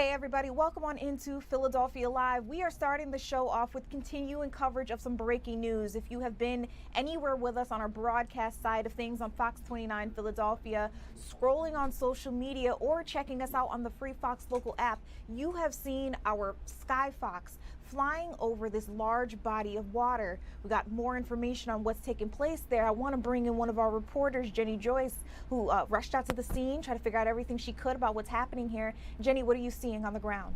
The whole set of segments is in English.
Hey everybody, welcome on into Philadelphia Live. We are starting the show off with continuing coverage of some breaking news. If you have been anywhere with us on our broadcast side of things on Fox 29 Philadelphia, scrolling on social media or checking us out on the free Fox local app, you have seen our Sky Fox flying over this large body of water. We got more information on what's taking place there. I want to bring in one of our reporters, Jenny Joyce, who rushed out to the scene, try to figure out everything she could about what's happening here. Jenny, what are you seeing on the ground?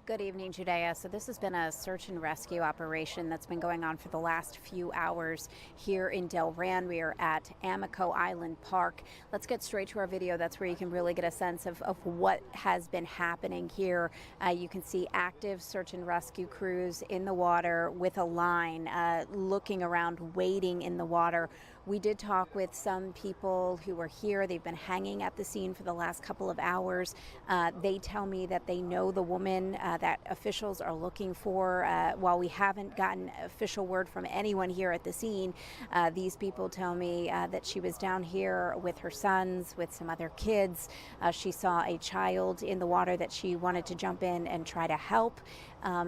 Good evening, Judea. So this has been a search and rescue operation that's been going on for the last few hours here in Delran. We are at Amico Island Park. Let's get straight to our video. That's where you can really get a sense of what has been happening here. You can see active search and rescue crews in the water with a line, looking around, waiting in the water. We did talk with some people who were here. They've been hanging at the scene for the last couple of hours. They tell me that they know the woman that officials are looking for. While we haven't gotten official word from anyone here at the scene, these people tell me that she was down here with her sons, with some other kids. She saw a child in the water that she wanted to jump in and try to help.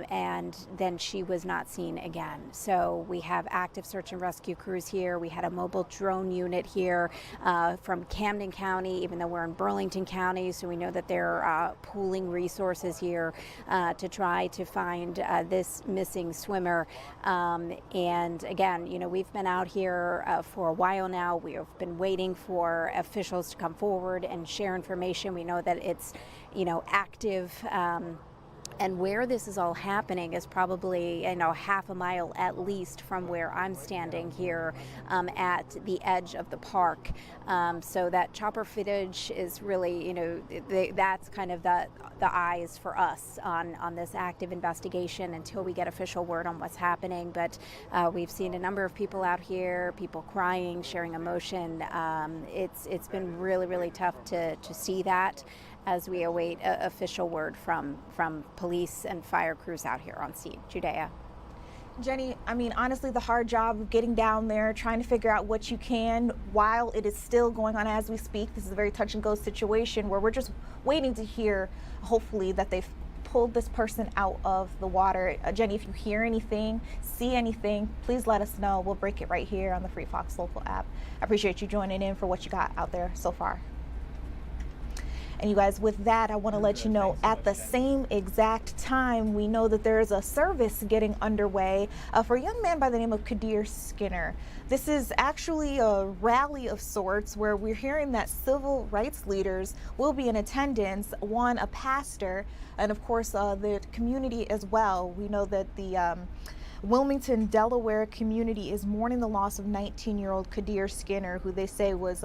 And then she was not seen again. So we have active search and rescue crews here. We had a mobile drone unit here from Camden County, even though we're in Burlington County. So we know that they're pooling resources here to try to find this missing swimmer. And again, you know, we've been out here for a while now. We have been waiting for officials to come forward and share information. We know that it's, you know, active. And where this is all happening is probably, you know, half a mile at least from where I'm standing here at the edge of the park. So that chopper footage is really, you know, that's kind of the eyes for us on this active investigation until we get official word on what's happening. But we've seen a number of people out here, people crying, sharing emotion. It's been really, really tough to see that as we await official word from police and fire crews out here on scene. Judea. Jenny, I mean, honestly, the hard job of getting down there, trying to figure out what you can while it is still going on as we speak. This is a very touch and go situation where we're just waiting to hear, hopefully, that they've pulled this person out of the water. Jenny, if you hear anything, see anything, please let us know. We'll break it right here on the Free Fox local app. I appreciate you joining in for what you got out there so far. And you guys, with that, I want to let you know at the same exact time, we know that there is a service getting underway for a young man by the name of Kadir Skinner. This is actually a rally of sorts where we're hearing that civil rights leaders will be in attendance, one, a pastor, and of course the community as well. We know that the Wilmington, Delaware community is mourning the loss of 19-year-old Kadir Skinner, who they say was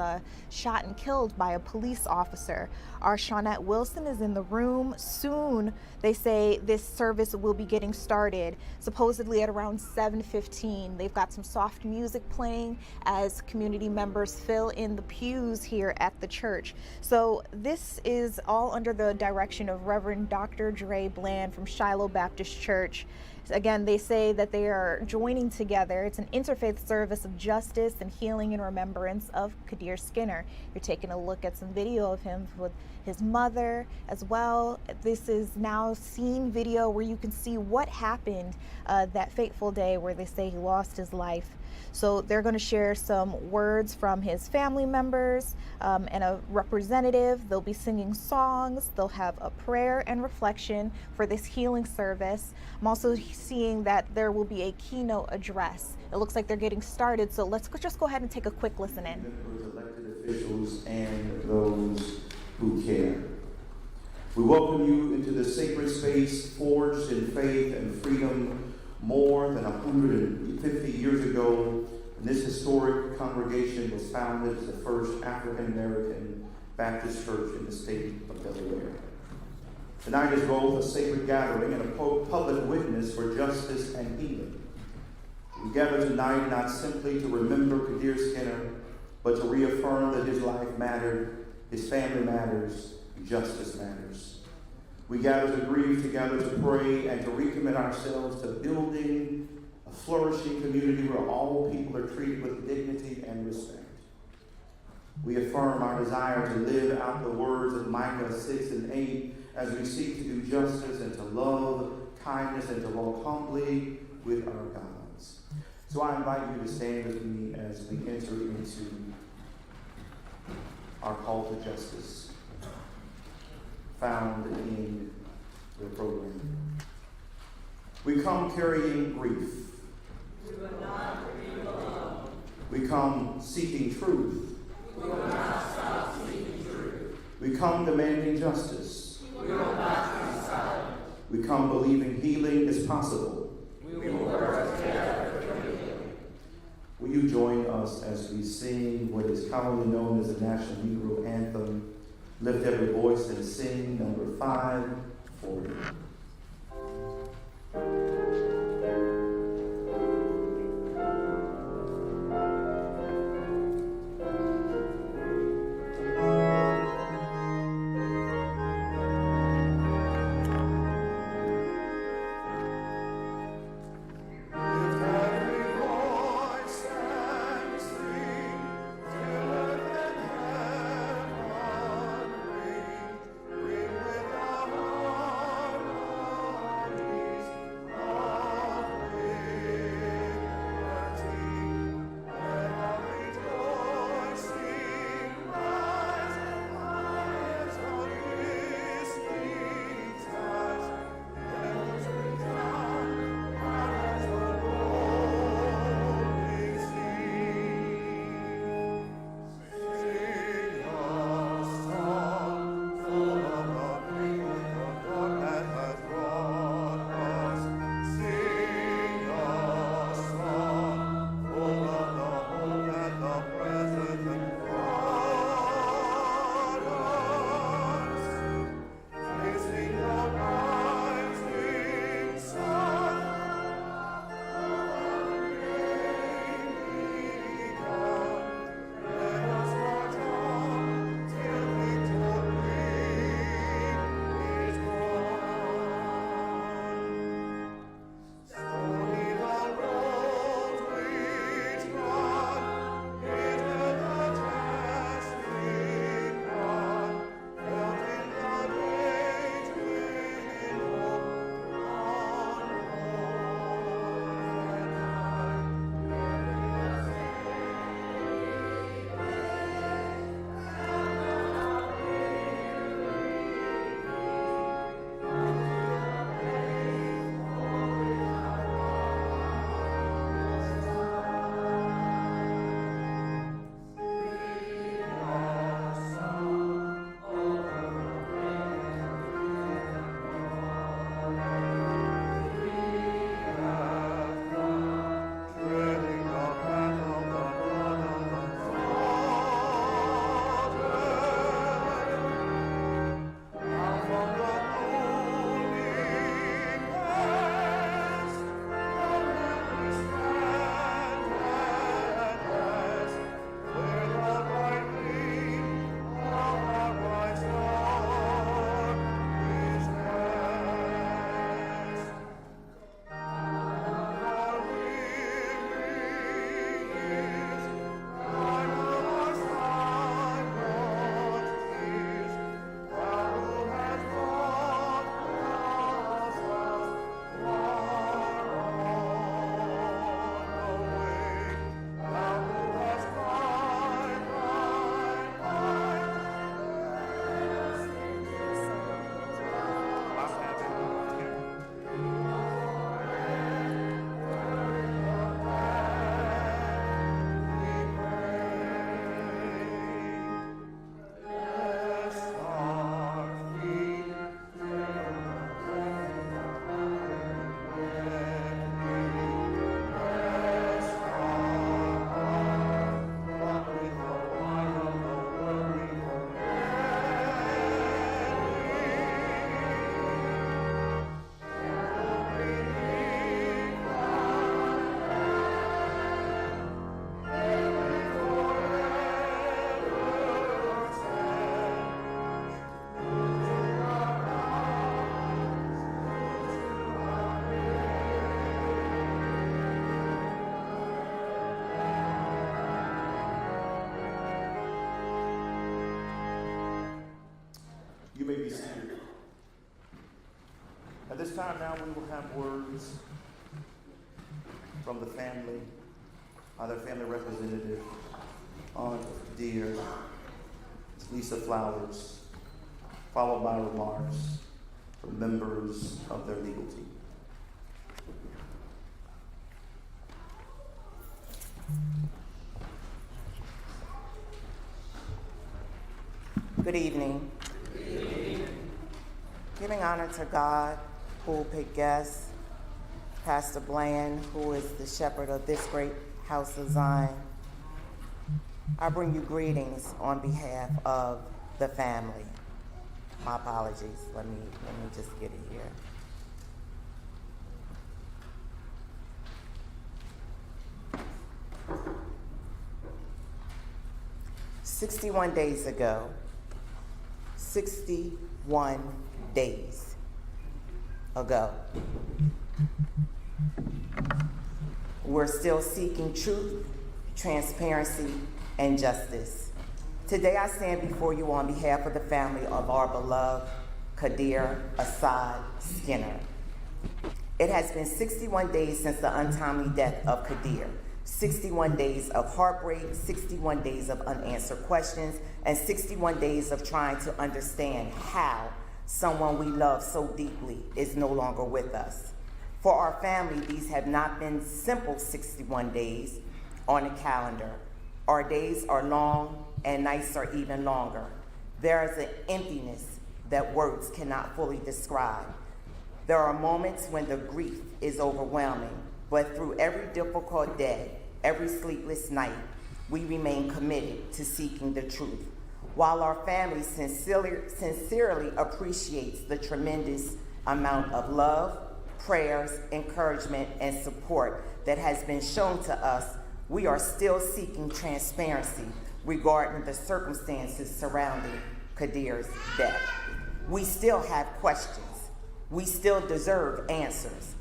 shot and killed by a police officer. Our Shawnette Wilson is in the room. Soon, they say this service will be getting started, supposedly at around 7:15. They've got some soft music playing as community members fill in the pews here at the church. So this is all under the direction of Reverend Dr. Dre Bland from Shiloh Baptist Church. Again, they say that they are joining together. It's an interfaith service of justice and healing in remembrance of Kadir Skinner. You're taking a look at some video of him with his mother as well. This is now seen video where you can see what happened that fateful day where they say he lost his life. So they're going to share some words from his family members and a representative. They'll be singing songs. They'll have a prayer and reflection for this healing service. I'm also seeing that there will be a keynote address. It looks like they're getting started. So let's just go ahead and take a quick listen in. Members, elected officials, and those who care. We welcome you into the sacred space forged in faith and freedom more than 150 years ago, when this historic congregation was founded as the first African-American Baptist church in the state of Delaware. Tonight is both a sacred gathering and a public witness for justice and healing. We gather tonight not simply to remember Kadir Skinner, but to reaffirm that his life mattered, his family matters, justice matters. We gather to grieve together, to pray, and to recommit ourselves to building a flourishing community where all people are treated with dignity and respect. We affirm our desire to live out the words of Micah 6 and 8 as we seek to do justice and to love, kindness, and to walk humbly with our gods. So I invite you to stand with me as we enter into our call to justice found in the program. We come carrying grief. We will not grieve alone. We come seeking truth. We will not stop seeking truth. We come demanding justice. We will not be silent. We come believing healing is possible. We will work together for healing. Will you join us as we sing what is commonly known as the National Negro Anthem? Lift every voice and sing number 540. Ring with a heart be seated. At this time now, we will have words from the family, either family representative, Aunt Kadir, Lisa Flowers, followed by remarks from members of their legal team. Good evening. Giving honor to God, who will pick guests, Pastor Bland, who is the shepherd of this great house of Zion. I bring you greetings on behalf of the family. My apologies. Let me just get it here. "61 days ago, 61 days ago, we're still seeking truth, transparency, and justice. Today I stand before you on behalf of the family of our beloved Kadir Assad Skinner. It has been 61 days since the untimely death of Kadir. 61 days of heartbreak, 61 days of unanswered questions, and 61 days of trying to understand how someone we love so deeply is no longer with us. For our family, these have not been simple 61 days on a calendar. Our days are long and nights are even longer. There is an emptiness that words cannot fully describe. There are moments when the grief is overwhelming, but through every difficult day, every sleepless night, we remain committed to seeking the truth. While our family sincerely appreciates the tremendous amount of love, prayers, encouragement, and support that has been shown to us, we are still seeking transparency regarding the circumstances surrounding Kadir's death. We still have questions. We still deserve answers.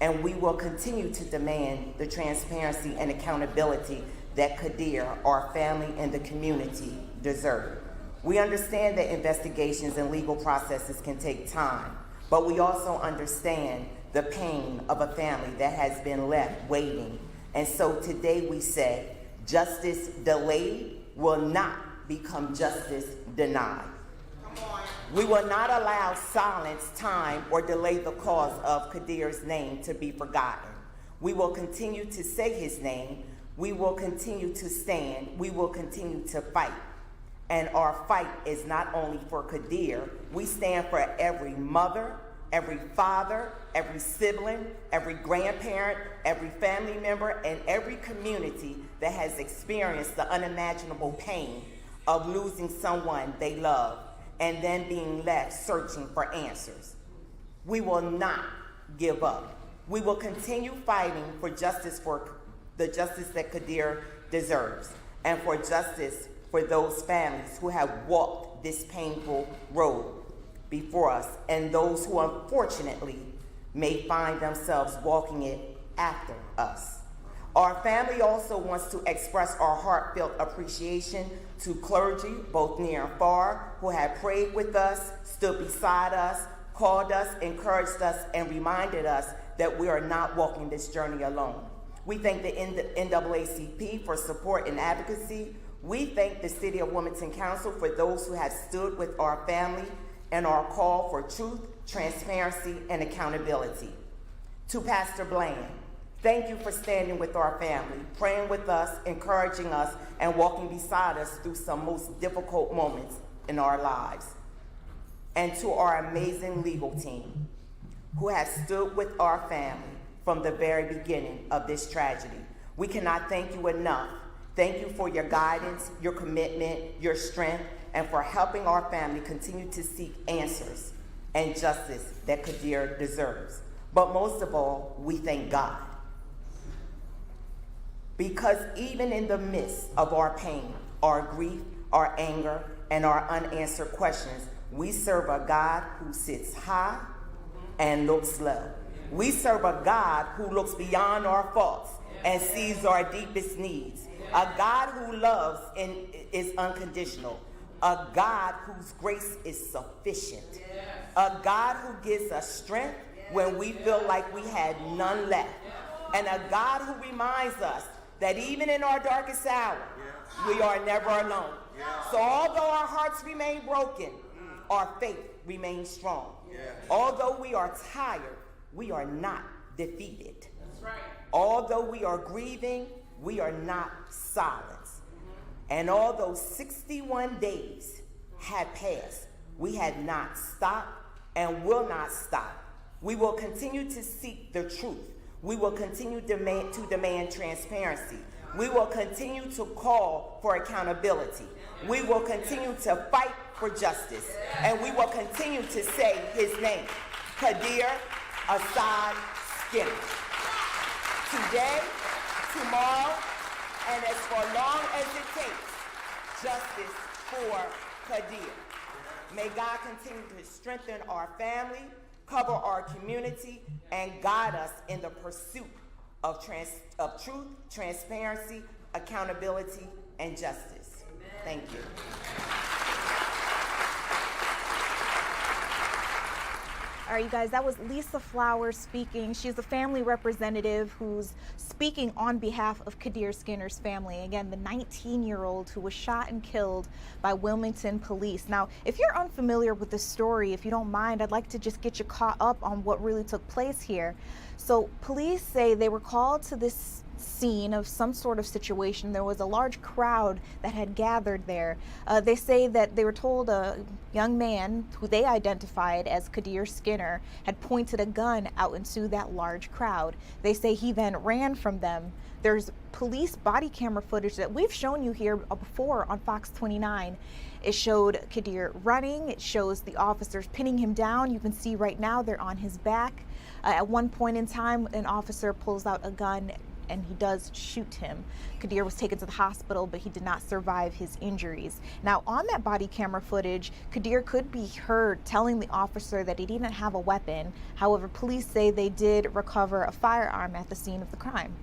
And we will continue to demand the transparency and accountability that Kadir, our family, and the community deserve. We understand that investigations and legal processes can take time, but we also understand the pain of a family that has been left waiting. And so today we say, justice delayed will not become justice denied. We will not allow silence, time, or delay the cause of Kadir's name to be forgotten. We will continue to say his name. We will continue to stand. We will continue to fight. And our fight is not only for Kadir. We stand for every mother, every father, every sibling, every grandparent, every family member, and every community that has experienced the unimaginable pain of losing someone they love and then being left searching for answers. We will not give up. We will continue fighting for the justice that Kadir deserves, and for justice for those families who have walked this painful road before us, and those who unfortunately may find themselves walking it after us. Our family also wants to express our heartfelt appreciation to clergy, both near and far, who have prayed with us, stood beside us, called us, encouraged us, and reminded us that we are not walking this journey alone. We thank the NAACP for support and advocacy. We thank the City of Wilmington Council for those who have stood with our family and our call for truth, transparency, and accountability. To Pastor Bland, thank you for standing with our family, praying with us, encouraging us, and walking beside us through some most difficult moments in our lives. And to our amazing legal team, who has stood with our family from the very beginning of this tragedy. We cannot thank you enough. Thank you for your guidance, your commitment, your strength, and for helping our family continue to seek answers and justice that Kadir deserves. But most of all, we thank God. Because even in the midst of our pain, our grief, our anger, and our unanswered questions, we serve a God who sits high and looks low. We serve a God who looks beyond our faults and sees our deepest needs. A God who loves and is unconditional. a God whose grace is sufficient, a God who gives us strength when we feel like we had none left, and a God who reminds us that even in our darkest hour, we are never alone. So although our hearts remain broken, our faith remains strong. Although we are tired, we are not defeated. Although we are grieving, we are not silent. And although 61 days had passed, we had not stopped and will not stop. We will continue to seek the truth. We will continue to demand transparency. We will continue to call for accountability. We will continue to fight for justice. And we will continue to say his name, Kadir Assad Skinner. Today, tomorrow, and as for long as it takes, justice for Kadir. May God continue to strengthen our family, cover our community, and guide us in the pursuit of truth, transparency, accountability, and justice. Thank you. All right, you guys, that was Lisa Flowers speaking. She's a family representative who's speaking on behalf of Kadir Skinner's family. Again, the 19-year-old who was shot and killed by Wilmington police. Now, if you're unfamiliar with the story, if you don't mind, I'd like to just get you caught up on what really took place here. So police say they were called to this scene of some sort of situation. There was a large crowd that had gathered there. They say that they were told a young man who they identified as Kadir Skinner had pointed a gun out into that large crowd. They say he then ran from them. There's police body camera footage that we've shown you here before on Fox 29. It showed Kadir running. It shows the officers pinning him down. You can see right now they're on his back. At one point in time, an officer pulls out a gun and he does shoot him. Kadir was taken to the hospital, but he did not survive his injuries. Now, on that body camera footage, Kadir could be heard telling the officer that he didn't have a weapon. However, police say they did recover a firearm at the scene of the crime.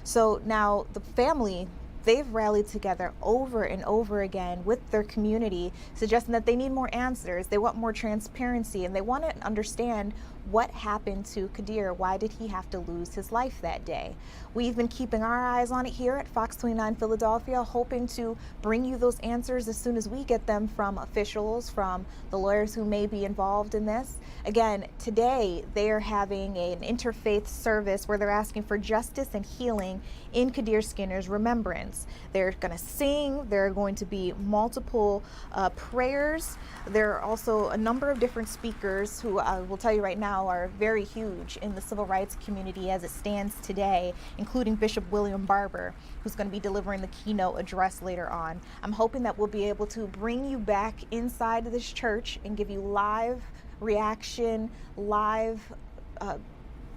So now the family, they've rallied together over and over again with their community, suggesting that they need more answers, they want more transparency, and they want to understand what happened to Kadir. Why did he have to lose his life that day? We've been keeping our eyes on it here at Fox 29 Philadelphia, hoping to bring you those answers as soon as we get them from officials, from the lawyers who may be involved in this. Again, today they are having an interfaith service where they're asking for justice and healing in Kadir Skinner's remembrance. They're going to sing. There are going to be multiple prayers. There are also a number of different speakers who I will tell you right now are very huge in the civil rights community as it stands today, including Bishop William Barber, who's going to be delivering the keynote address later on. I'm hoping that we'll be able to bring you back inside this church and give you live reaction, live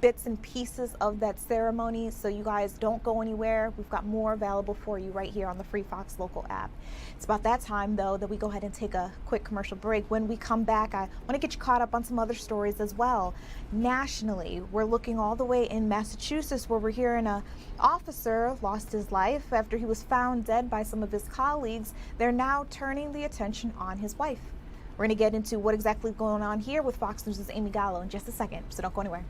bits and pieces of that ceremony, so you guys don't go anywhere. We've got more available for you right here on the Free Fox Local app. It's about that time, though, that we go ahead and take a quick commercial break. When we come back, I want to get you caught up on some other stories as well. Nationally, we're looking all the way in Massachusetts, where we're hearing an officer lost his life after he was found dead by some of his colleagues. They're now turning the attention on his wife. We're going to get into what exactly is going on here with Fox News' Amy Gallo in just a second, so don't go anywhere.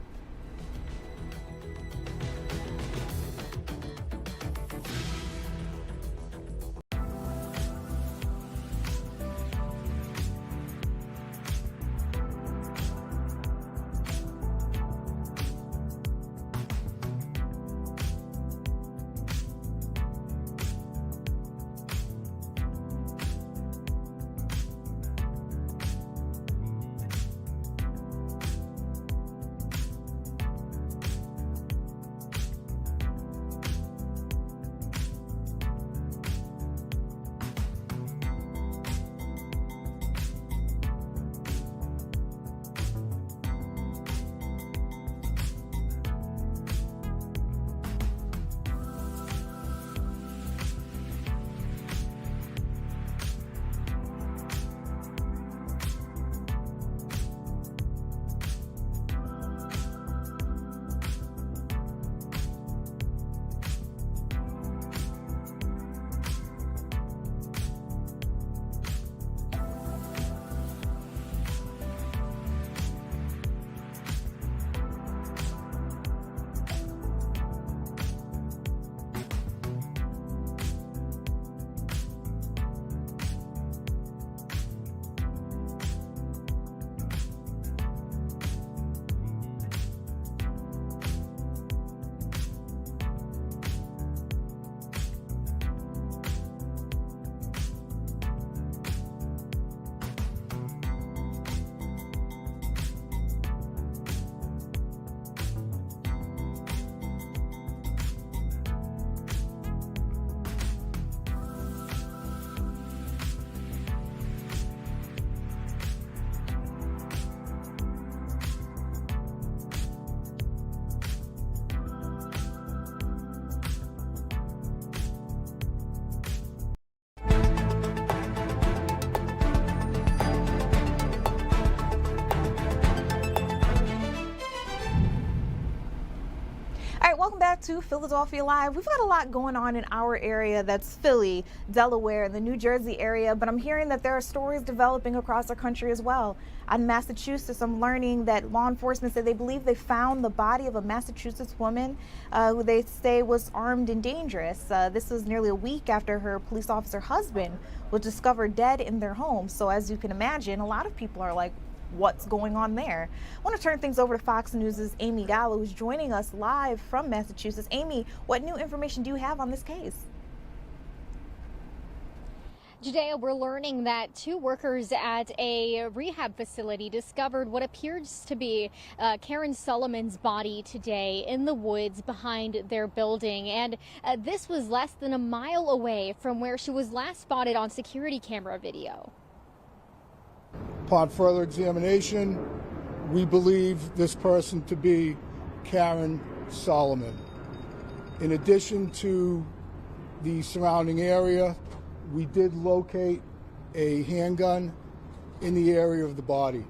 back to Philadelphia Live. We've got a lot going on in our area. That's Philly, Delaware, and the New Jersey area. But I'm hearing that there are stories developing across our country as well. In Massachusetts, I'm learning that law enforcement said they believe they found the body of a Massachusetts woman who they say was armed and dangerous. This was nearly a week after her police officer husband was discovered dead in their home. So as you can imagine, a lot of people are like, what's going on there? I want to turn things over to Fox News' Amy Gallo, who's joining us live from Massachusetts. Amy, what new information do you have on this case? Judea, we're learning that two workers at a rehab facility discovered what appears to be Karen Solomon's body today in the woods behind their building. And this was less than a mile away from where she was last spotted on security camera video. Upon further examination, we believe this person to be Karen Solomon. In addition to the surrounding area, we did locate a handgun in the area of the body.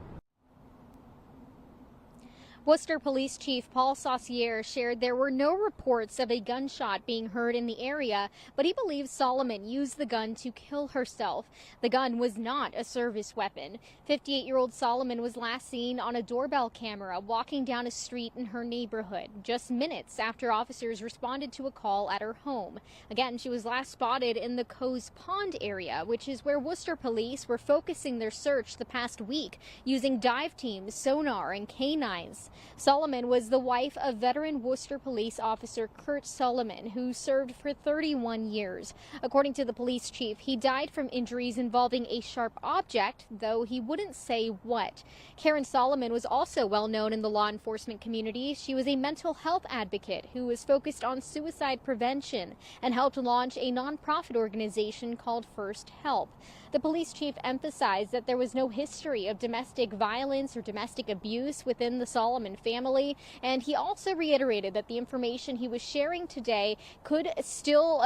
Worcester Police Chief Paul Saucier shared there were no reports of a gunshot being heard in the area, but he believes Solomon used the gun to kill herself. The gun was not a service weapon. 58-year-old Solomon was last seen on a doorbell camera walking down a street in her neighborhood, just minutes after officers responded to a call at her home. Again, she was last spotted in the Coes Pond area, which is where Worcester police were focusing their search the past week, using dive teams, sonar, and canines. Solomon was the wife of veteran Worcester police officer Kurt Solomon, who served for 31 years. According to the police chief, he died from injuries involving a sharp object, though he wouldn't say what. Karen Solomon was also well known in the law enforcement community. She was a mental health advocate who was focused on suicide prevention and helped launch a nonprofit organization called First Help. The police chief emphasized that there was no history of domestic violence or domestic abuse within the Solomon family, and he also reiterated that the information he was sharing today could still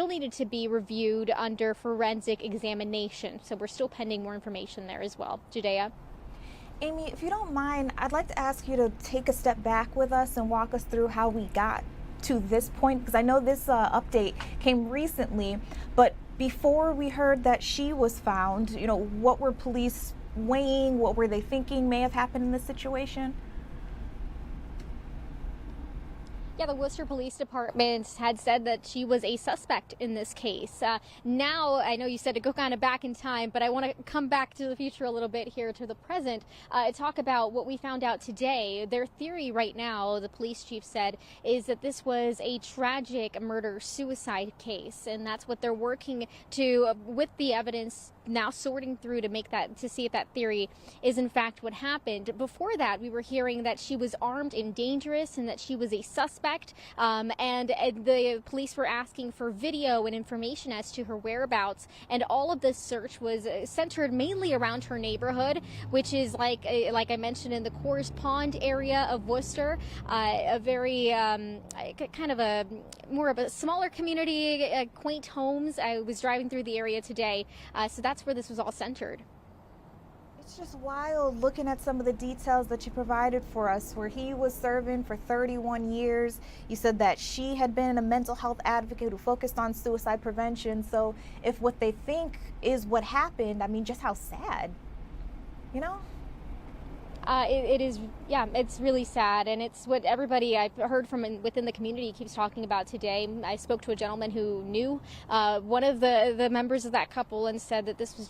needed to be reviewed under forensic examination. So we're still pending more information there as well. Judea? Amy, if you don't mind, I'd like to ask you to take a step back with us and walk us through how we got to this point, because I know this update came recently, but before we heard that she was found, what were police weighing? What were they thinking may have happened in this situation? Yeah, the Worcester Police Department had said that she was a suspect in this case. Now, I know you said to go kind of back in time, but I want to come back to the future a little bit here to the present, talk about what we found out today. Their theory right now, the police chief said, is that this was a tragic murder-suicide case, and that's what they're working to, with the evidence now sorting through to see if that theory is in fact what happened. Before that, we were hearing that she was armed and dangerous and that she was a suspect, and the police were asking for video and information as to her whereabouts, and all of this search was centered mainly around her neighborhood, which is like I mentioned, in the Coes Pond area of Worcester, a very kind of a more of a smaller community, quaint homes. I was driving through the area today, so that's where this was all centered. It's just wild looking at some of the details that you provided for us, where he was serving for 31 years. You said that she had been a mental health advocate who focused on suicide prevention. So if what they think is what happened, I mean, just how sad, It is, yeah, it's really sad, and it's what everybody I've heard from within the community keeps talking about today. I spoke to a gentleman who knew one of the members of that couple and said that this was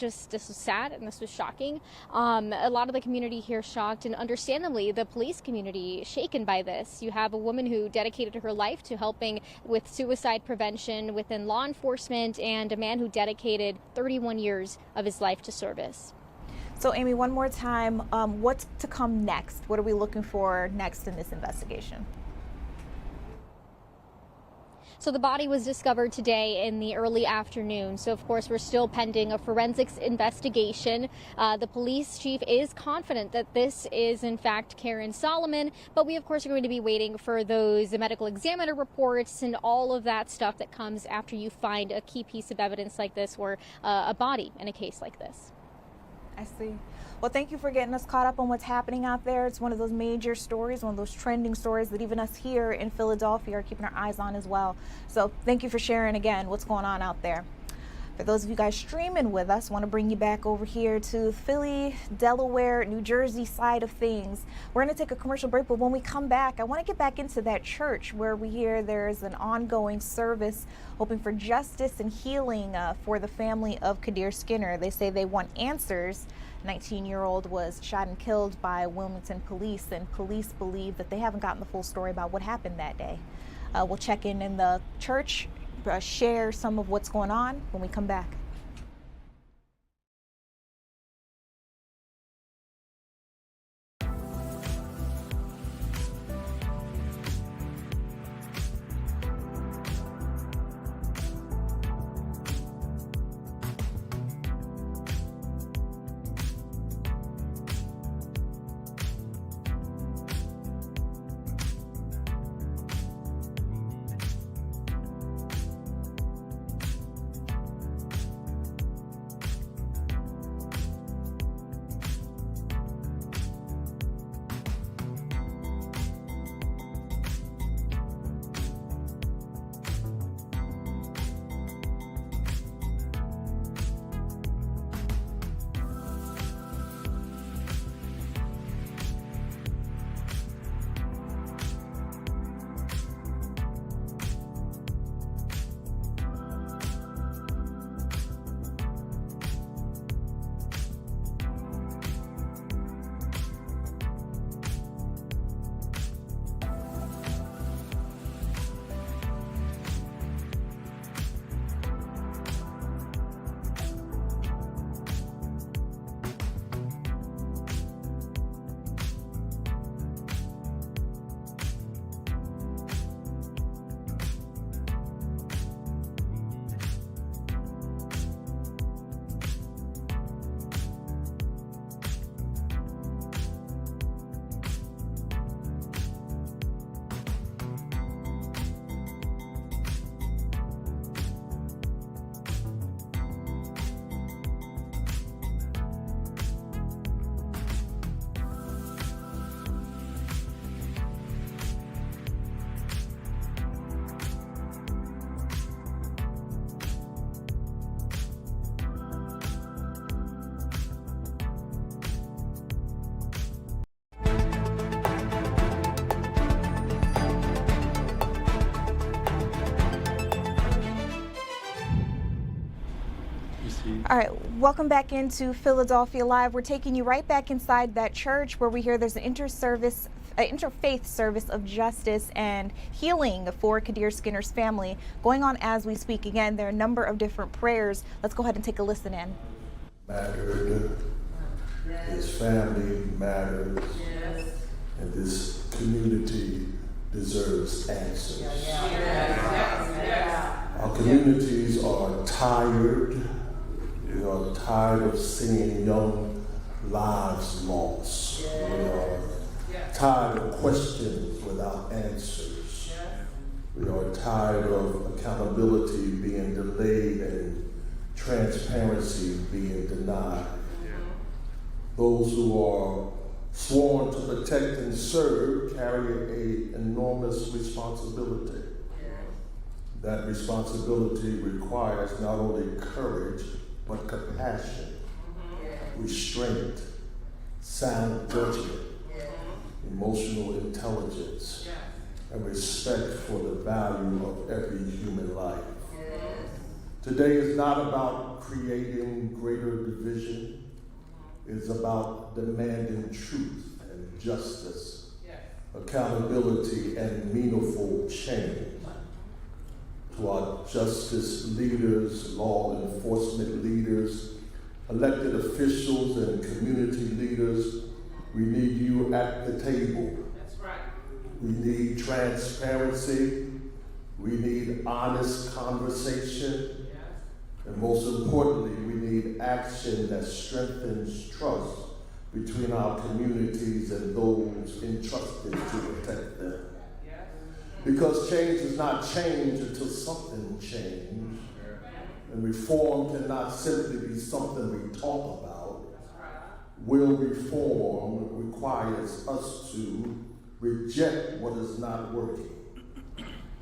sad and this was shocking. A lot of the community here shocked, and understandably the police community shaken by this. You have a woman who dedicated her life to helping with suicide prevention within law enforcement, and a man who dedicated 31 years of his life to service. So, Amy, one more time, what's to come next? What are we looking for next in this investigation? So the body was discovered today in the early afternoon. So, of course, we're still pending a forensics investigation. The police chief is confident that this is, in fact, Karen Solomon. But we, of course, are going to be waiting for those medical examiner reports and all of that stuff that comes after you find a key piece of evidence like this, or a body in a case like this. I see. Well, thank you for getting us caught up on what's happening out there. It's one of those major stories, one of those trending stories that even us here in Philadelphia are keeping our eyes on as well. So thank you for sharing again what's going on out there. For those of you guys streaming with us, I want to bring you back over here to Philly, Delaware, New Jersey side of things. We're going to take a commercial break, but when we come back, I want to get back into that church where we hear there's an ongoing service hoping for justice and healing for the family of Kadir Skinner. They say they want answers. 19-year-old was shot and killed by Wilmington police, and police believe that they haven't gotten the full story about what happened that day. We'll check in the church, share some of what's going on when we come back. All right, welcome back into Philadelphia Live. We're taking you right back inside that church where we hear there's an interfaith service of justice and healing for Kadir Skinner's family going on as we speak. Again, there are a number of different prayers. Let's go ahead and take a listen in. Mattered. His family matters. And this community deserves answers. Our communities are tired. We are tired of seeing young lives lost. We are tired of questions without answers. We are tired of accountability being delayed and transparency being denied. Those who are sworn to protect and serve carry an enormous responsibility. That responsibility requires not only courage, but compassion, restraint, sound judgment, emotional intelligence, and respect for the value of every human life. Today is not about creating greater division. It's about demanding truth and justice, accountability, and meaningful change. To our justice leaders, law enforcement leaders, elected officials, and community leaders, we need you at the table. That's right. We need transparency. We need honest conversation. And most importantly, we need action that strengthens trust between our communities and those entrusted to protect them. Because change is not change until something changes. And reform cannot simply be something we talk about. Real reform requires us to reject what is not working,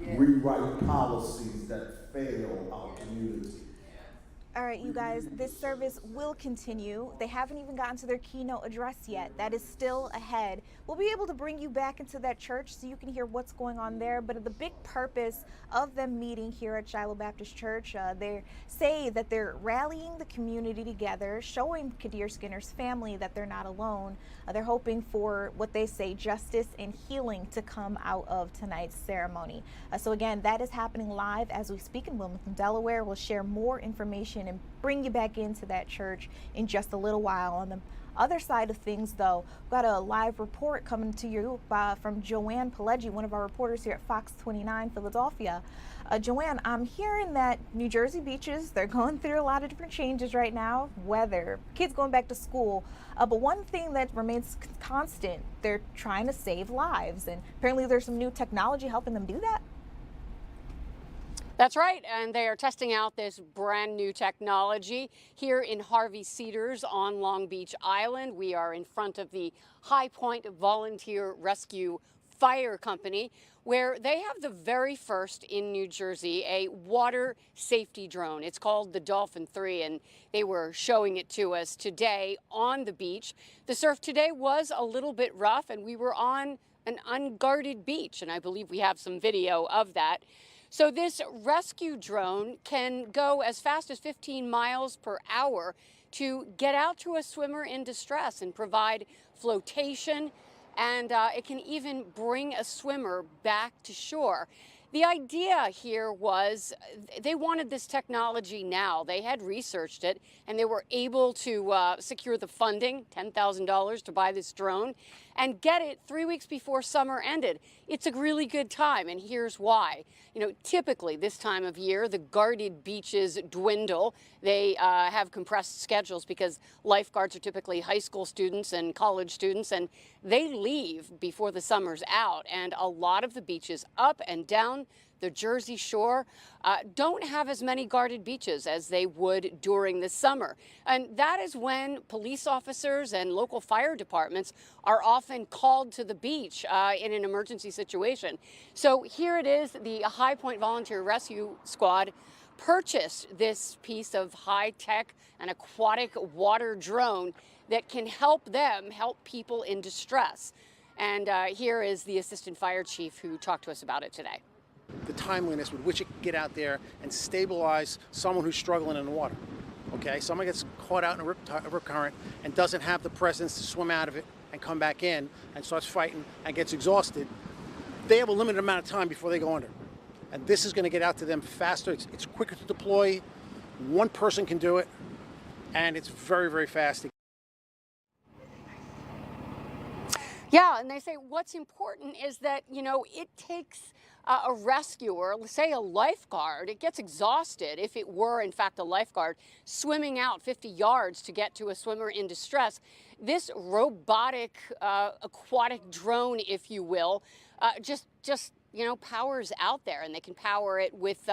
rewrite policies that fail our community. All right, you guys, this service will continue. They haven't even gotten to their keynote address yet. That is still ahead. We'll be able to bring you back into that church so you can hear what's going on there. But the big purpose of them meeting here at Shiloh Baptist Church, they say that they're rallying the community together, showing Kadir Skinner's family that they're not alone. They're hoping for what they say justice and healing to come out of tonight's ceremony. So again, that is happening live as we speak in Wilmington, Delaware. We'll share more information and bring you back into that church in just a little while. On the other side of things, though, we've got a live report coming to you from Joanne Pileggi, one of our reporters here at Fox 29 Philadelphia. Joanne, I'm hearing that New Jersey beaches, they're going through a lot of different changes right now, weather, kids going back to school. But one thing that remains constant, they're trying to save lives. And apparently there's some new technology helping them do that. That's right, and they are testing out this brand new technology here in Harvey Cedars on Long Beach Island. We are in front of the High Point Volunteer Rescue Fire Company, where they have the very first in New Jersey, a water safety drone. It's called the Dolphin 3, and they were showing it to us today on the beach. The surf today was a little bit rough, and we were on an unguarded beach, and I believe we have some video of that. So this rescue drone can go as fast as 15 miles per hour to get out to a swimmer in distress and provide flotation, and it can even bring a swimmer back to shore. The idea here was they wanted this technology now. They had researched it, and they were able to secure the funding, $10,000 to buy this drone, and get it 3 weeks before summer ended. It's a really good time, and here's why. You know, typically this time of year, the guarded beaches dwindle. They have compressed schedules because lifeguards are typically high school students and college students, and they leave before the summer's out. And a lot of the beaches up and down the Jersey Shore don't have as many guarded beaches as they would during the summer. And that is when police officers and local fire departments are often called to the beach in an emergency situation. So here it is, the High Point Volunteer Rescue Squad purchased this piece of high-tech and aquatic water drone that can help them help people in distress. And here is the assistant fire chief who talked to us about it today. The timeliness with which it can get out there and stabilize someone who's struggling in the water. Okay, someone gets caught out in a rip current and doesn't have the presence to swim out of it and come back in and starts fighting and gets exhausted. They have a limited amount of time before they go under. And this is going to get out to them faster. It's quicker to deploy. One person can do it, and it's very, very fast. Yeah, and they say what's important is that, you know, it takes a rescuer, say a lifeguard, it gets exhausted if it were in fact a lifeguard, swimming out 50 yards to get to a swimmer in distress. This robotic aquatic drone, if you will, just you know, powers out there, and they can power it with,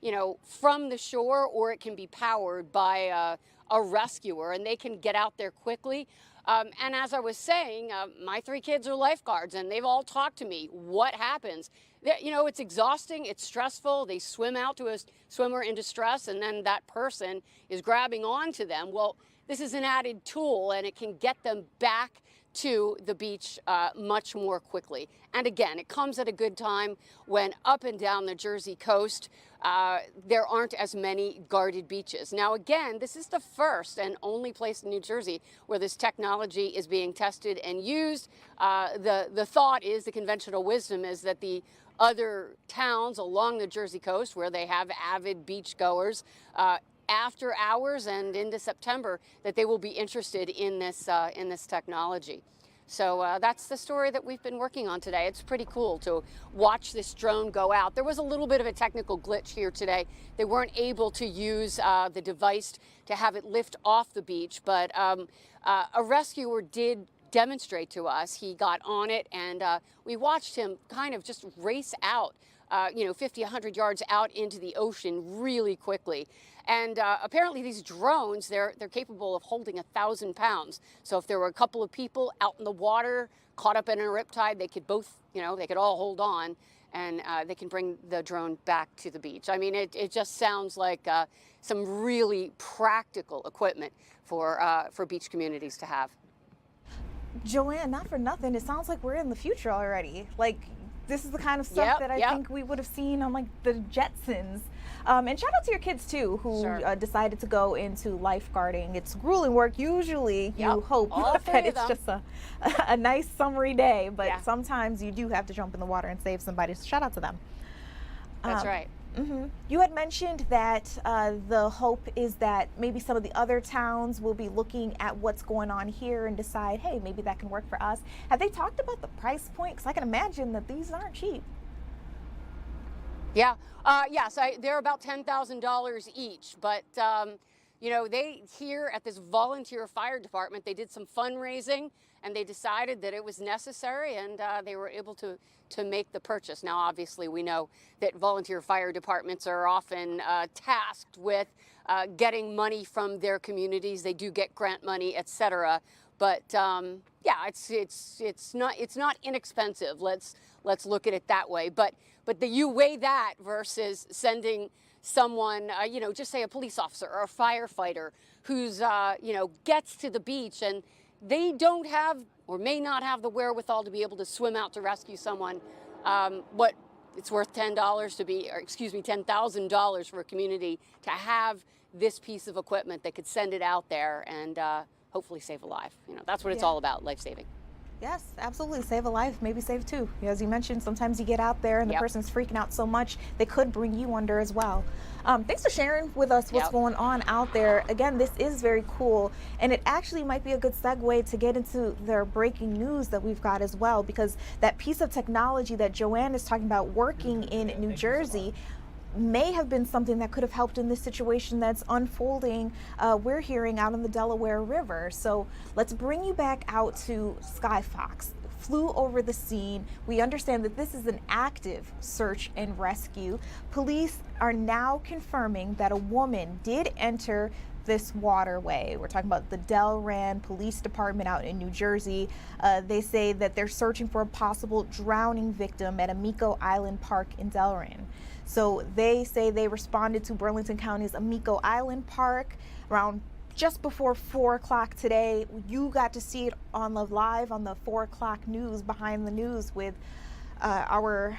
you know, from the shore, or it can be powered by a rescuer, and they can get out there quickly. And as I was saying, my 3 kids are lifeguards, and they've all talked to me. What happens? You know, it's exhausting, it's stressful. They swim out to a swimmer in distress, and then that person is grabbing onto them. Well, this is an added tool, and it can get them back to the beach much more quickly. And again, it comes at a good time when up and down the Jersey coast, there aren't as many guarded beaches. Now, again, this is the first and only place in New Jersey where this technology is being tested and used. The thought is, the conventional wisdom is that the other towns along the Jersey coast where they have avid beachgoers, after hours and into September, that they will be interested in this technology. So that's the story that we've been working on today. It's pretty cool to watch this drone go out. There was a little bit of a technical glitch here today. They weren't able to use the device to have it lift off the beach, but a rescuer did demonstrate to us. He got on it, and we watched him kind of just race out 50, 100 yards out into the ocean really quickly. And apparently these drones, they're capable of holding 1,000 pounds. So if there were a couple of people out in the water, caught up in a riptide, they could both, they could all hold on, and they can bring the drone back to the beach. I mean, it just sounds like some really practical equipment for beach communities to have. Joanne, not for nothing, it sounds like we're in the future already. Like, this is the kind of stuff that I think we would have seen on like the Jetsons. And shout out to your kids too, who decided to go into lifeguarding. It's grueling work. Usually you hope that it's just a nice summery day, but sometimes you do have to jump in the water and save somebody. So shout out to them. That's right. You had mentioned that the hope is that maybe some of the other towns will be looking at what's going on here and decide, hey, maybe that can work for us. Have they talked about the price point? Because I can imagine that these aren't cheap. Yeah, yes, they're about $10,000 each, but they here at this volunteer fire department, they did some fundraising and they decided that it was necessary, and they were able to make the purchase. Now, obviously, we know that volunteer fire departments are often tasked with getting money from their communities. They do get grant money, etc. But yeah, it's not inexpensive. Let's look at it that way. But you weigh that versus sending someone, just say a police officer or a firefighter who's, gets to the beach and they don't have or may not have the wherewithal to be able to swim out to rescue someone. What it's worth $10,000 for a community to have this piece of equipment that could send it out there and hopefully save a life. That's what it's all about, life saving. Yes, absolutely. Save a life, maybe save two. As you mentioned, sometimes you get out there and the person's freaking out so much, they could bring you under as well. Thanks for sharing with us what's going on out there. Again, this is very cool, and it actually might be a good segue to get into their breaking news that we've got as well, because that piece of technology that Joanne is talking about working in New Jersey may have been something that could have helped in this situation that's unfolding, we're hearing out on the Delaware River. So let's bring you back out to Skyfox. Flew over the scene. We understand that this is an active search and rescue. Police are now confirming that a woman did enter this waterway. We're talking about the Delran Police Department out in New Jersey. They say that they're searching for a possible drowning victim at Amico Island Park in Delran. So they say they responded to Burlington County's Amico Island Park around just before 4 o'clock today. You got to see it on the live on the 4 o'clock news, behind the news, with our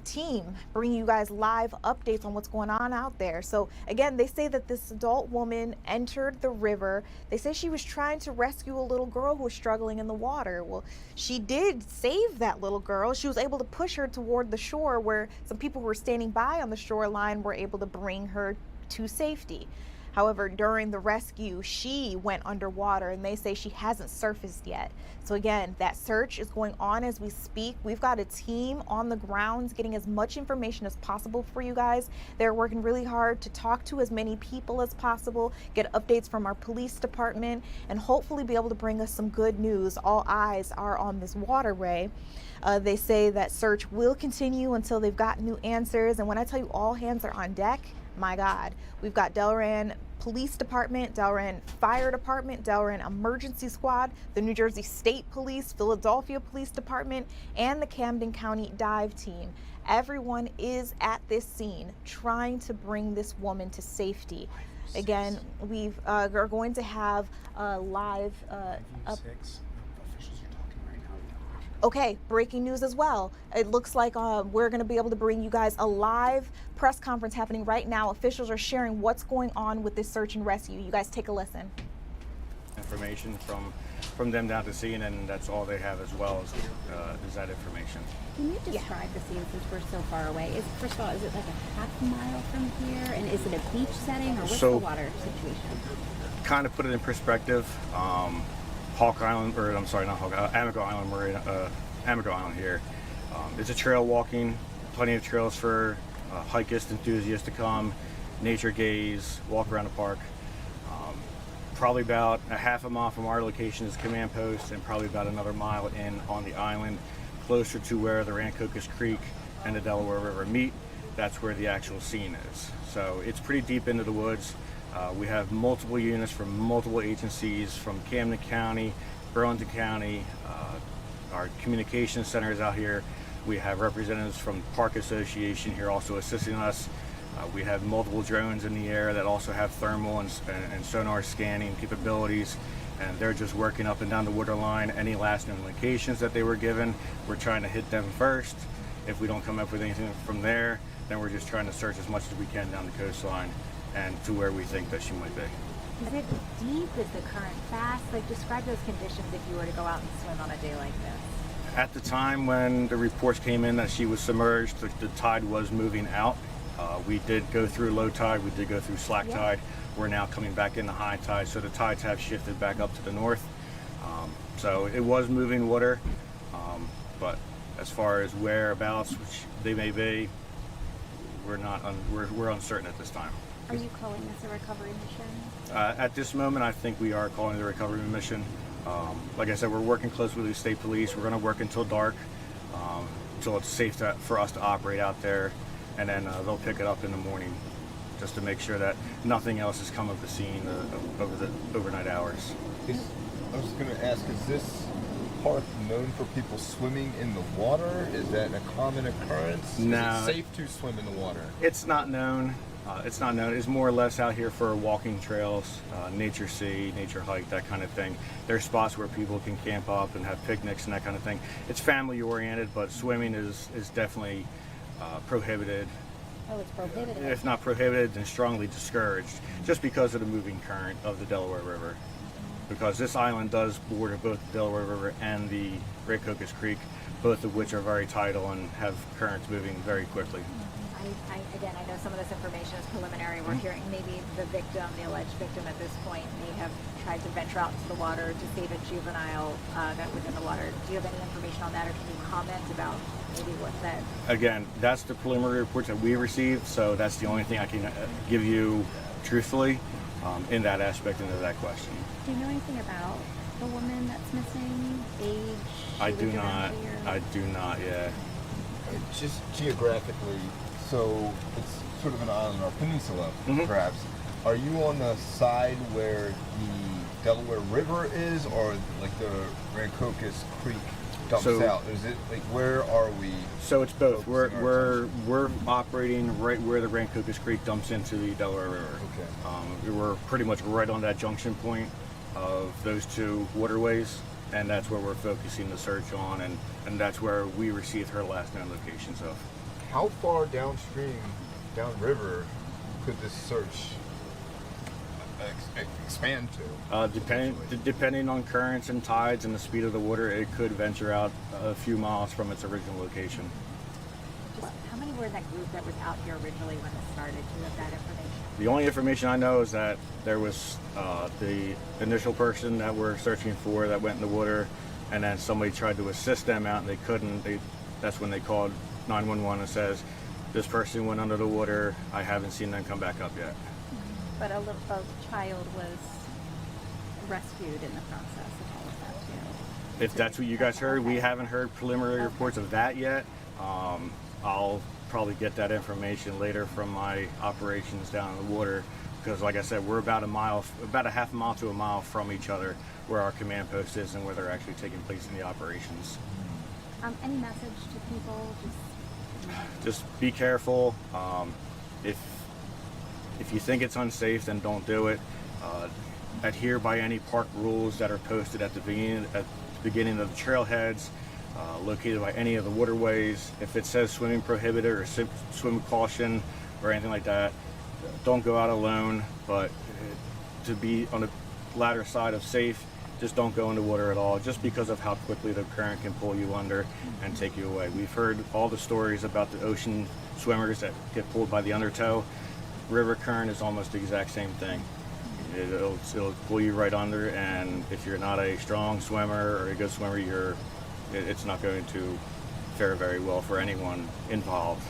team bringing you guys live updates on what's going on out there. So again, they say that this adult woman entered the river. They say she was trying to rescue a little girl who was struggling in the water. Well, she did save that little girl. She was able to push her toward the shore, where some people who were standing by on the shoreline were able to bring her to safety. However, during the rescue, she went underwater, and they say she hasn't surfaced yet. So again, that search is going on as we speak. We've got a team on the grounds getting as much information as possible for you guys. They're working really hard to talk to as many people as possible, get updates from our police department, and hopefully be able to bring us some good news. All eyes are on this waterway. They say that search will continue until they've got new answers. And when I tell you all hands are on deck, my God, we've got Delran Police Department, Delran Fire Department, Delran Emergency Squad, the New Jersey State Police, Philadelphia Police Department, and the Camden County Dive Team. Everyone is at this scene trying to bring this woman to safety. Again, we are going to have a live Okay, breaking news as well. It looks like we're going to be able to bring you guys a live press conference happening right now. Officials are sharing what's going on with this search and rescue. You guys take a listen. Information from them down to the scene, and that's all they have as well is that information. Can you describe the scene since we're so far away? First of all, is it like a half mile from here? And is it a beach setting, or what's the water situation? Kind of put it in perspective. Hawk Island, or I'm sorry, not Hawk Island, Amico Island. We're in Amico Island here. It's a trail walking, plenty of trails for hikist enthusiasts to come, nature gaze, walk around the park. Probably about a half a mile from our location is Command Post, and probably about another mile in on the island, closer to where the Rancocas Creek and the Delaware River meet, that's where the actual scene is. So it's pretty deep into the woods. We have multiple units from multiple agencies from Camden County, Burlington County, our communications center is out here. We have representatives from the Park Association here also assisting us. We have multiple drones in the air that also have thermal and sonar scanning capabilities, and they're just working up and down the water line. Any last known locations that they were given, we're trying to hit them first. If we don't come up with anything from there, then we're just trying to search as much as we can down the coastline and to where we think that she might be. Is it deep? Is the current fast? Like, describe those conditions if you were to go out and swim on a day like this. At the time when the reports came in that she was submerged, the tide was moving out. We did go through low tide, we did go through slack tide. We're now coming back into high tide, so the tides have shifted back up to the north. So it was moving water, but as far as whereabouts, which they may be, we're uncertain at this time. Are you calling this a recovery mission? At this moment, I think we are calling it a recovery mission. Like I said, we're working closely with the state police. We're going to work until dark, until it's safe for us to operate out there, and then they'll pick it up in the morning just to make sure that nothing else has come of the scene over the overnight hours. I was going to ask, is this park known for people swimming in the water? Is that a common occurrence? No. Is it safe to swim in the water? It's not known. It's not known. It's more or less out here for walking trails, nature see, nature hike, that kind of thing. There's spots where people can camp up and have picnics and that kind of thing. It's family oriented, but swimming is definitely prohibited. Oh, it's prohibited. If not prohibited, then strongly discouraged, just because of the moving current of the Delaware River. Because this island does border both the Delaware River and the Great Cocos Creek, both of which are very tidal and have currents moving very quickly. Again, I know some of this information is preliminary. We're hearing maybe the victim, the alleged victim at this point, may have tried to venture out into the water to save a juvenile that was in the water. Do you have any information on that, or can you comment about maybe what that? Again, that's the preliminary reports that we received, so that's the only thing I can give you truthfully in that aspect and of that question. Do you know anything about the woman that's missing? Age? I do not. Yeah. Just geographically, so it's sort of an island or peninsula, perhaps. Are you on the side where the Delaware River is, or like the Rancocas Creek dumps out? Is it like, where are we? So it's both. We're operating right where the Rancocas Creek dumps into the Delaware River. Okay. We're pretty much right on that junction point of those two waterways, and that's where we're focusing the search on, and that's where we received her last known locations of. How far downstream, downriver, could this search expand to? Depending on currents and tides and the speed of the water, it could venture out a few miles from its original location. Just how many were in that group that was out here originally when it started? Do you have that information? The only information I know is that there was the initial person that we're searching for that went in the water, and then somebody tried to assist them out and they couldn't. That's when they called 911 and says, this person went under the water, I haven't seen them come back up yet. But a child was rescued in the process of all of that too. If that's what you guys heard, we haven't heard preliminary reports of that yet. I'll probably get that information later from my operations down in the water, because like I said, we're about a half a mile to a mile from each other where our command post is and where they're actually taking place in the operations. Any message to people? Just be careful. If you think it's unsafe, then don't do it. Adhere by any park rules that are posted at the beginning of the trailheads, located by any of the waterways. If it says swimming prohibited or swim caution or anything like that, don't go out alone. But to be on the latter side of safe, just don't go into water at all, just because of how quickly the current can pull you under and take you away. We've heard all the stories about the ocean swimmers that get pulled by the undertow. River current is almost the exact same thing. It'll pull you right under, and if you're not a strong swimmer or a good swimmer, it's not going to fare very well for anyone involved.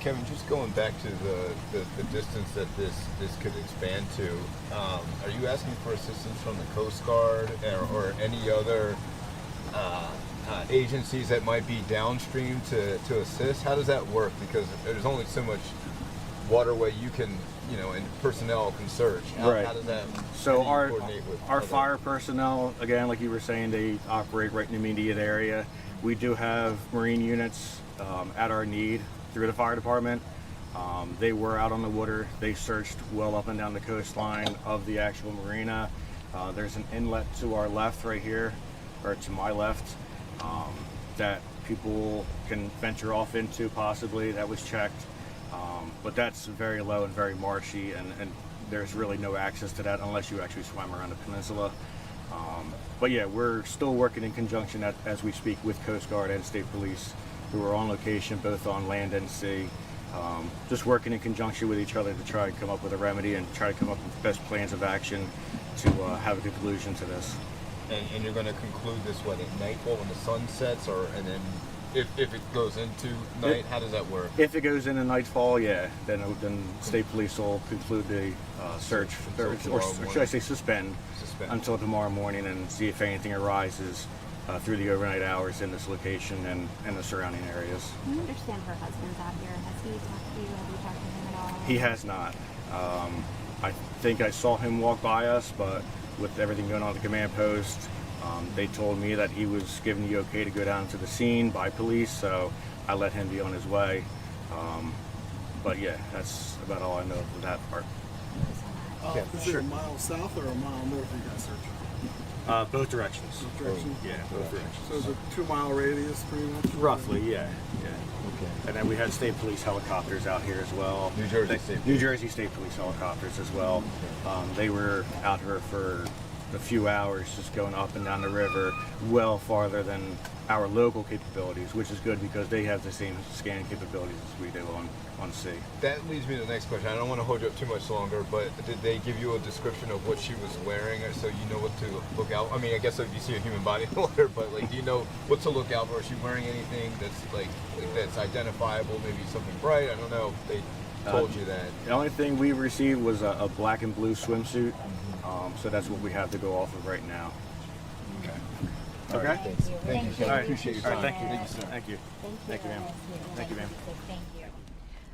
Kevin, just going back to the distance that this could expand to, are you asking for assistance from the Coast Guard or any other agencies that might be downstream to assist? How does that work? Because there's only so much waterway you can, and personnel can search. Right. How does that? So how do you coordinate with our other- fire personnel, again, like you were saying, they operate right in the immediate area. We do have Marine units at our need through the fire department. They were out on the water. They searched well up and down the coastline of the actual marina. There's an inlet to our left right here, or to my left, that people can venture off into possibly. That was checked. But that's very low and very marshy, and there's really no access to that unless you actually swim around the peninsula. But yeah, we're still working in conjunction as we speak with Coast Guard and State Police, who are on location both on land and sea. Just working in conjunction with each other to try and come up with a remedy and try to come up with best plans of action to have a conclusion to this. And you're going to conclude this at nightfall when the sun sets, and then if it goes into night, how does that work? If it goes into nightfall, yeah, then State Police will conclude the search, or should I say suspend until tomorrow morning, and see if anything arises through the overnight hours in this location and the surrounding areas. Do you understand her husband's out here? Has he talked to you? Have you talked to him at all? He has not. I think I saw him walk by us, but with everything going on at the command post, they told me that he was given the okay to go down to the scene by police, so I let him be on his way. But yeah, that's about all I know of that part. Is it a mile south or a mile north you guys searching? Both directions. Both directions? Yeah, both directions. So it's a 2 mile radius pretty much? Roughly, yeah. Okay. And then we had State Police helicopters out here as well. New Jersey State Police helicopters as well. They were out here for a few hours, just going up and down the river, well farther than our local capabilities, which is good because they have the same scan capabilities as we do on sea. That leads me to the next question. I don't want to hold you up too much longer, but did they give you a description of what she was wearing, so you know what to look out? I mean, I guess if you see a human body in the water, but do you know what to look out for? Is she wearing anything that's that's identifiable? Maybe something bright? I don't know. They told you that. The only thing we received was a black and blue swimsuit. So that's what we have to go off of right now. Okay. All right, thanks. Thank you. All right. Appreciate your All time. right, thank you. Thank you, sir. Thank you. Thank you, ma'am. Thank you, ma'am. Thank you.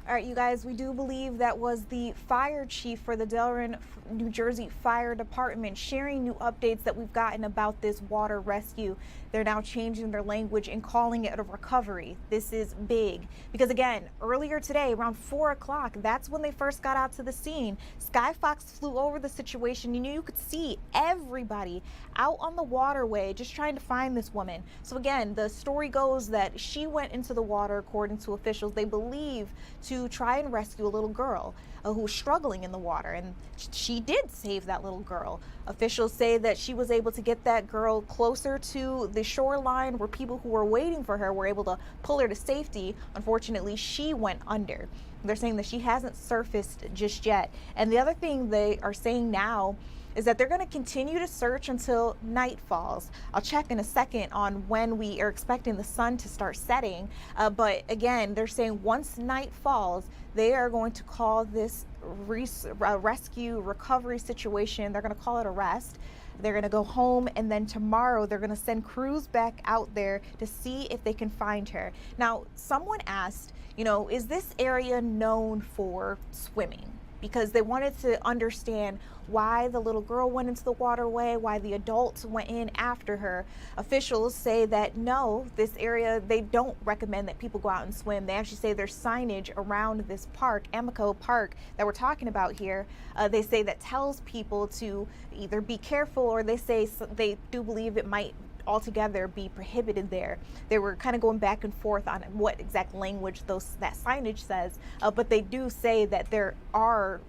All right, you guys, we do believe that was the fire chief for the Delran, New Jersey Fire Department sharing new updates that we've gotten about this water rescue. They're now changing their language and calling it a recovery. This is big because, again, earlier today around 4 o'clock, that's when they first got out to the scene. Skyfox flew over the situation. You could see everybody out on the waterway just trying to find this woman. So again, the story goes that she went into the water, according to officials, they believe, to try and rescue a little girl who was struggling in the water, and she did save that little girl. Officials say that she was able to get that girl closer to the shoreline where people who were waiting for her were able to pull her to safety. Unfortunately, she went under. They're saying that she hasn't surfaced just yet. And the other thing they are saying now is that they're going to continue to search until night falls. I'll check in a second on when we are expecting the sun to start setting. But again, they're saying once night falls, they are going to call this rescue recovery situation. They're going to call it a rest. They're going to go home, and then tomorrow they're going to send crews back out there to see if they can find her. Now, someone asked, is this area known for swimming? Because they wanted to understand why the little girl went into the waterway, why the adults went in after her. Officials say that no, this area, they don't recommend that people go out and swim. They actually say there's signage around this park, Amico Park, that we're talking about here. They say that tells people to either be careful, or they say they do believe it might altogether be prohibited there. They were kind of going back and forth on what exact language that signage says, but they do say that there are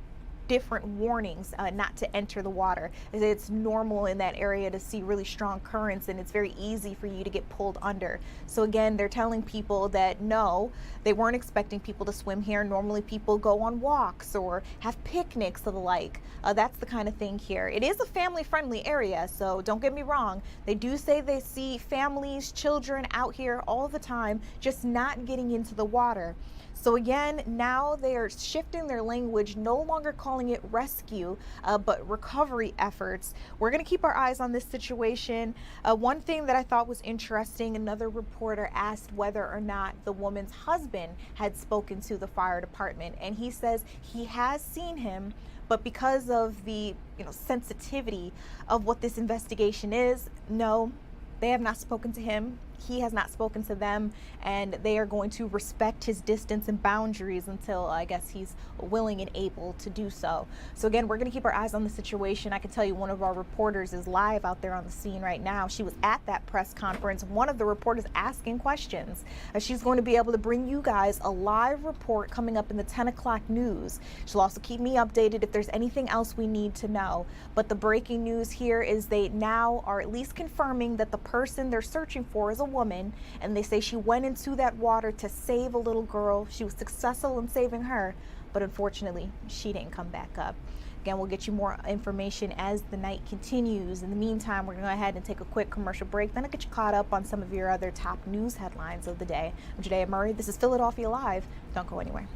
different warnings not to enter the water. It's normal in that area to see really strong currents, and it's very easy for you to get pulled under. So again, they're telling people that no, they weren't expecting people to swim here. Normally people go on walks or have picnics and the like. That's the kind of thing here. It is a family-friendly area, so don't get me wrong. They do say they see families, children out here all the time, just not getting into the water. So again, now they are shifting their language, no longer calling it rescue, but recovery efforts. We're going to keep our eyes on this situation. One thing that I thought was interesting, another reporter asked whether or not the woman's husband had spoken to the fire department, and he says he has seen him, but because of the sensitivity of what this investigation is, no, they have not spoken to him. He has not spoken to them, and they are going to respect his distance and boundaries until I guess he's willing and able to do so. So again, we're going to keep our eyes on the situation. I can tell you one of our reporters is live out there on the scene right now. She was at that press conference, one of the reporters asking questions. She's going to be able to bring you guys a live report coming up in the 10 o'clock news. She'll also keep me updated if there's anything else we need to know. But the breaking news here is they now are at least confirming that the person they're searching for is a woman, and they say she went into that water to save a little girl. She was successful in saving her, but unfortunately she didn't come back up. Again, we'll get you more information as the night continues. In the meantime, we're going to go ahead and take a quick commercial break, then I'll get you caught up on some of your other top news headlines of the day. I'm Judea Murray. This is Philadelphia Live. Don't go anywhere.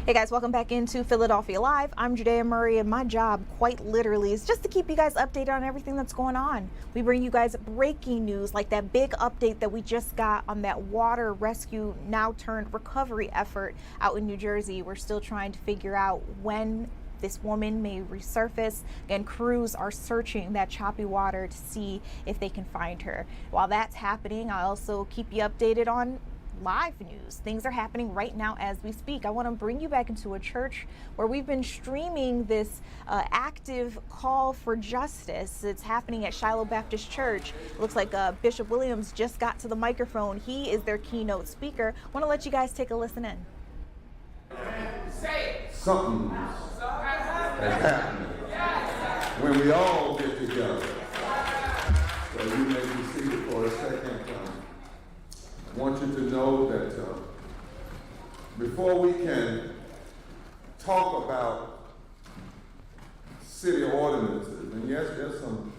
Hey guys, welcome back into Philadelphia Live. I'm Judea Murray, and my job, quite literally, is just to keep you guys updated on everything that's going on. We bring you guys breaking news, like that big update that we just got on that water rescue now turned recovery effort out in New Jersey. We're still trying to figure out when this woman may resurface, and crews are searching that choppy water to see if they can find her. While that's happening, I'll also keep you updated on live news. Things are happening right now as we speak. I want to bring you back into a church where we've been streaming this active call for justice. It's happening at Shiloh Baptist Church. Looks like Bishop Williams just got to the microphone. He is their keynote speaker. I want to let you guys take a listen in. Something has happened when we all get together. So you may be seated for a second. I want you to know that before we can talk about city ordinances, and yes, there's some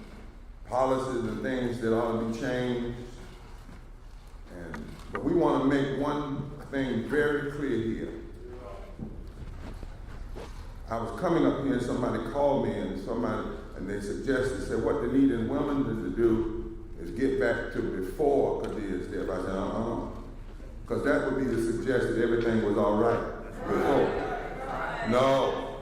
policies and things that ought to be changed, but we want to make one thing very clear here. I was coming up here and somebody called me and they said what they need in Wilmington to do is get back to before Kadir's death. I said, because that would be to suggest that everything was all right before. No.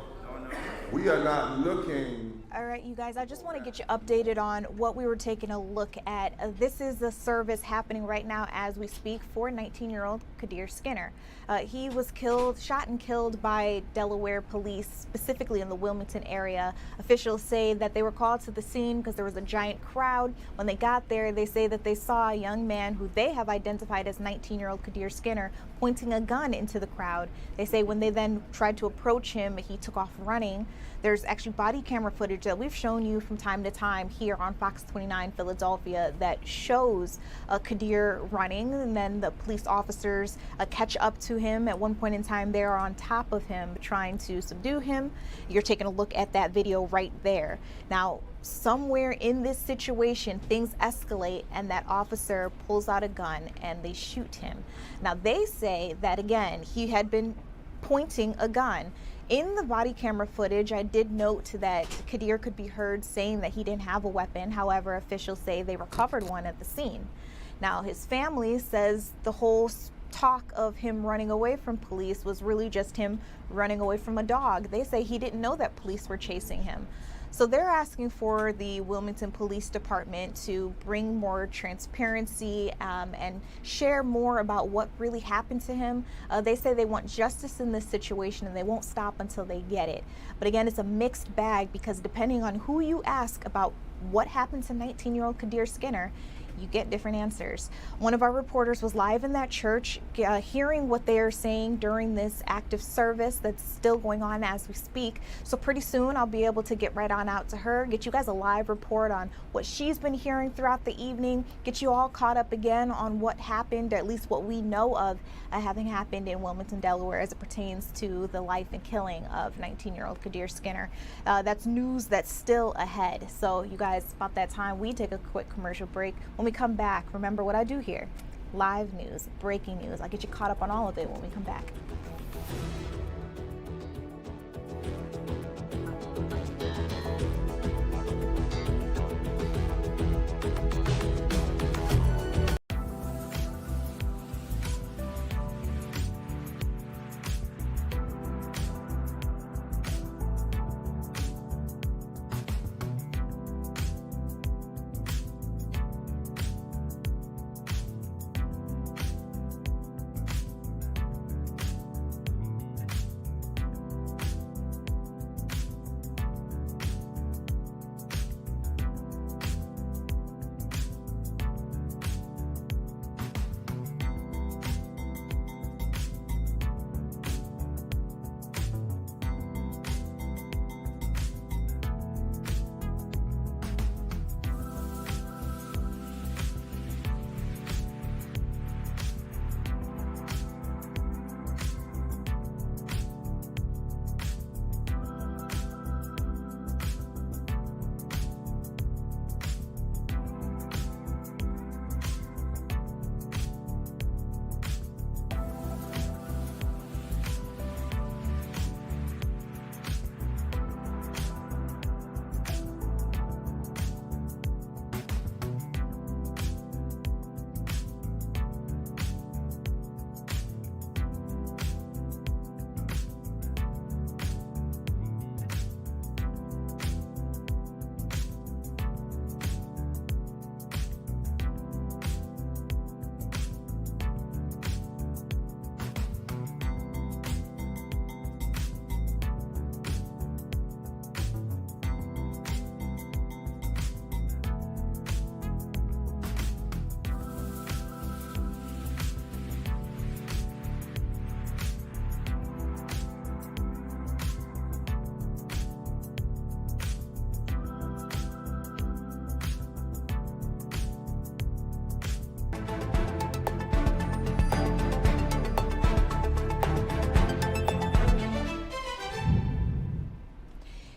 We are not looking. All right, you guys, I just want to get you updated on what we were taking a look at. This is the service happening right now as we speak for 19-year-old Kadir Skinner. He was shot and killed by Delaware police, specifically in the Wilmington area. Officials say that they were called to the scene because there was a giant crowd. When they got there, they say that they saw a young man who they have identified as 19-year-old Kadir Skinner pointing a gun into the crowd. They say when they then tried to approach him, he took off running. There's actually body camera footage that we've shown you from time to time here on Fox 29 Philadelphia that shows Kadir running, and then the police officers catch up to him. At one point in time, they're on top of him trying to subdue him. You're taking a look at that video right there. Now, somewhere in this situation, things escalate and that officer pulls out a gun and they shoot him. Now, they say that, again, he had been pointing a gun. In the body camera footage, I did note that Kadir could be heard saying that he didn't have a weapon. However, officials say they recovered one at the scene. Now, his family says the whole talk of him running away from police was really just him running away from a dog. They say he didn't know that police were chasing him. So they're asking for the Wilmington Police Department to bring more transparency and share more about what really happened to him. They say they want justice in this situation and they won't stop until they get it. But again, it's a mixed bag because depending on who you ask about what happened to 19-year-old Kadir Skinner, you get different answers. One of our reporters was live in that church, hearing what they are saying during this active service that's still going on as we speak. So pretty soon I'll be able to get right on out to her, get you guys a live report on what she's been hearing throughout the evening, get you all caught up again on what happened, or at least what we know of having happened in Wilmington, Delaware as it pertains to the life and killing of 19-year-old Kadir Skinner. That's news that's still ahead. So you guys, about that time, we take a quick commercial break. When we come back, remember what I do here: live news, breaking news. I'll get you caught up on all of it when we come back.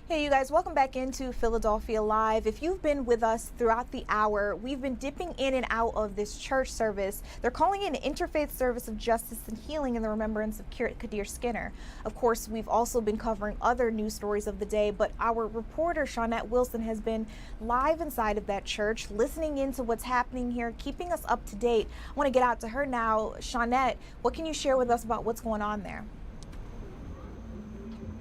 Hey you guys, welcome back into Philadelphia Live. If you've been with us throughout the hour, we've been dipping in and out of this church service. They're calling it an interfaith service of justice and healing in the remembrance of Kadir Skinner. Of course, we've also been covering other news stories of the day, but our reporter, Shawnette Wilson, has been live inside of that church, listening into what's happening here, keeping us up to date. I want to get out to her now. Shawnette, what can you share with us about what's going on there?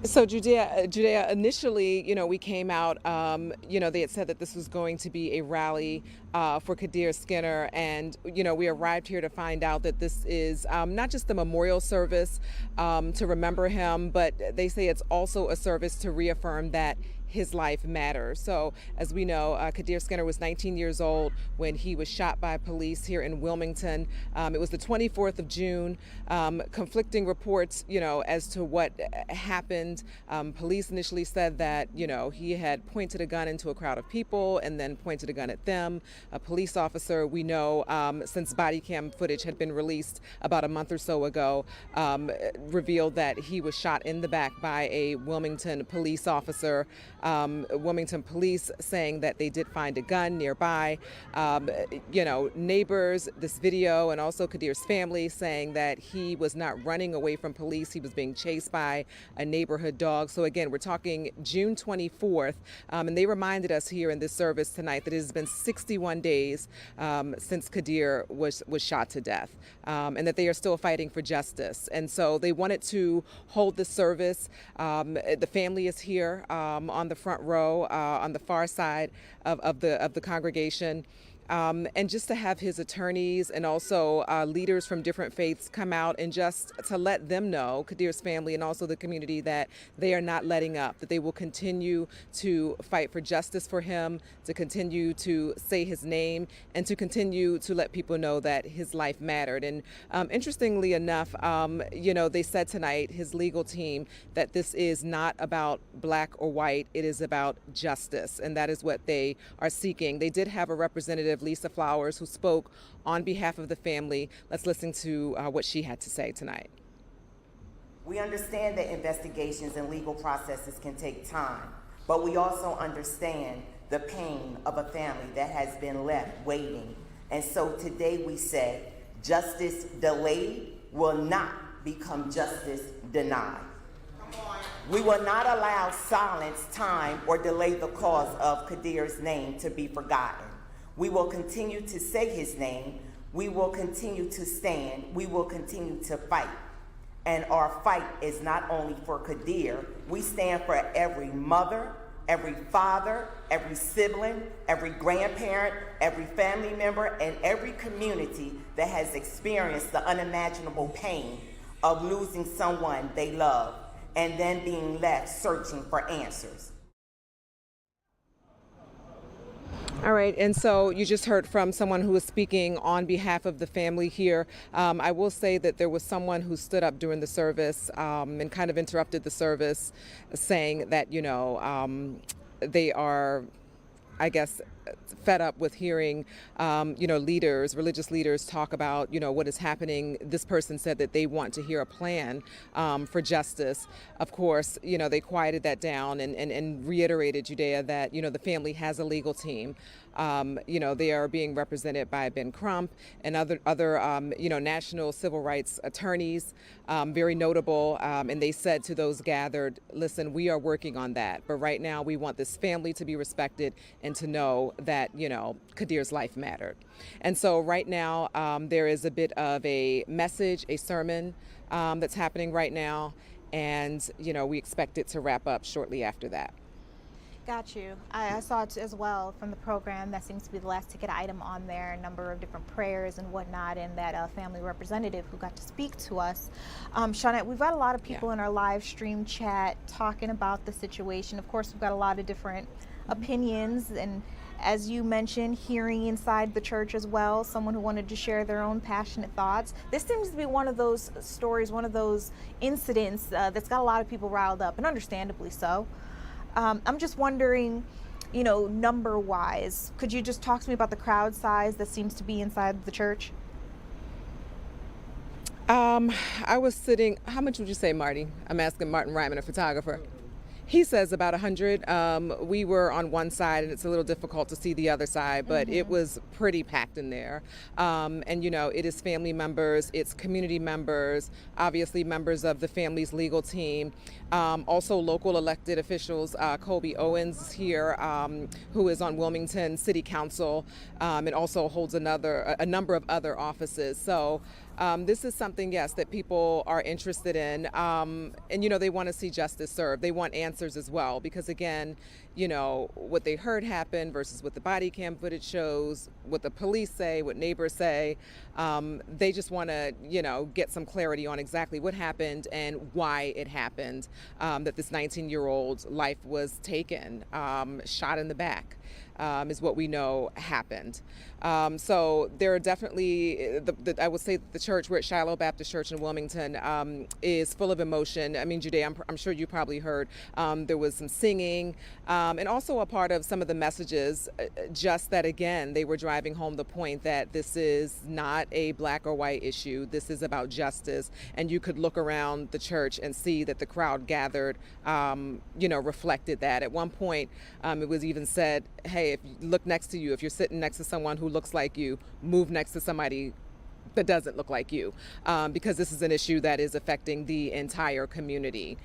So Judea, initially, we came out, they had said that this was going to be a rally for Kadir Skinner. And, we arrived here to find out that this is not just the memorial service to remember him, but they say it's also a service to reaffirm that his life matters. So as we know, Kadir Skinner was 19 years old when he was shot by police here in Wilmington. It was the 24th of June. Conflicting reports, as to what happened. Police initially said that, he had pointed a gun into a crowd of people and then pointed a gun at them. A police officer, we know, since body cam footage had been released about a month or so ago, revealed that he was shot in the back by a Wilmington police officer. Wilmington police saying that they did find a gun nearby. Neighbors, this video, and also Kadir's family saying that he was not running away from police. He was being chased by a neighborhood dog. So again, we're talking June 24th. And they reminded us here in this service tonight that it has been 61 days since Kadir was shot to death, and that they are still fighting for justice. And so they wanted to hold this service. The family is here on the front row, on the far side of the congregation. And just to have his attorneys and also leaders from different faiths come out and just to let them know, Kadir's family and also the community, that they are not letting up, that they will continue to fight for justice for him, to continue to say his name, and to continue to let people know that his life mattered. And interestingly enough, they said tonight, his legal team, that this is not about black or white, it is about justice, and that is what they are seeking. They did have a representative, Lisa Flowers, who spoke on behalf of the family. Let's listen to what she had to say tonight. We understand that investigations and legal processes can take time, but we also understand the pain of a family that has been left waiting. And so today we say, justice delayed will not become justice denied. We will not allow silence, time, or delay the cause of Kadir's name to be forgotten. We will continue to say his name. We will continue to stand. We will continue to fight. And our fight is not only for Kadir. We stand for every mother, every father, every sibling, every grandparent, every family member, and every community that has experienced the unimaginable pain of losing someone they love and then being left searching for answers. All right, and so you just heard from someone who was speaking on behalf of the family here. I will say that there was someone who stood up during the service and kind of interrupted the service, saying that, they are, I guess, fed up with hearing, religious leaders talk about, what is happening. This person said that they want to hear a plan for justice. Of course, they quieted that down and reiterated, Judea, that, the family has a legal team. They are being represented by Ben Crump and other national civil rights attorneys, very notable. And they said to those gathered, listen, we are working on that. But right now we want this family to be respected and to know that, Kadir's life mattered. And so right now there is a bit of a message, a sermon that's happening right now. And, we expect it to wrap up shortly after that. Got you. I saw it as well from the program. That seems to be the last ticket item on there, a number of different prayers and whatnot, and that family representative who got to speak to us. Shawnette, we've got a lot of people in our live stream chat talking about the situation. Of course, we've got a lot of different opinions, and as you mentioned, hearing inside the church as well, someone who wanted to share their own passionate thoughts. This seems to be one of those stories, one of those incidents that's got a lot of people riled up, and understandably so. I'm just wondering, number-wise, could you just talk to me about the crowd size that seems to be inside the church? I was sitting, how much would you say, Marty? I'm asking Martin Ryman, a photographer. He says about 100. We were on one side, and it's a little difficult to see the other side, but it was pretty packed in there. And, it is family members, it's community members, obviously members of the family's legal team, also local elected officials. Colby Owens is here, who is on Wilmington City Council, and also holds a number of other offices. So This is something, yes, that people are interested in. And, they want to see justice served. They want answers as well, because again, what they heard happen versus what the body cam footage shows, what the police say, what neighbors say. They just want to, get some clarity on exactly what happened and why it happened, that this 19-year-old's life was taken, shot in the back. Is what we know happened. So there are definitely, I would say the church, we're at Shiloh Baptist Church in Wilmington, is full of emotion. I mean, Judea, I'm sure you probably heard, there was some singing, and also a part of some of the messages, just that, again, they were driving home the point that this is not a black or white issue. This is about justice. And you could look around the church and see that the crowd gathered, reflected that. At one point, it was even said, hey, if you look next to you, if you're sitting next to someone who looks like you, move next to somebody that doesn't look like you, because this is an issue that is affecting the entire community.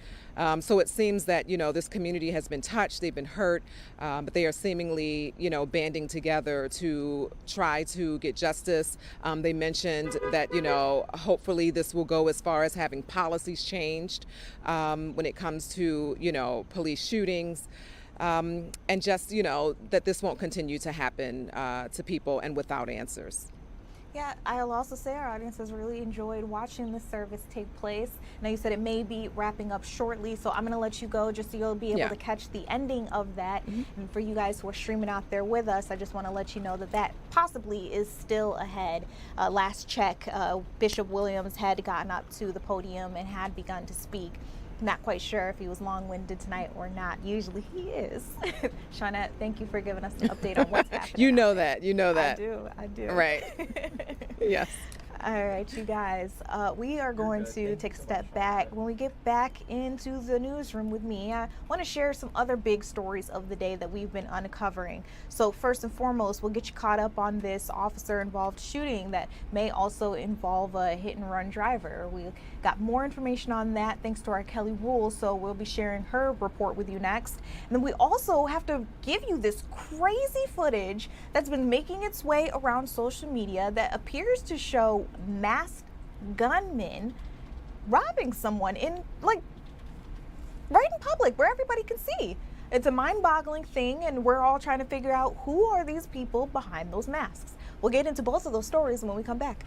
So it seems that, this community has been touched, they've been hurt, but they are seemingly, banding together to try to get justice. They mentioned that, hopefully this will go as far as having policies changed when it comes to, police shootings. And just, that this won't continue to happen to people and without answers. Yeah, I'll also say our audience has really enjoyed watching the service take place. Now, you said it may be wrapping up shortly, so I'm going to let you go just so you'll be able to catch the ending of that. And for you guys who are streaming out there with us, I just want to let you know that that possibly is still ahead. Last check, Bishop Williams had gotten up to the podium and had begun to speak. Not quite sure if he was long-winded tonight or not. Usually he is. Shawnette, thank you for giving us an update on what's happening. You know that. I do. Right. Yes. All right, you guys, we are going to take a step back. When we get back into the newsroom with me, I want to share some other big stories of the day that we've been uncovering. So first and foremost, we'll get you caught up on this officer-involved shooting that may also involve a hit-and-run driver. We got more information on that thanks to our Kelly Rule, so we'll be sharing her report with you next. And then we also have to give you this crazy footage that's been making its way around social media that appears to show masked gunmen robbing someone right in public where everybody can see. It's a mind-boggling thing, and we're all trying to figure out who are these people behind those masks. We'll get into both of those stories when we come back.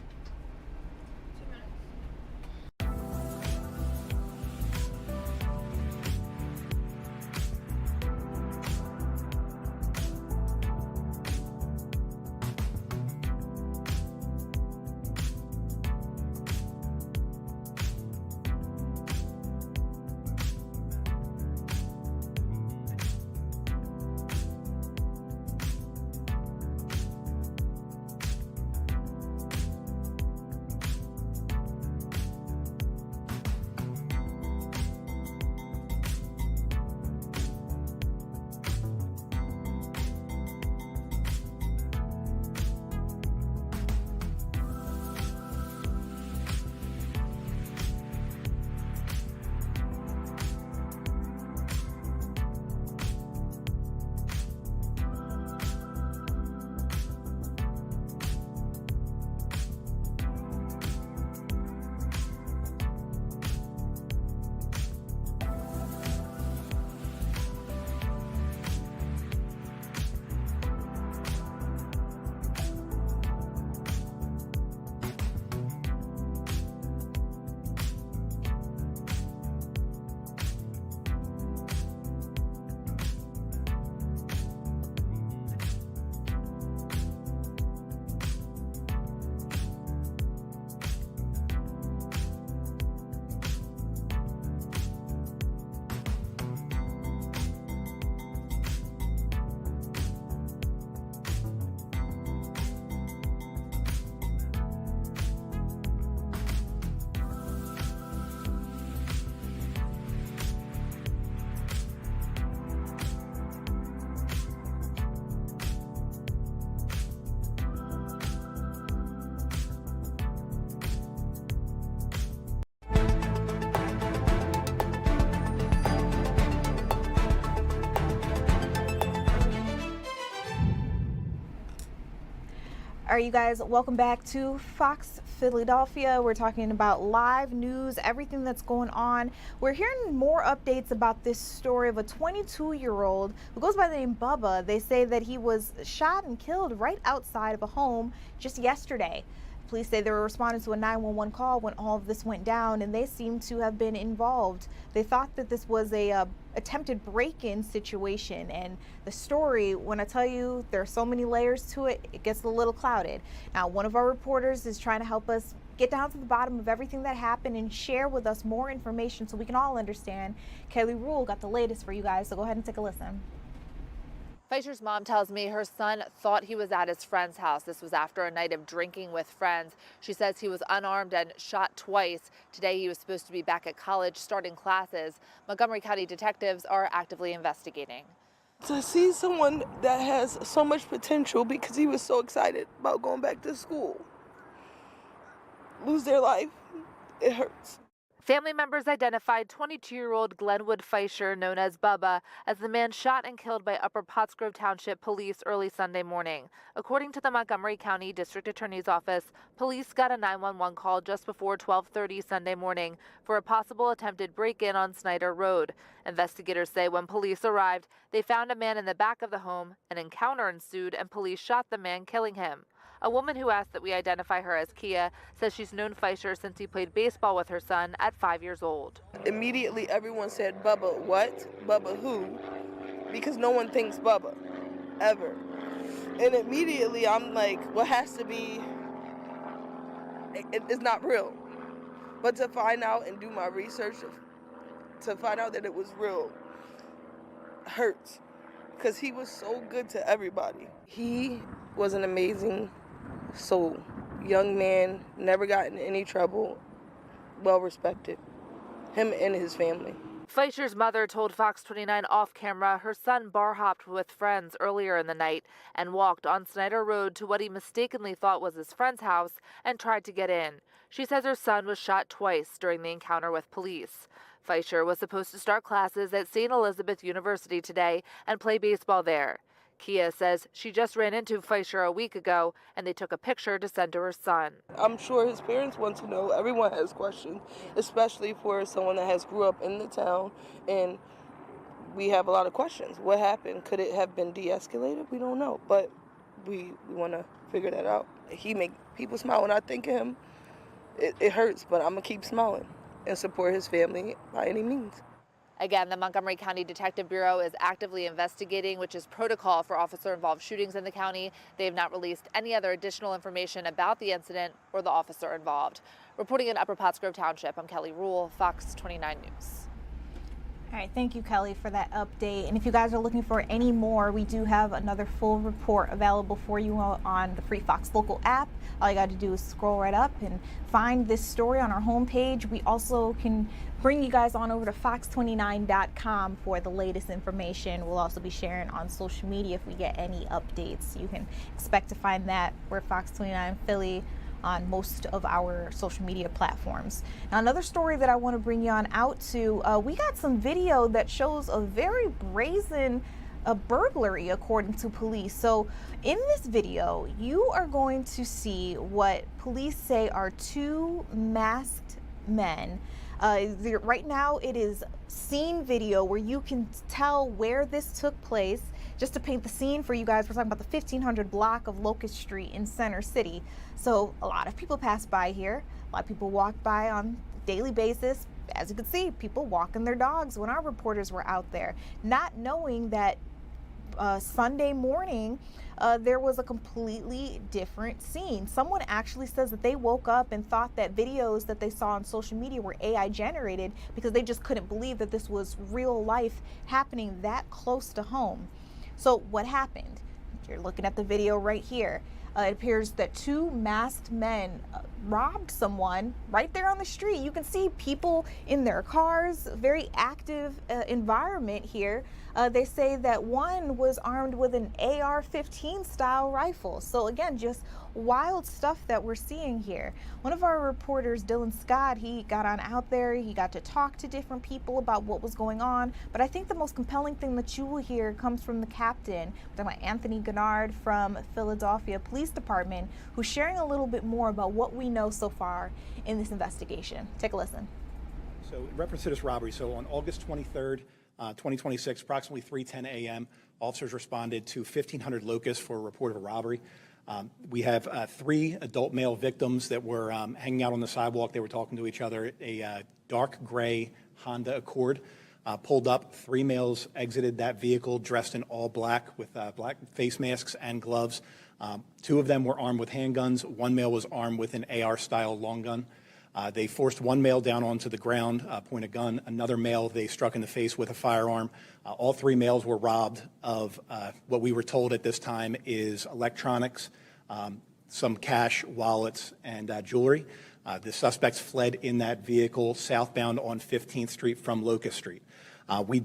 All right, you guys, welcome back to Fox Philadelphia. We're talking about live news, everything that's going on. We're hearing more updates about this story of a 22-year-old who goes by the name Bubba. They say that he was shot and killed right outside of a home just yesterday. Police say they were responding to a 911 call when all of this went down, and they seem to have been involved. They thought that this was a attempted break-in situation, and the story, when I tell you there are so many layers to it, it gets a little clouded. Now, one of our reporters is trying to help us get down to the bottom of everything that happened and share with us more information so we can all understand. Kelly Rule got the latest for you guys, so go ahead and take a listen. Fisher's mom tells me her son thought he was at his friend's house. This was after a night of drinking with friends. She says he was unarmed and shot twice. Today he was supposed to be back at college starting classes. Montgomery County detectives are actively investigating. To see someone that has so much potential because he was so excited about going back to school lose their life, it hurts. Family members identified 22-year-old Glenwood Fisher, known as Bubba, as the man shot and killed by Upper Pottsgrove Township police early Sunday morning. According to the Montgomery County District Attorney's Office, police got a 911 call just before 12:30 Sunday morning for a possible attempted break-in on Snyder Road. Investigators say when police arrived, they found a man in the back of the home. An encounter ensued and police shot the man, killing him. A woman who asked that we identify her as Kia says she's known Fisher since he played baseball with her son at 5 years old. Immediately everyone said, Bubba what? Bubba who? Because no one thinks Bubba, ever. And immediately I'm like, well, it has to be, it's not real. But to find out and do my research, to find out that it was real, hurts. Because he was so good to everybody. He was an amazing soul. Young man, never got in any trouble, well respected. Him and his family. Fisher's mother told Fox 29 off camera her son bar hopped with friends earlier in the night and walked on Snyder Road to what he mistakenly thought was his friend's house and tried to get in. She says her son was shot twice during the encounter with police. Fisher was supposed to start classes at St. Elizabeth University today and play baseball there. Kia says she just ran into Fisher a week ago and they took a picture to send to her son. I'm sure his parents want to know. Everyone has questions, especially for someone that has grew up in the town, and we have a lot of questions. What happened? Could it have been de-escalated? We don't know, but we want to figure that out. He make people smile when I think of him. It hurts, but I'm going to keep smiling and support his family by any means. Again, the Montgomery County Detective Bureau is actively investigating, which is protocol for officer-involved shootings in the county. They have not released any other additional information about the incident or the officer involved. Reporting in Upper Pottsgrove Township, I'm Kelly Rule, Fox 29 News. All right, thank you, Kelly, for that update. And if you guys are looking for any more, we do have another full report available for you on the free Fox Local app. All you got to do is scroll right up and find this story on our homepage. We also can bring you guys on over to fox29.com for the latest information. We'll also be sharing on social media if we get any updates. You can expect to find that. We're Fox 29 Philly on most of our social media platforms. Now, another story that I want to bring you on out to, we got some video that shows a very brazen burglary, according to police. So in this video, you are going to see what police say are two masked men. Right now it is scene video where you can tell where this took place. Just to paint the scene for you guys, we're talking about the 1500 block of Locust Street in Center City. So a lot of people pass by here. A lot of people walk by on a daily basis. As you can see, people walking their dogs when our reporters were out there, not knowing that Sunday morning, there was a completely different scene. Someone actually says that they woke up and thought that videos that they saw on social media were AI generated because they just couldn't believe that this was real life happening that close to home. So what happened? You're looking at the video right here. It appears that two masked men robbed someone right there on the street. You can see people in their cars, very active environment here. They say that one was armed with an AR-15 style rifle. So again, just wild stuff that we're seeing here. One of our reporters, Dylan Scott, he got on out there. He got to talk to different people about what was going on. But I think the most compelling thing that you will hear comes from the captain, Anthony Gennard from Philadelphia Police Police Department, who's sharing a little bit more about what we know so far in this investigation. Take a listen. So in reference to this robbery, so on August 23rd, 2026, approximately 3:10 a.m., officers responded to 1500 Locust for a report of a robbery. We have 3 adult male victims that were hanging out on the sidewalk. They were talking to each other. A dark gray Honda Accord pulled up. 3 males exited that vehicle dressed in all black with black face masks and gloves. 2 of them were armed with handguns. 1 male was armed with an AR-style long gun. They forced 1 male down onto the ground, point a gun. Another male they struck in the face with a firearm. All 3 males were robbed of what we were told at this time is electronics, some cash, wallets, and jewelry. The suspects fled in that vehicle southbound on 15th Street from Locust Street. We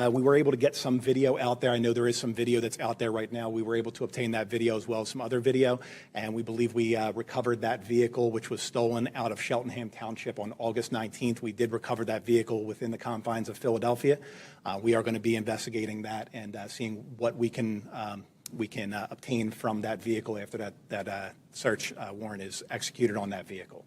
were able to get some video out there. I know there is some video that's out there right now. We were able to obtain that video as well as some other video, and we believe we recovered that vehicle, which was stolen out of Cheltenham Township on August 19th. We did recover that vehicle within the confines of Philadelphia. We are going to be investigating that and seeing what we can obtain from that vehicle after that search warrant is executed on that vehicle.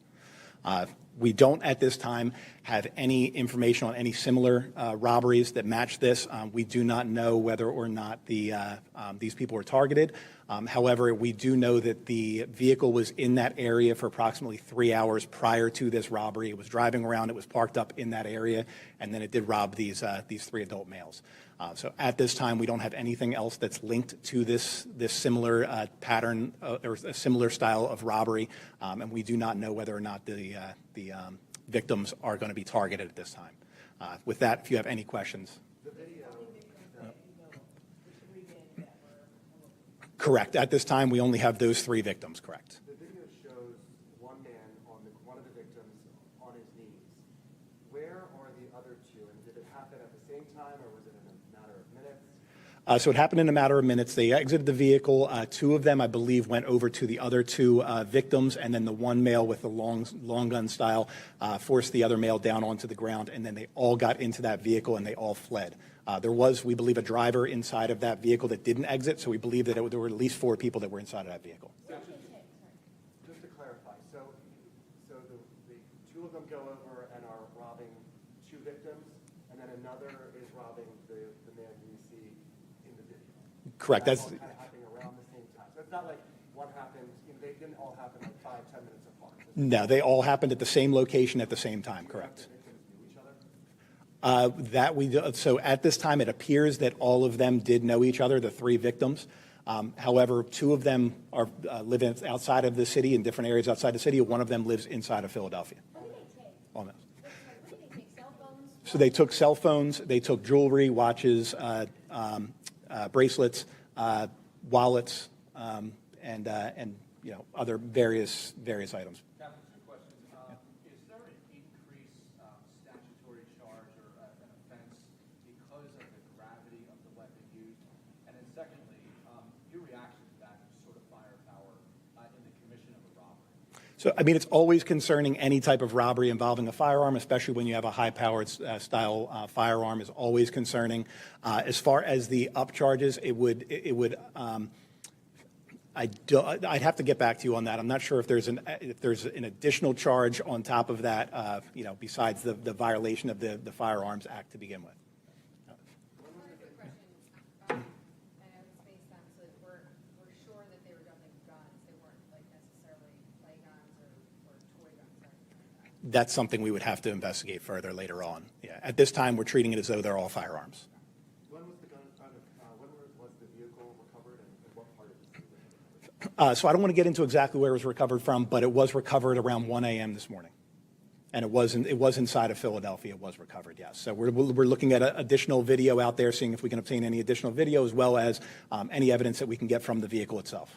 We don't at this time have any information on any similar robberies that match this. We do not know whether or not these people were targeted. However, we do know that the vehicle was in that area for approximately 3 hours prior to this robbery. It was driving around, it was parked up in that area, and then it did rob these 3 adult males. So at this time, we don't have anything else that's linked to this similar pattern or a similar style of robbery, and we do not know whether or not the victims are going to be targeted at this time. With that, if you have any questions. Correct. At this time, we only have those 3 victims, correct. The video shows one man on one of the victims on his knees. Where are the other 2? And did it happen at the same time, or was it in a matter of minutes? So it happened in a matter of minutes. They exited the vehicle. 2 of them, I believe, went over to the other 2 victims, and then the 1 male with the long gun style forced the other male down onto the ground, and then they all got into that vehicle and they all fled. There was, we believe, a driver inside of that vehicle that didn't exit, so we believe that there were at least 4 people that were inside of that vehicle. Just to clarify, so the 2 of them go over and are robbing 2 victims, and then another is robbing the man who you see in the video. Correct. That's all kind of happening around the same time. So it's not like one happened, they didn't all happen like 5-10 minutes apart. No, they all happened at the same location at the same time, correct. So at this time, it appears that all of them did know each other, the 3 victims. However, 2 of them are live outside of the city, in different areas outside the city. 1 of them lives inside of Philadelphia. Almost. So they took cell phones, they took jewelry, watches, bracelets, wallets, and other various items. So, I mean, it's always concerning. Any type of robbery involving a firearm, especially when you have a high-powered style firearm, is always concerning. As far as the up charges, I'd have to get back to you on that. I'm not sure if there's an additional charge on top of that, besides the violation of the Firearms Act to begin with. That's something we would have to investigate further later on. Yeah. At this time, we're treating it as though they're all firearms. When was the gun when was the vehicle recovered, and what part of the city was it recovered? So I don't want to get into exactly where it was recovered from, but it was recovered around 1 a.m. this morning. And it was inside of Philadelphia. It was recovered, yes. So we're looking at additional video out there, seeing if we can obtain any additional video, as well as any evidence that we can get from the vehicle itself.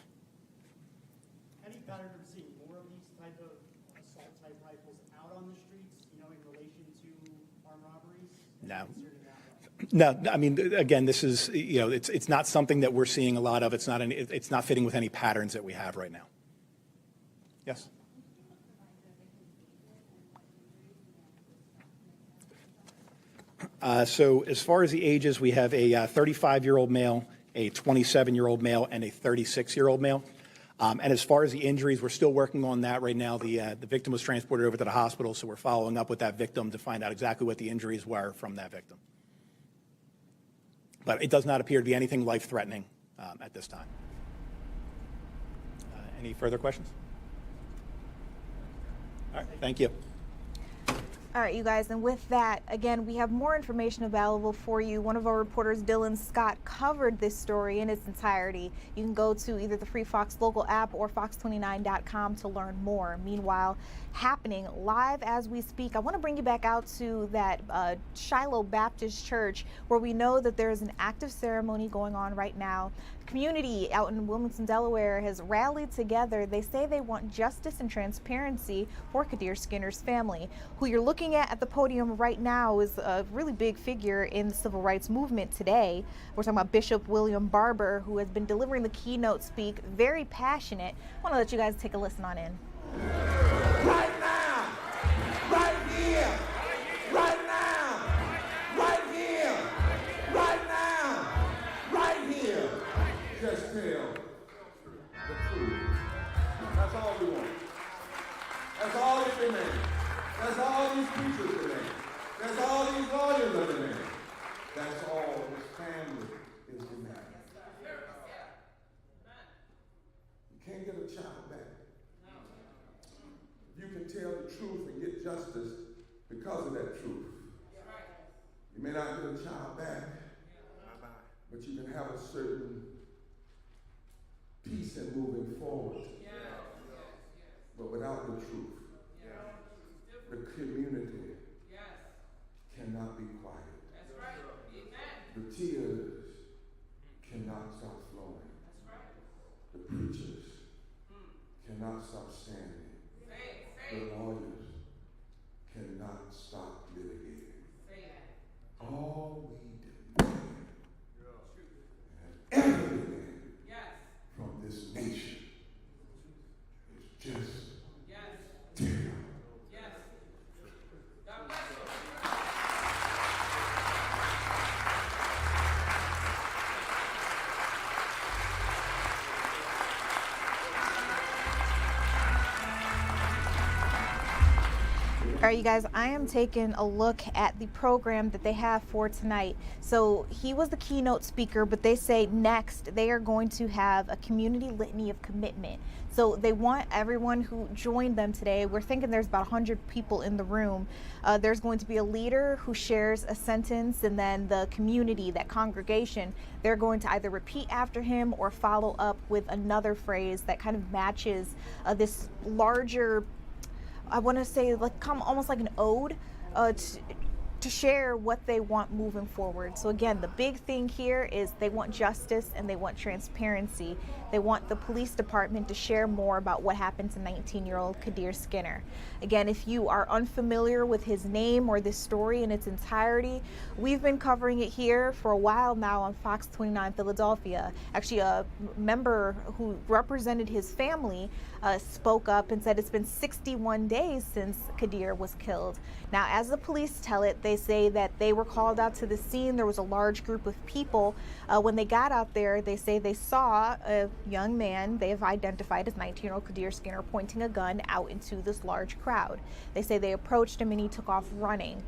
Any pattern of seeing more of these type of assault-type rifles out on the streets, in relation to armed robberies? No, I mean, again, this is, it's not something that we're seeing a lot of. It's not fitting with any patterns that we have right now. Yes? So as far as the ages, we have a 35-year-old male, a 27-year-old male, and a 36-year-old male. And as far as the injuries, we're still working on that right now. The victim was transported over to the hospital, so we're following up with that victim to find out exactly what the injuries were from that victim. But it does not appear to be anything life-threatening at this time. Any further questions? All right, thank you. All right, you guys, and with that, again, we have more information available for you. One of our reporters, Dylan Scott, covered this story in its entirety. You can go to either the Free Fox local app or fox29.com to learn more. Meanwhile, happening live as we speak, I want to bring you back out to that Shiloh Baptist Church, where we know that there is an active ceremony going on right now. Community out in Wilmington, Delaware has rallied together. They say they want justice and transparency for Kadir Skinner's family. Who you're looking at the podium right now is a really big figure in the civil rights movement today. We're talking about Bishop William Barber, who has been delivering the keynote speak, very passionate. I want to let you guys take a listen on in. Right now, right here, right now, right here, right now, right here. Just tell the truth. That's all we want. That's all they demand. That's all these preachers demand. That's all these lawyers are demanding. That's all this family is demanding. You can't get a child back. You can tell the truth and get justice because of that truth. You may not get a child back, but you can have a certain peace in moving forward. But without the truth, the community cannot be quiet. The tears cannot stop flowing. The preachers cannot stop standing. The lawyers cannot stop litigating. All we demand and ever demand from this nation is just tell. All right, you guys, I am taking a look at the program that they have for tonight. So he was the keynote speaker, but they say next they are going to have a community litany of commitment. So they want everyone who joined them today. We're thinking there's about 100 people in the room. There's going to be a leader who shares a sentence, and then the community, that congregation, they're going to either repeat after him or follow up with another phrase that kind of matches this larger, I want to say, like almost like an ode to share what they want moving forward. So again, the big thing here is they want justice and they want transparency. They want the police department to share more about what happened to 19-year-old Kadir Skinner. Again, if you are unfamiliar with his name or this story in its entirety, we've been covering it here for a while now on Fox 29 Philadelphia. Actually, a member who represented his family spoke up and said it's been 61 days since Kadir was killed. Now, as the police tell it, they say that they were called out to the scene. There was a large group of people. When they got out there, they say they saw a young man they have identified as 19-year-old Kadir Skinner pointing a gun out into this large crowd. They say they approached him and he took off running.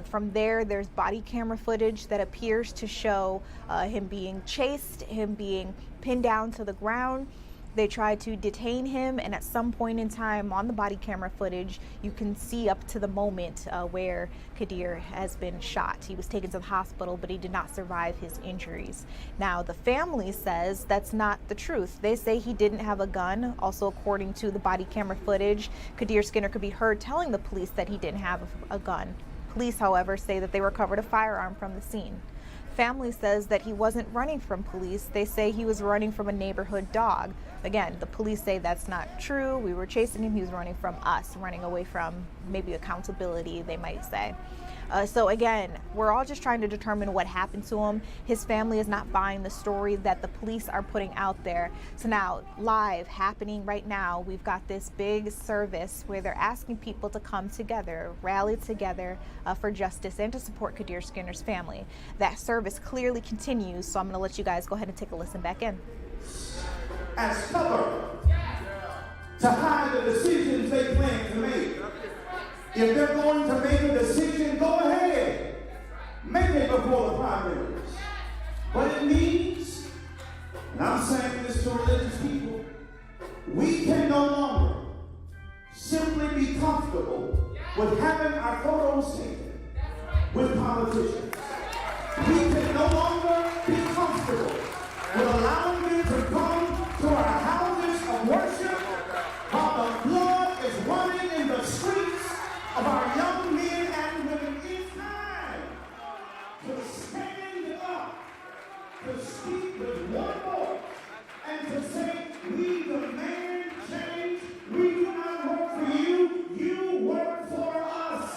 From there, there's body camera footage that appears to show him being chased, him being pinned down to the ground. They tried to detain him, and at some point in time on the body camera footage, you can see up to the moment where Kadir has been shot. He was taken to the hospital, but he did not survive his injuries. Now, the family says that's not the truth. They say he didn't have a gun. Also, according to the body camera footage, Kadir Skinner could be heard telling the police that he didn't have a gun. Police, however, say that they recovered a firearm from the scene. Family says that he wasn't running from police. They say he was running from a neighborhood dog. Again, the police say that's not true. We were chasing him. He was running from us, running away from maybe accountability, they might say. So again, we're all just trying to determine what happened to him. His family is not buying the story that the police are putting out there. So now, live, happening right now, we've got this big service where they're asking people to come together, rally together for justice and to support Kadir Skinner's family. That service clearly continues, so I'm going to let you guys go ahead and take a listen back in. As cover to hide the decisions they plan to make. If they're going to make a decision, go ahead. Make it before the primaries. But it means, and I'm saying this to religious people, we can no longer simply be comfortable with having our photos taken with politicians. We can no longer be comfortable with allowing them to come to our houses of worship while the blood is running in the streets of our young men and women. It's time to stand up, to speak with one voice, and to say, we demand change. We do not work for you, you work for us.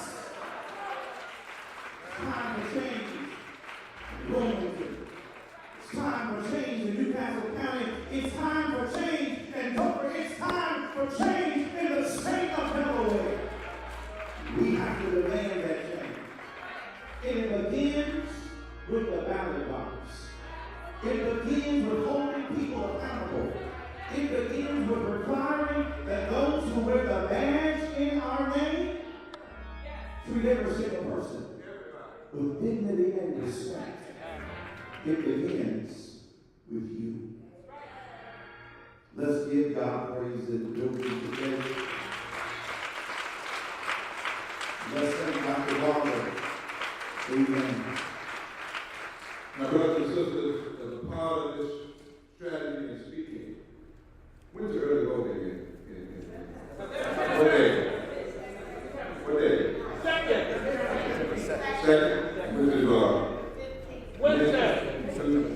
It's time for change in Wilmington. It's time for change in Newcastle County. It's time for change in Dover. It's time for change in the state of Delaware. We have to demand that change. And it begins with the ballot box. It begins with holding people accountable. It begins with requiring that those who wear the badge in our name treat every single person with dignity and respect. It begins with you. Let's give God praise in the building today. Let's thank Dr. Walker. Amen. Now, brothers and sisters, as a part of this strategy and speaking, when's the early voting What day? What day? Second. Which is Wednesday.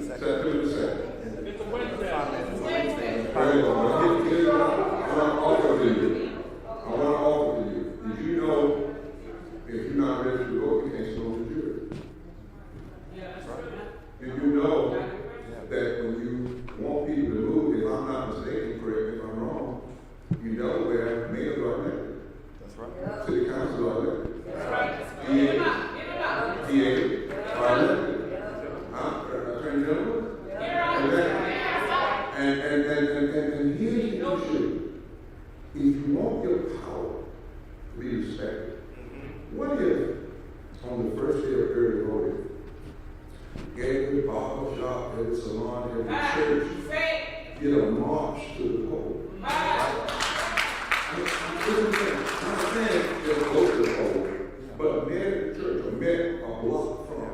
September 2nd. It's a Wednesday. Very well. I want to offer to you. Did you know if you're not ready to vote, you can't sit on the jury? Did you know that when you want people to move, if I'm not mistaken, correct me if I'm wrong, you know where mayors are elected. That's right. City councils are elected. That's right. DA are elected. Attorney General? And here's the issue. If you want your power to be respected, what if on the first day of early voting, every barber shop, every salon, every church did a march to the poll? I'm not saying just go to the poll, but met at the church or met a block from.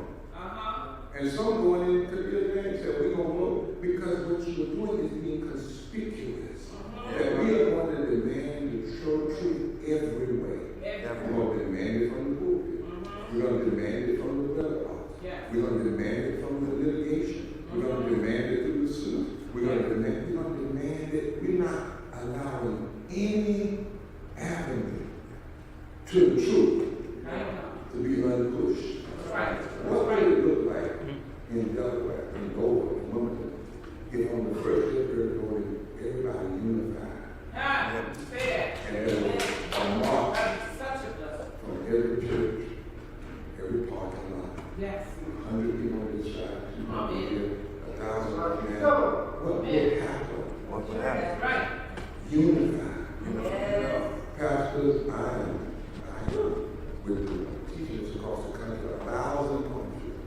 And some going in to the advantage said, we're going to vote because what you're doing is being conspicuous. That we are going to demand the truth every way. We're going to demand it from the pulpit. We're going to demand it from the ballot box. We're going to demand it from the litigation. We're going to demand it through the suit. We're going to demand it. We're not allowing any avenue to the truth to be unpushed. What would it look like in Delaware, in Dover, in Wilmington, if on the first day of early voting, everybody unified? And there was a march from every church, every parking lot. 100 people on this side, 200 here, 1,000 on the other. What would happen? Unified. Pastors, I with the teachers across the country, 1,000 countries.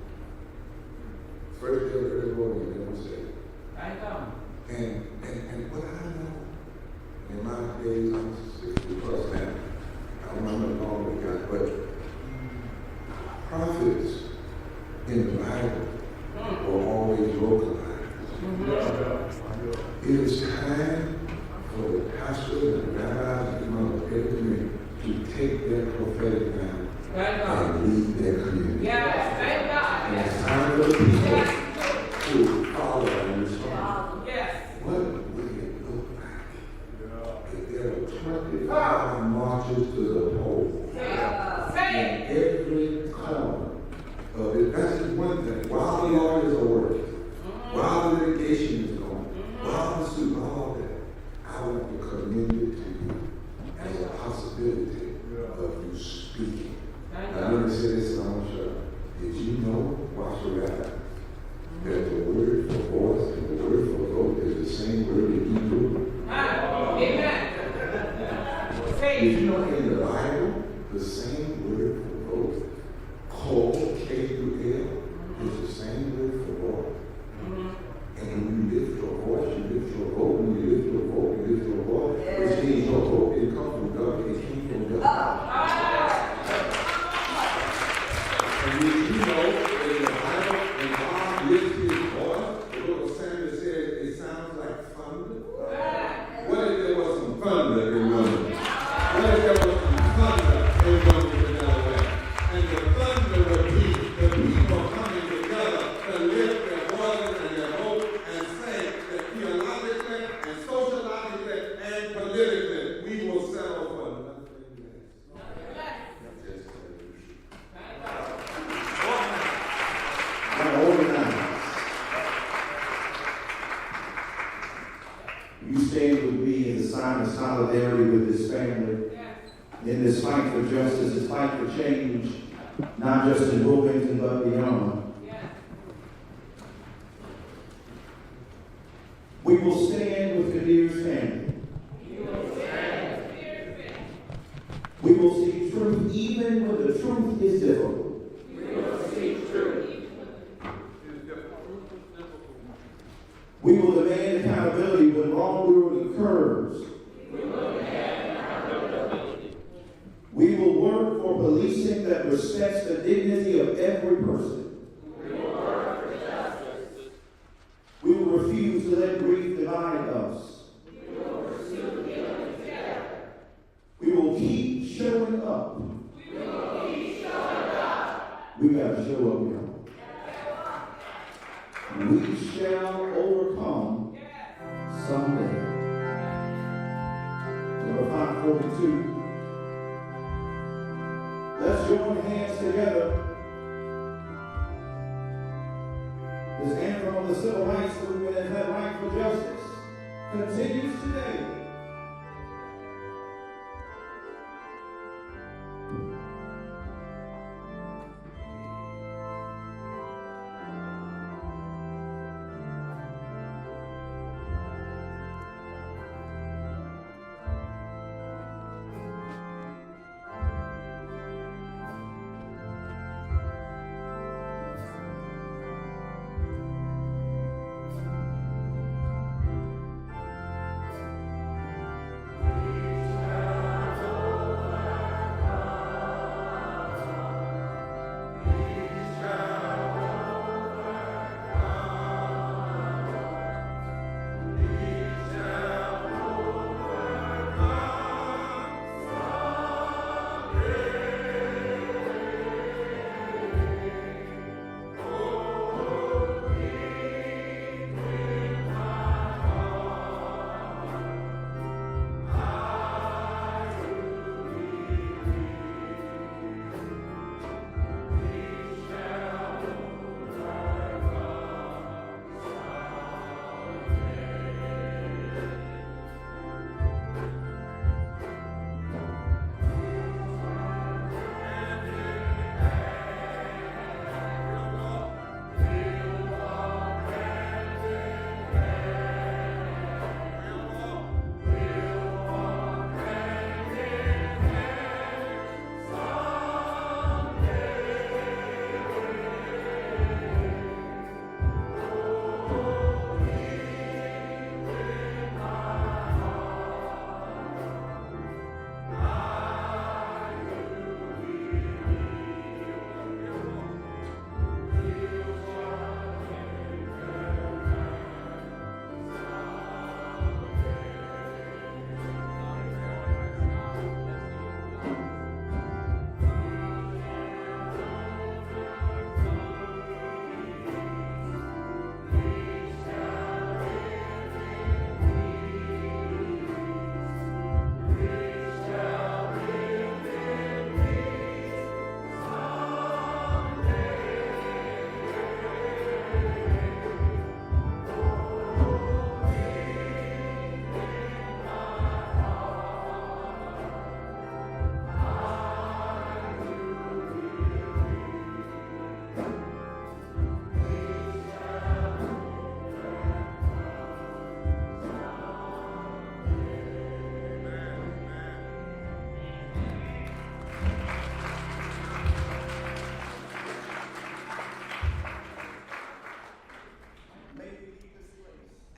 First day of early voting, they don't say. And what I know, in my days, I'm 60 plus now. I don't know how long we got, but prophets in the Bible were always localized. It is time for the pastors and the rabbis and the community to take their prophetic ground and lead their community. And it's time for the people to follow and respond. What would it look like if there were 25 marches to the poll in every corner of it? That's just one thing. While the lawyers are working, while the litigation is going, while the suit, all that, I want to commend it to you as a possibility of you speaking. Now, let me say this, and I'm sure. Did you know, watch the rabbi, that the word for voice and the word for vote is the same word in Hebrew? Amen. you stand with me as a sign of solidarity with this family in this fight for justice, this fight for change, not just in Wilmington, but beyond. We will stand with Kadir's family. We will seek truth even when the truth is difficult. We will seek truth. We will demand accountability when wrongdoing occurs. We will demand accountability. We will work for policing that respects the dignity of every person. We will work for justice. We will refuse to let grief divide us. We will pursue healing together. We will keep showing up. We will keep showing up. We gotta show up, y'all. We shall overcome someday. Number 542. Let's join hands together. This anthem of the civil rights movement and that right for justice continues today.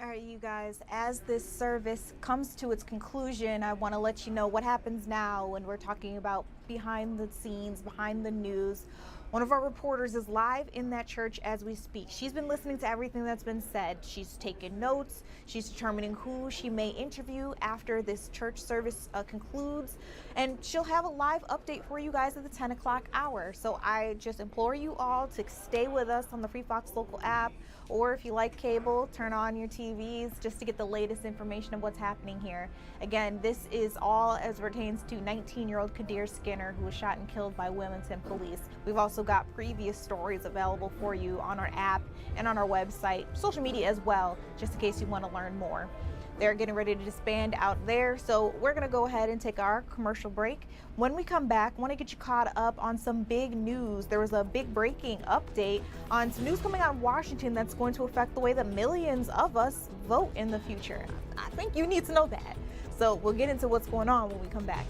All right, you guys, as this service comes to its conclusion, I want to let you know what happens now when we're talking about behind the scenes, behind the news. One of our reporters is live in that church as we speak. She's been listening to everything that's been said. She's taken notes. She's determining who she may interview after this church service concludes. And she'll have a live update for you guys at the 10 o'clock hour. So I just implore you all to stay with us on the Free Fox Local app, or if you like cable, turn on your TVs just to get the latest information of what's happening here. Again, this is all as pertains to 19-year-old Kadir Skinner, who was shot and killed by Wilmington police. We've also got previous stories available for you on our app and on our website, social media as well, just in case you want to learn more. They're getting ready to disband out there. So we're going to go ahead and take our commercial break. When we come back, I want to get you caught up on some big news. There was a big breaking update on some news coming out of Washington that's going to affect the way that millions of us vote in the future. I think you need to know that. So we'll get into what's going on when we come back.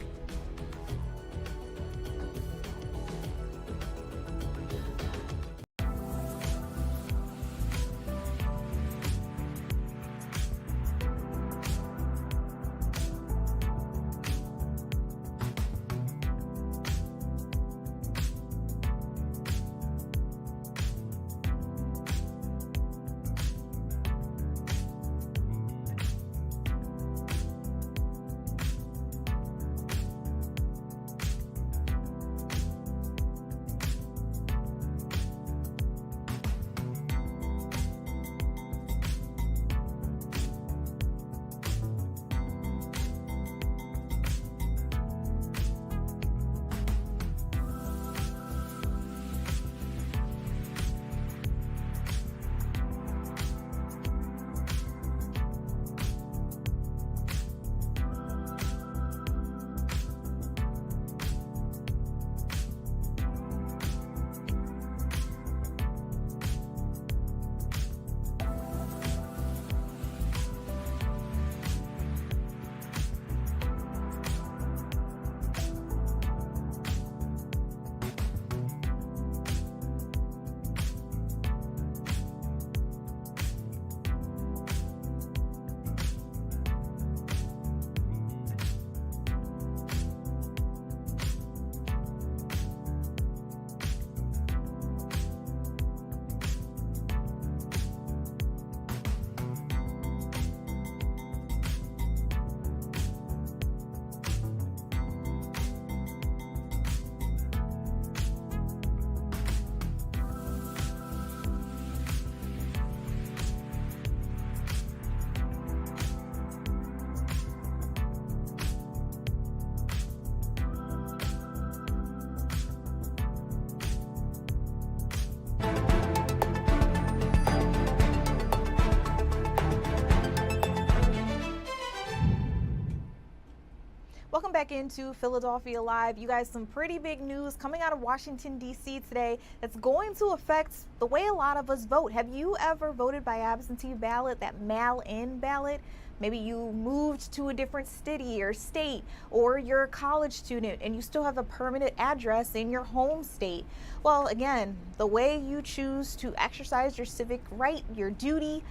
Welcome back into Philadelphia Live. You guys, some pretty big news coming out of Washington, D.C. today that's going to affect the way a lot of us vote. Have you ever voted by absentee ballot, that mail-in ballot? Maybe you moved to a different city or state, or you're a college student and you still have a permanent address in your home state. Well, again, the way you choose to exercise your civic right, your duty,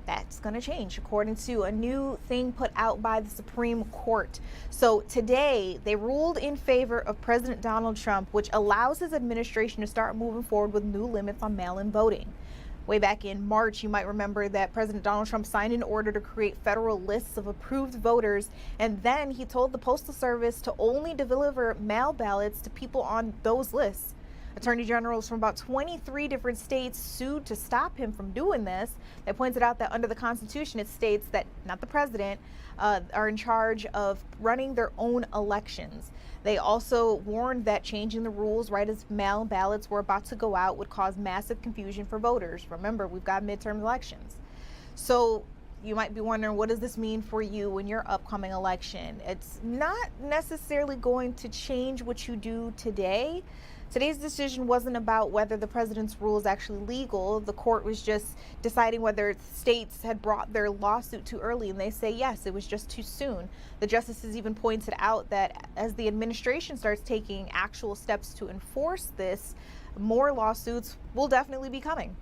that's going to change according to a new thing put out by the Supreme Court. So today they ruled in favor of President Donald Trump, which allows his administration to start moving forward with new limits on mail-in voting. Way back in March, you might remember that President Donald Trump signed an order to create federal lists of approved voters, and then he told the Postal Service to only deliver mail ballots to people on those lists. Attorney generals from about 23 different states sued to stop him from doing this. They pointed out that under the Constitution, it states that not the president are in charge of running their own elections. They also warned that changing the rules right as mail ballots were about to go out would cause massive confusion for voters. Remember, we've got midterm elections. So you might be wondering, what does this mean for you in your upcoming election? It's not necessarily going to change what you do today. Today's decision wasn't about whether the president's rule is actually legal. The court was just deciding whether states had brought their lawsuit too early, and they say yes, it was just too soon. The justices even pointed out that as the administration starts taking actual steps to enforce this, more lawsuits will definitely be coming.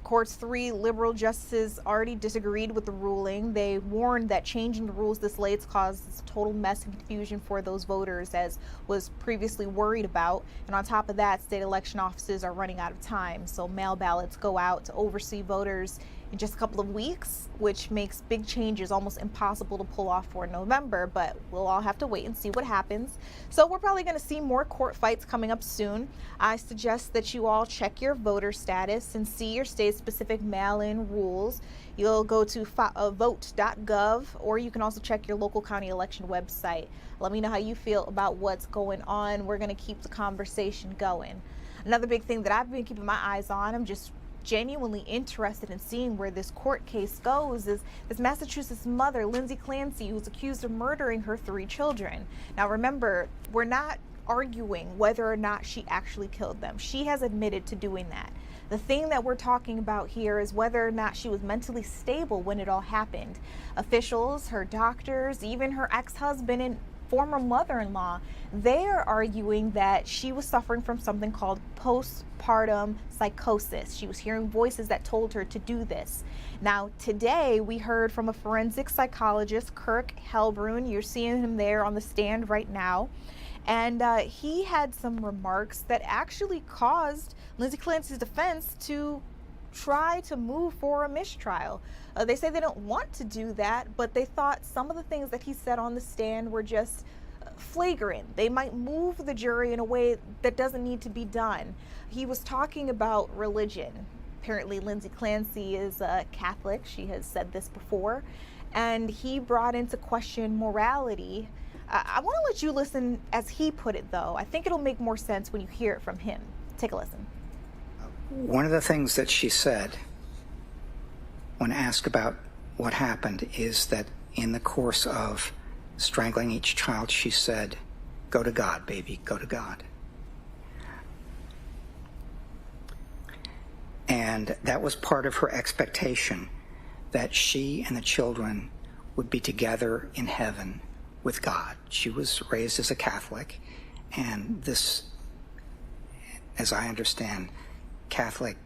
The court's 3 liberal justices already disagreed with the ruling. They warned that changing the rules this late causes total mess and confusion for those voters, as was previously worried about. And on top of that, state election offices are running out of time. So mail ballots go out to oversee voters in just a couple of weeks, which makes big changes almost impossible to pull off for November, but we'll all have to wait and see what happens. So we're probably going to see more court fights coming up soon. I suggest that you all check your voter status and see your state-specific mail-in rules. You'll go to vote.gov, or you can also check your local county election website. Let me know how you feel about what's going on. We're going to keep the conversation going. Another big thing that I've been keeping my eyes on, I'm just genuinely interested in seeing where this court case goes is this Massachusetts mother, Lindsay Clancy, who's accused of murdering her 3 children. Now remember, we're not arguing whether or not she actually killed them. She has admitted to doing that. The thing that we're talking about here is whether or not she was mentally stable when it all happened. Officials, her doctors, even her ex-husband and former mother-in-law, they are arguing that she was suffering from something called postpartum psychosis. She was hearing voices that told her to do this. Now, today we heard from a forensic psychologist, Kirk Helbrun. You're seeing him there on the stand right now. And he had some remarks that actually caused Lindsay Clancy's defense to try to move for a mistrial. They say they don't want to do that, but they thought some of the things that he said on the stand were just flagrant. They might move the jury in a way that doesn't need to be done. He was talking about religion. Apparently Lindsay Clancy is a Catholic. She has said this before. And he brought into question morality. I want to let you listen as he put it, though. I think it'll make more sense when you hear it from him. Take a listen. One of the things that she said when asked about what happened is that in the course of strangling each child, she said, "Go to God, baby, go to God." And that was part of her expectation, that she and the children would be together in heaven with God. She was raised as a Catholic, and this, as I understand, Catholic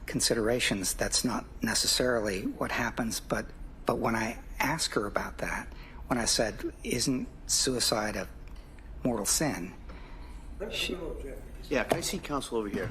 considerations, that's not necessarily what happens, but when I asked her about that, when I said, isn't suicide a mortal sin? Yeah, can I see counsel over here?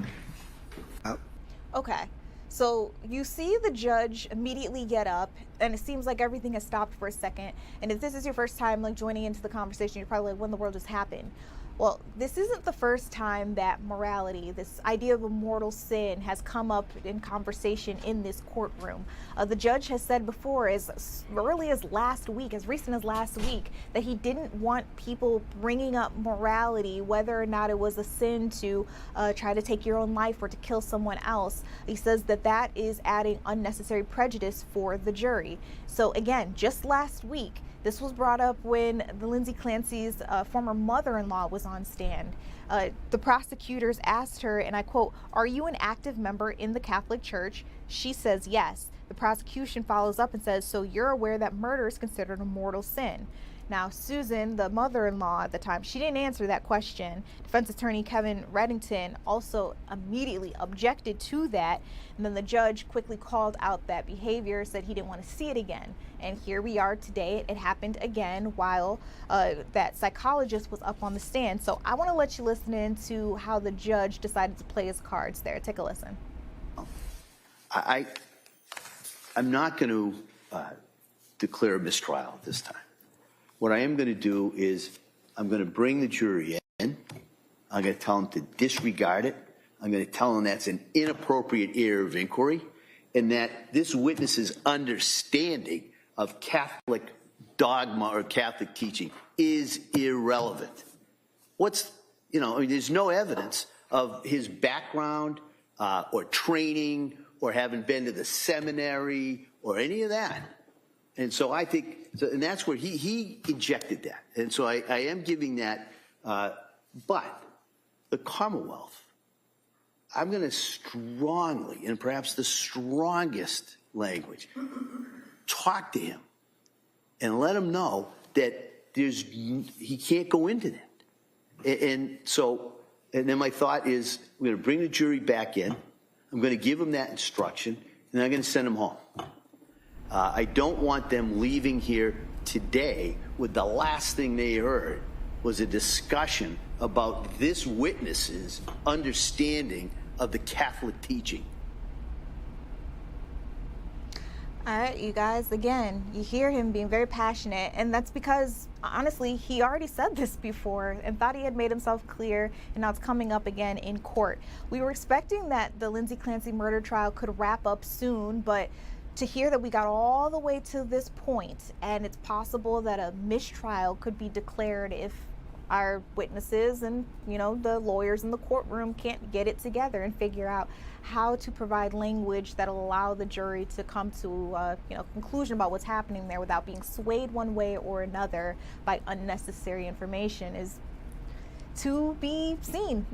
Okay. So you see the judge immediately get up, and it seems like everything has stopped for a second. And if this is your first time joining into the conversation, you're probably like, when the world just happened? Well, this isn't the first time that morality, this idea of a mortal sin, has come up in conversation in this courtroom. The judge has said before, as early as last week, as recent as last week, that he didn't want people bringing up morality, whether or not it was a sin to try to take your own life or to kill someone else. He says that that is adding unnecessary prejudice for the jury. So again, just last week, this was brought up when the Lindsay Clancy's former mother-in-law was on stand. The prosecutors asked her, and I quote, "Are you an active member in the Catholic Church?" She says yes. The prosecution follows up and says, "So you're aware that murder is considered a mortal sin?" Now, Susan, the mother-in-law at the time, she didn't answer that question. Defense attorney Kevin Reddington also immediately objected to that. And then the judge quickly called out that behavior, said he didn't want to see it again. And here we are today. It happened again while that psychologist was up on the stand. So I want to let you listen in to how the judge decided to play his cards there. Take a listen. I'm not going to declare a mistrial at this time. What I am going to do is I'm going to bring the jury in. I'm going to tell them to disregard it. I'm going to tell them that's an inappropriate area of inquiry and that this witness's understanding of Catholic dogma or Catholic teaching is irrelevant. There's no evidence of his background or training or having been to the seminary or any of that. And so I think, and that's where he injected that. And so I am giving that, but the Commonwealth, I'm going to strongly, and perhaps the strongest language, talk to him and let him know that he can't go into that. And then my thought is, we're going to bring the jury back in. I'm going to give them that instruction, and I'm going to send them home. I don't want them leaving here today with the last thing they heard was a discussion about this witness's understanding of the Catholic teaching. All right, you guys, again, you hear him being very passionate, and that's because, honestly, he already said this before and thought he had made himself clear, and now it's coming up again in court. We were expecting that the Lindsay Clancy murder trial could wrap up soon, but to hear that we got all the way to this point, and it's possible that a mistrial could be declared if our witnesses and, you know, the lawyers in the courtroom can't get it together and figure out how to provide language that will allow the jury to come to you know, conclusion about what's happening there without being swayed one way or another by unnecessary information is to be seen.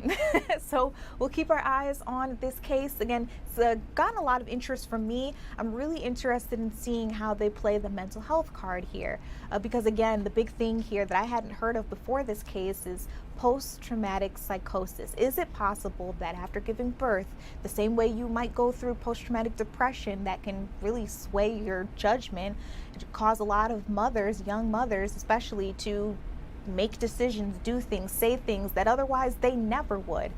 So we'll keep our eyes on this case. Again, it's gotten a lot of interest from me. I'm really interested in seeing how they play the mental health card here, because again, the big thing here that I hadn't heard of before this case is post-traumatic psychosis. Is it possible that after giving birth, the same way you might go through post-traumatic depression that can really sway your judgment and cause a lot of mothers, young mothers especially, to make decisions, do things, say things that otherwise they never would?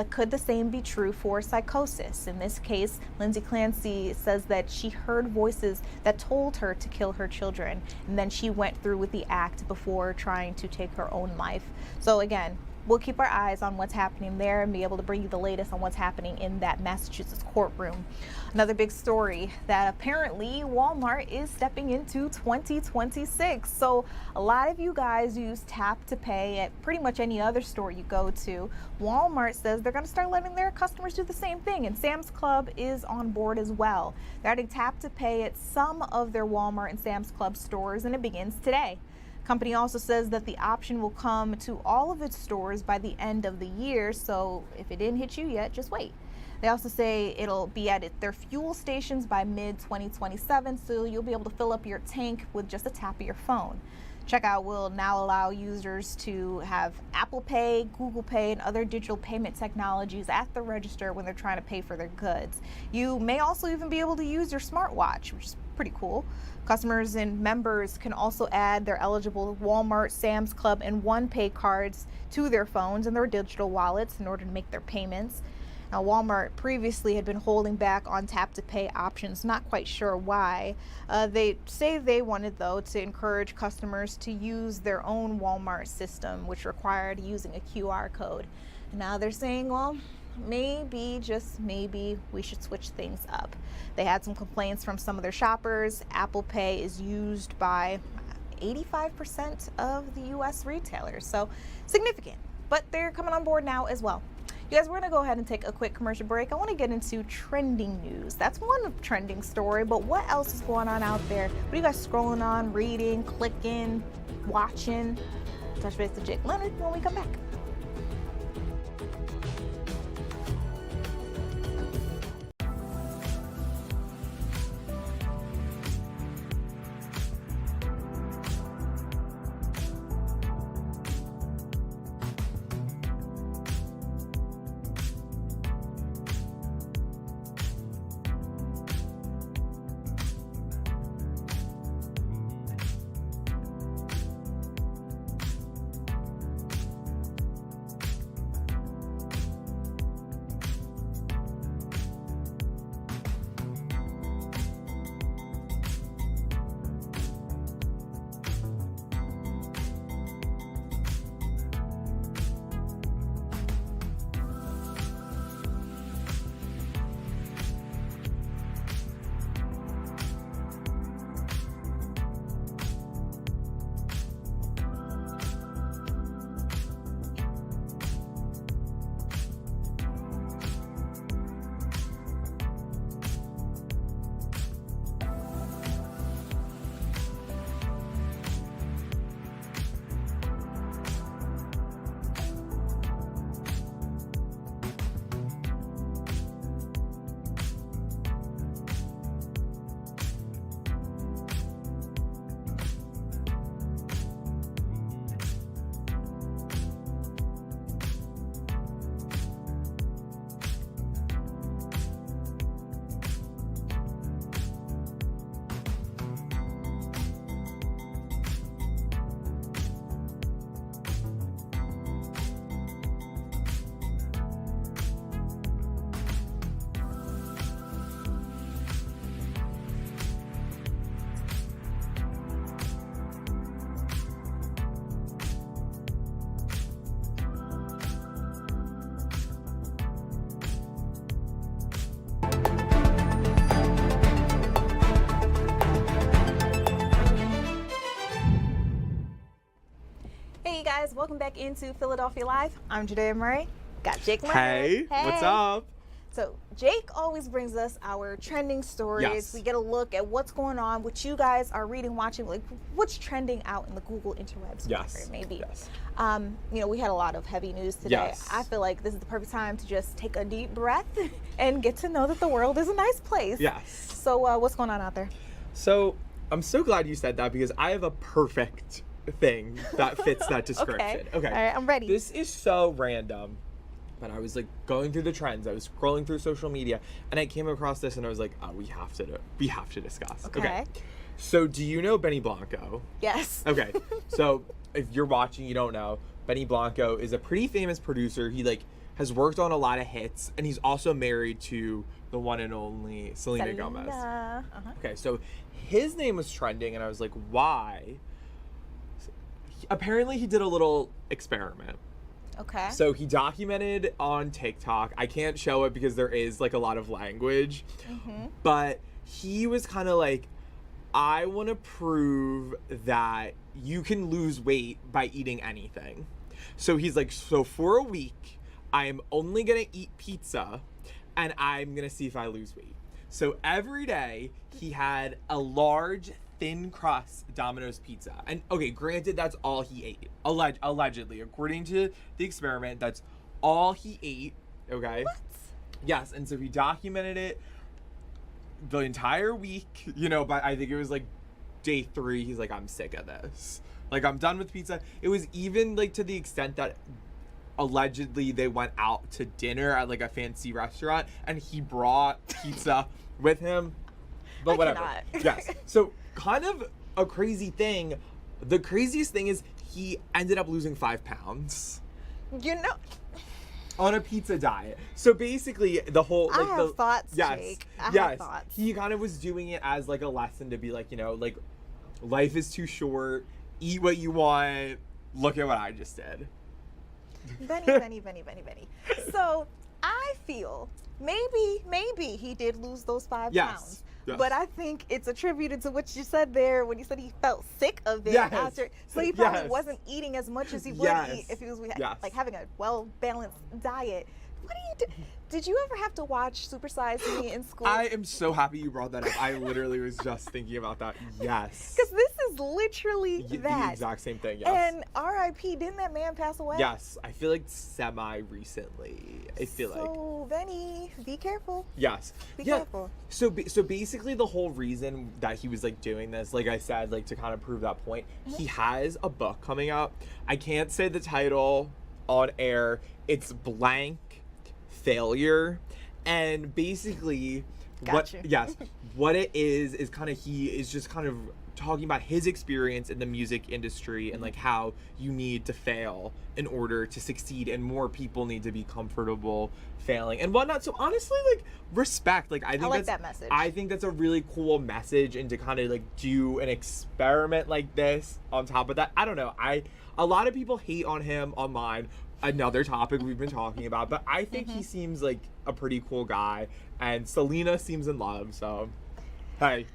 Could the same be true for psychosis? In this case, Lindsay Clancy says that she heard voices that told her to kill her children, and then she went through with the act before trying to take her own life. So again, we'll keep our eyes on what's happening there and be able to bring you the latest on what's happening in that Massachusetts courtroom. Another big story that apparently Walmart is stepping into 2026. So a lot of you guys use tap to pay at pretty much any other store you go to. Walmart says they're going to start letting their customers do the same thing, and Sam's Club is on board as well. They're adding tap to pay at some of their Walmart and Sam's Club stores, and it begins today. Company also says that the option will come to all of its stores by the end of the year, so if it didn't hit you yet, just wait. They also say it'll be at their fuel stations by mid-2027, so you'll be able to fill up your tank with just a tap of your phone. Checkout will now allow users to have Apple Pay, Google Pay, and other digital payment technologies at the register when they're trying to pay for their goods. You may also even be able to use your smartwatch, which is pretty cool. Customers and members can also add their eligible Walmart, Sam's Club, and OnePay cards to their phones and their digital wallets in order to make their payments. Now, Walmart previously had been holding back on tap-to-pay options, not quite sure why. They say they wanted, though, to encourage customers to use their own Walmart system, which required using a QR code. Now they're saying, well, maybe, just maybe, we should switch things up. They had some complaints from some of their shoppers. Apple Pay is used by 85% of the U.S. retailers, so significant. But they're coming on board now as well. You guys, we're going to go ahead and take a quick commercial break. I want to get into trending news. That's one trending story, but what else is going on out there? What are you guys scrolling on, reading, clicking, watching? Touch base with Jake Leonard when we come back. guys, welcome back into Philadelphia Live. I'm Judea Murray. Got Jake Leonard. Hey, what's up? So Jake always brings us our trending stories. Yes. We get a look at what's going on, what you guys are reading, watching, like what's trending out in the Google interwebs. Yes. Whatever it may be. Yes. You know, we had a lot of heavy news today. Yes. I feel like this is the perfect time to just take a deep breath and get to know that the world is a nice place. Yes. So what's going on out there? So I'm so glad you said that because I have a perfect thing that fits that description. Okay. All right, I'm ready. This is so random, but I was like going through the trends. I was scrolling through social media, and I came across this, and I was like, "Oh, we have to discuss." Okay. So, do you know Benny Blanco? Yes. Okay. So, if you're watching, you don't know, Benny Blanco is a pretty famous producer. He like has worked on a lot of hits, and he's also married to the one and only Selena Gomez. Okay, so his name was trending, and I was like, why? Apparently, he did a little experiment. Okay. So he documented on TikTok. I can't show it because there is like a lot of language, but he was kind of like, I want to prove that you can lose weight by eating anything. So he's like, so for a week, I am only going to eat pizza and I'm going to see if I lose weight. So every day he had a large thin crust Domino's pizza. And okay, granted, that's all he ate. Allegedly, according to the experiment, that's all he ate. Okay. What? Yes, and so he documented it the entire week, you know, but I think it was like day 3, he's like, I'm sick of this. Like, I'm done with pizza. It was even like to the extent that allegedly they went out to dinner at like a fancy restaurant and he brought pizza with him. But whatever. Yes. So kind of a crazy thing. The craziest thing is he ended up losing 5 pounds. You know, on a pizza diet. So basically the whole like I have thoughts, yes, Jake. I yes, have thoughts. He kind of was doing it as like a lesson to be like, you know, like life is too short, eat what you want, look at what I just did. Benny. So I feel maybe he did lose those 5 pounds. Yes. But I think it's attributed to what you said there when you said he felt sick of it Yes. after. So he probably Yes. wasn't eating as much as he would Yes. eat if he was Yes. like having a well-balanced diet. What do you do? Did you ever have to watch Super Size Me in school? I am so happy you brought that up. I literally was just thinking about that. Yes. Because this is literally The that. exact same thing, yes. And R.I.P. Didn't that man pass away? Yes. I feel like semi-recently. I feel like. So, Benny, be careful. Yes. Be careful. So basically the whole reason that he was like doing this, like I said, like to kind of prove that point, he has a book coming out. I can't say the title on air. It's blank failure. And basically Gotcha. what it is kind of, he is just kind of talking about his experience in the music industry and like how you need to fail in order to succeed and more people need to be comfortable failing and whatnot. So honestly, like, respect. Like, I like that message. I think that's a really cool message, and to kind of like do an experiment like this on top of that, I don't know. A lot of people hate on him online. Another topic we've been talking about, but I think he seems like a pretty cool guy, and Selena seems in love. So, hey.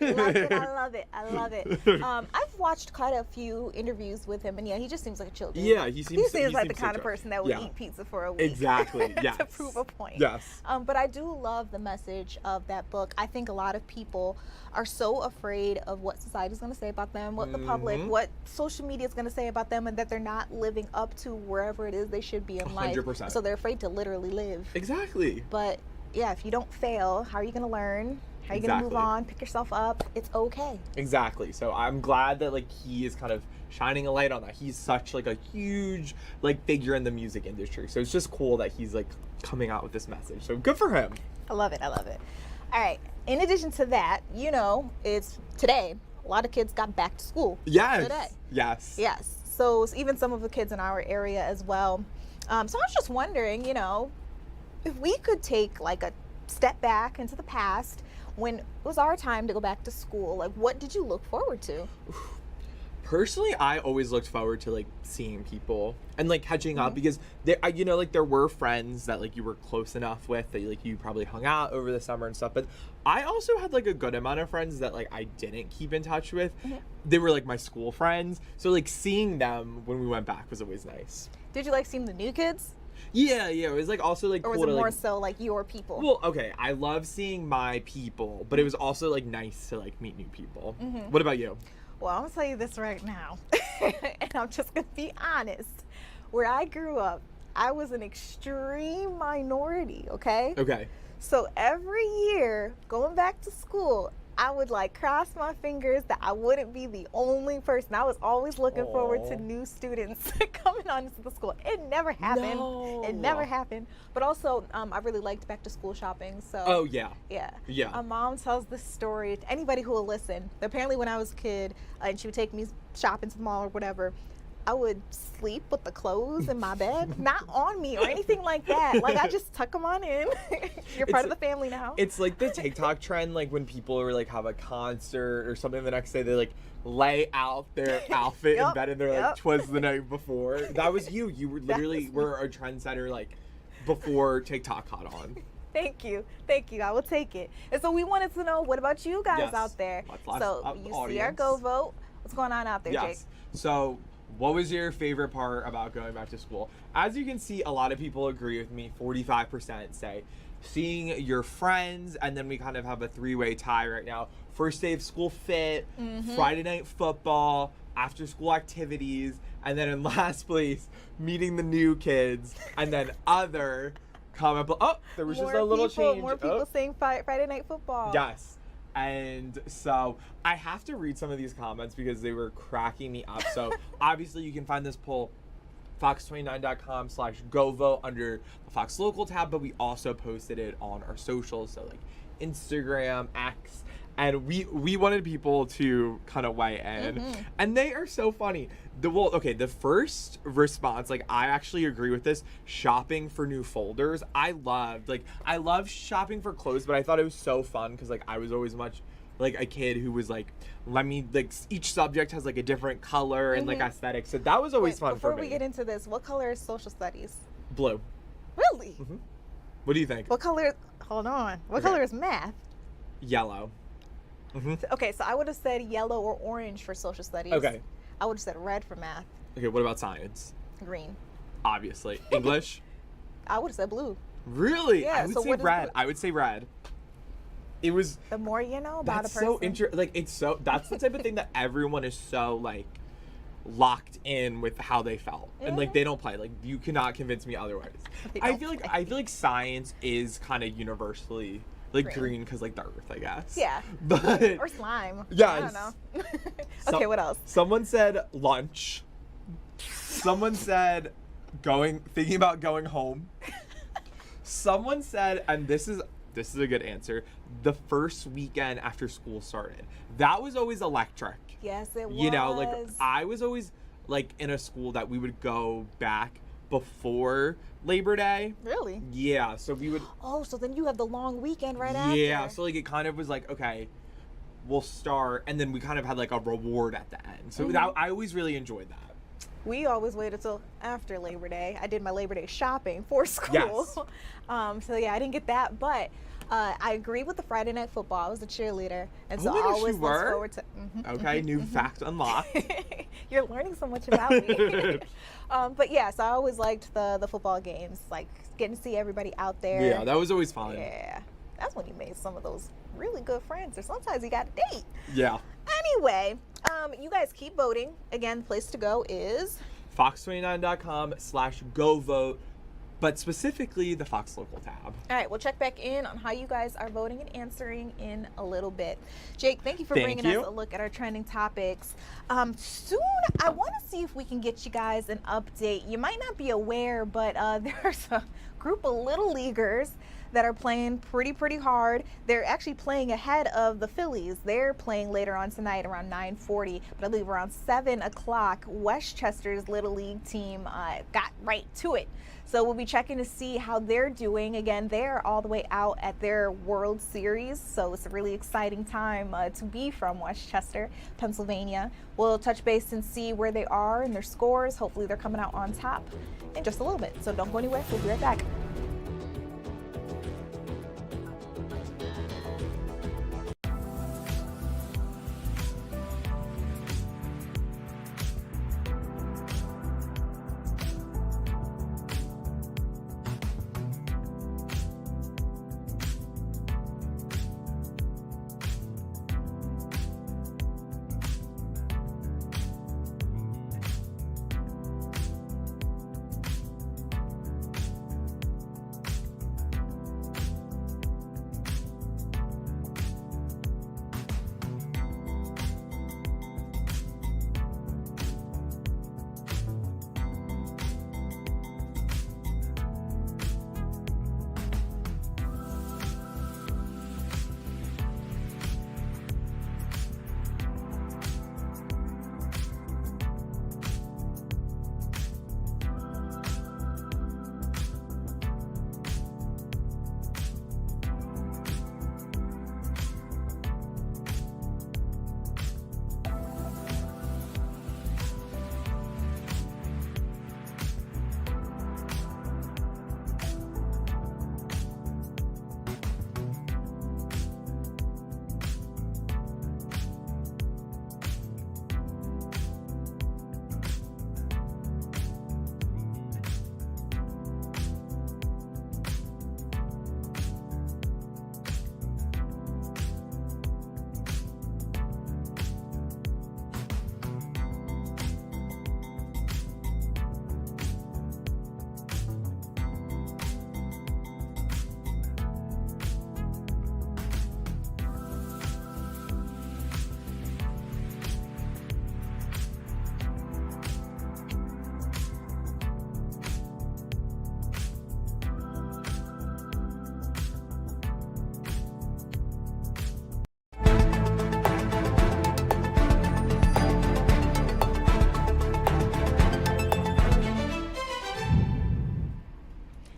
I love it. I've watched quite a few interviews with him, and yeah, he just seems like a chill dude. Yeah, he seems like the so kind of chill. person that would Yeah. eat pizza for a week. Exactly. Yes. To prove a point. Yes. But I do love the message of that book. I think a lot of people are so afraid of what society's going to say about them, what the public, what social media is going to say about them, and that they're not living up to wherever it is they should be in life. 100%. So they're afraid to literally live. Exactly. But yeah, if you don't fail, how are you going to learn? How are you going to move on, pick yourself up? It's okay. Exactly. So I'm glad that like he is kind of shining a light on that. He's such like a huge like figure in the music industry. So it's just cool that he's like coming out with this message. So good for him. I love it. All right. In addition to that, you know, it's today. A lot of kids got back to school. Yes. Today. Yes. So even some of the kids in our area as well. So I was just wondering, you know, if we could take like a step back into the past when it was our time to go back to school, like what did you look forward to? Personally, I always looked forward to like seeing people and like catching up because there, you know, like there were friends that like you were close enough with that like you probably hung out over the summer and stuff. But I also had like a good amount of friends that like I didn't keep in touch with. They were like my school friends, so like seeing them when we went back was always nice. Did you like seeing the new kids? Yeah, it was like also like Or was cool it to, more like, so like your people? well, okay, I love seeing my people, but it was also like nice to like meet new people. Mhm. What about you? Well, I'm gonna tell you this right now, and I'm just gonna be honest. Where I grew up, I was an extreme minority, okay? Okay. So every year, going back to school, I would like cross my fingers that I wouldn't be the only person. I was always looking forward to Aw. new students coming on to the school. It never happened. It never happened. But also, I really liked back to school shopping. So. Oh, yeah. Yeah. Yeah. My mom tells this story to anybody who will listen. Apparently, when I was a kid, and she would take me shopping to the mall or whatever, I would sleep with the clothes in my bed, not on me or anything like that. Like I just tuck them on in. You're part of the family now. It's like the TikTok trend, like when people are like have a concert or something the next day, they like lay out their outfit in bed and they're like, "'Twas the night before." That was you. You were literally were a trendsetter like before TikTok caught on. Thank you. I will take it. And so we wanted to know, what about you guys Yes. out there? Lots So of you see audience. our Go Vote. What's going on out there, Jake? Yes. So, what was your favorite part about going back to school? As you can see, a lot of people agree with me. 45% say seeing your friends, and then we kind of have a three-way tie right now. First day of school fit, Friday night football, after school activities, and then in last place, meeting the new kids, and then other comment. Oh, there was just a little change. More people saying Friday night football. Yes. And so I have to read some of these comments because they were cracking me up. So obviously you can find this poll fox29.com/go-vote under the Fox Local tab, but we also posted it on our socials, so like Instagram, X, and we wanted people to kind of weigh in, and they are so funny. The first response, like I actually agree with this, shopping for new folders. I love shopping for clothes, but I thought it was so fun because like I was always much like a kid who was like, let me, like, each subject has like a different color and like aesthetic, so that was always fun for me. Before we get into this, what color is social studies? Blue. Really? What do you think? What color? Hold on. What color is math? Yellow. Okay, so I would have said yellow or orange for social studies. Okay. I would have said red for math. Okay, what about science? Green. Obviously. English? I would have said blue. Really? Yeah, I would so say what is red. blue? I would say red. It was. The more you know about a That's person. so interesting. Like, it's so. That's the type of thing that everyone is so like locked in with how they felt, and like they don't play. Like, you cannot convince me otherwise. I feel like science is kind of universally like green because like the earth, I guess. Yeah. But or slime. Yes. I don't know. Okay, what else? Someone said lunch. Someone said thinking about going home. Someone said, and this is a good answer, the first weekend after school started. That was always electric. Yes, it was. You know, like I was always like in a school that we would go back before Labor Day. Really? Yeah, so we would. Oh, so then you have the long weekend right after. Yeah, so like it kind of was like, okay, we'll start, and then we kind of had like a reward at the end. So that, I always really enjoyed that. We always waited till after Labor Day. I did my Labor Day shopping for school. Yes. So yeah, I didn't get that, but I agree with the Friday night football. I was a cheerleader, and so Oh my I gosh, always you look were? forward to. Okay, new fact unlocked. You're learning so much about me. But yeah, so I always liked the football games, like getting to see everybody out there. Yeah, that was always fun. Yeah, that's when you made some of those really good friends, or sometimes you got a date. Yeah. Anyway, you guys keep voting. Again, the place to go is fox29.com/go-vote, but specifically the Fox Local tab. All right, we'll check back in on how you guys are voting and answering in a little bit. Jake, thank you for bringing us a look at our trending topics. Soon, I want to see if we can get you guys an update. You might not be aware, but there's a group of little leaguers that are playing pretty hard. They're actually playing ahead of the Phillies. They're playing later on tonight around 9:40, but I believe around 7 o'clock, Westchester's Little League team got right to it. So we'll be checking to see how they're doing. Again, they're all the way out at their World Series, so it's a really exciting time to be from Westchester, Pennsylvania. We'll touch base and see where they are and their scores. Hopefully they're coming out on top in just a little bit. So don't go anywhere. We'll be right back.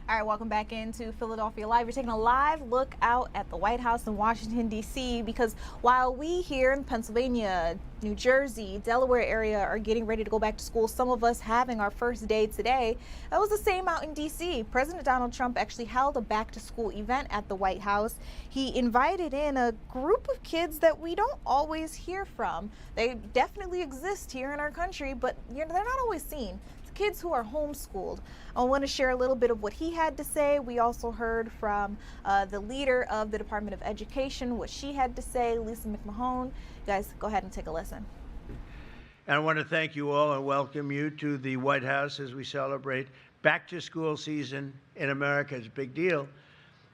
All right, welcome back into Philadelphia Live. You're taking a live look out at the White House in Washington, D.C., because while we here in Pennsylvania, New Jersey, Delaware area are getting ready to go back to school, some of us having our first day today, that was the same out in D.C. President Donald Trump actually held a back-to-school event at the White House. He invited in a group of kids that we don't always hear from. They definitely exist here in our country, but they're not always seen. Kids who are homeschooled. I want to share a little bit of what he had to say. We also heard from the leader of the Department of Education, what she had to say, Lisa McMahon. You guys, go ahead and take a listen. And I want to thank you all and welcome you to the White House as we celebrate back to school season in America. It's a big deal.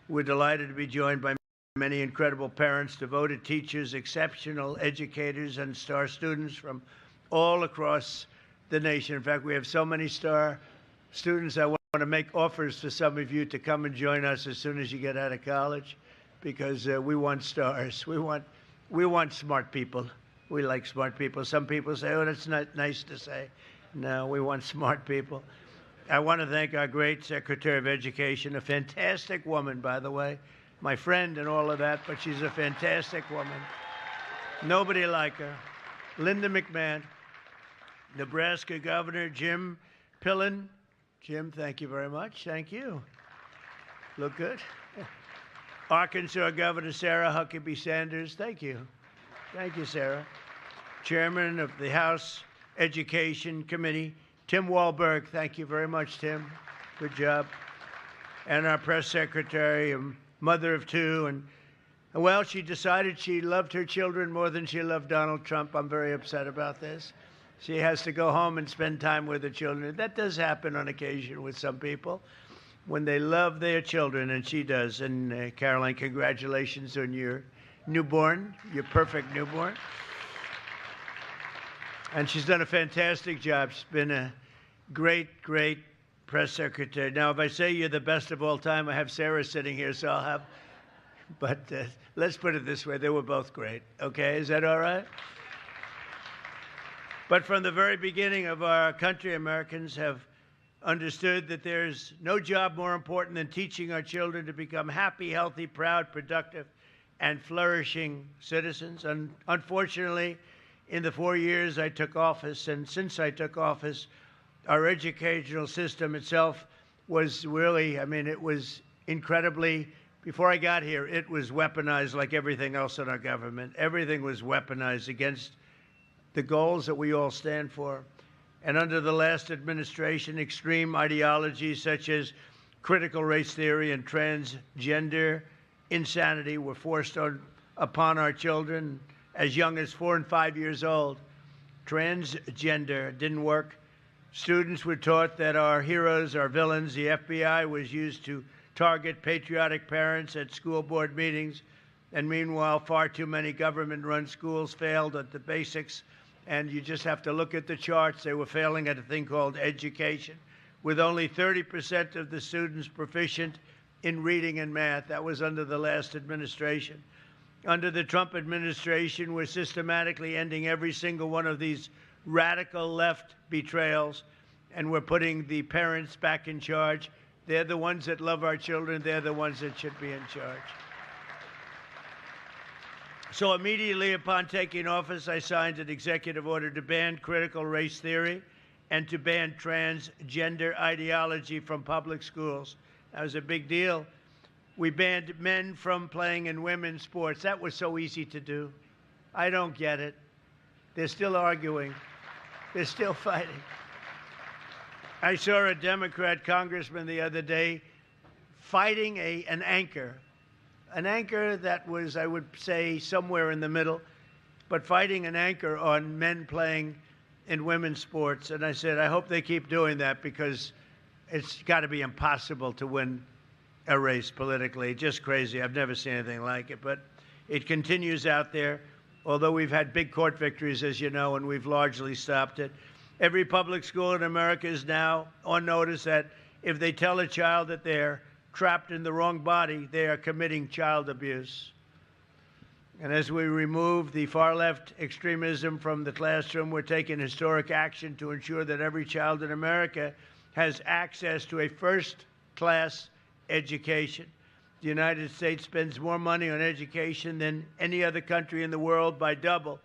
We're delighted to be joined by many incredible parents, devoted teachers, exceptional educators, and star students from all across the nation. In fact, we have so many star students. I want to make offers to some of you to come and join us as soon as you get out of college, because we want stars. We want smart people. We like smart people. Some people say, "Oh, that's not nice to say." No, we want smart people. I want to thank our great Secretary of Education, a fantastic woman, by the way, my friend and all of that, but she's a fantastic woman. Nobody like her. Linda McMahon. Nebraska Governor Jim Pillen. Jim, thank you very much. Thank you. Look good. Arkansas Governor Sarah Huckabee Sanders. Thank you. Thank you, Sarah. Chairman of the House Education Committee, Tim Walberg. Thank you very much, Tim. Good job. And our press secretary, mother of two. And well, she decided she loved her children more than she loved Donald Trump. I'm very upset about this. She has to go home and spend time with her children. That does happen on occasion with some people when they love their children, and she does. And Caroline, congratulations on your newborn, your perfect newborn. And she's done a fantastic job. She's been a great, great press secretary. Now, if I say you're the best of all time, I have Sarah sitting here, so I'll have, but let's put it this way, they were both great, okay? Is that all right? But from the very beginning of our country, Americans have understood that there's no job more important than teaching our children to become happy, healthy, proud, productive, and flourishing citizens. And unfortunately, in the 4 years I took office, and since I took office, our educational system itself was really, I mean, it was incredibly, before I got here, it was weaponized like everything else in our government. Everything was weaponized against the goals that we all stand for. And under the last administration, extreme ideologies such as critical race theory and transgender insanity were forced upon our children as young as 4 and 5 years old. Transgender didn't work. Students were taught that our heroes are villains. The FBI was used to target patriotic parents at school board meetings. And meanwhile, far too many government-run schools failed at the basics. And you just have to look at the charts. They were failing at a thing called education, with only 30% of the students proficient in reading and math. That was under the last administration. Under the Trump administration, we're systematically ending every single one of these radical left betrayals, and we're putting the parents back in charge. They're the ones that love our children. They're the ones that should be in charge. So immediately upon taking office, I signed an executive order to ban critical race theory and to ban transgender ideology from public schools. That was a big deal. We banned men from playing in women's sports. That was so easy to do. I don't get it. They're still arguing. They're still fighting. I saw a Democrat congressman the other day fighting an anchor that was, I would say, somewhere in the middle, but fighting an anchor on men playing in women's sports. And I said, I hope they keep doing that, because it's got to be impossible to win a race politically. Just crazy. I've never seen anything like it, but it continues out there, although we've had big court victories, as you know, and we've largely stopped it. Every public school in America is now on notice that if they tell a child that they're trapped in the wrong body, they are committing child abuse. And as we remove the far-left extremism from the classroom, we're taking historic action to ensure that every child in America has access to a first-class education. The United States spends more money on education than any other country in the world by double,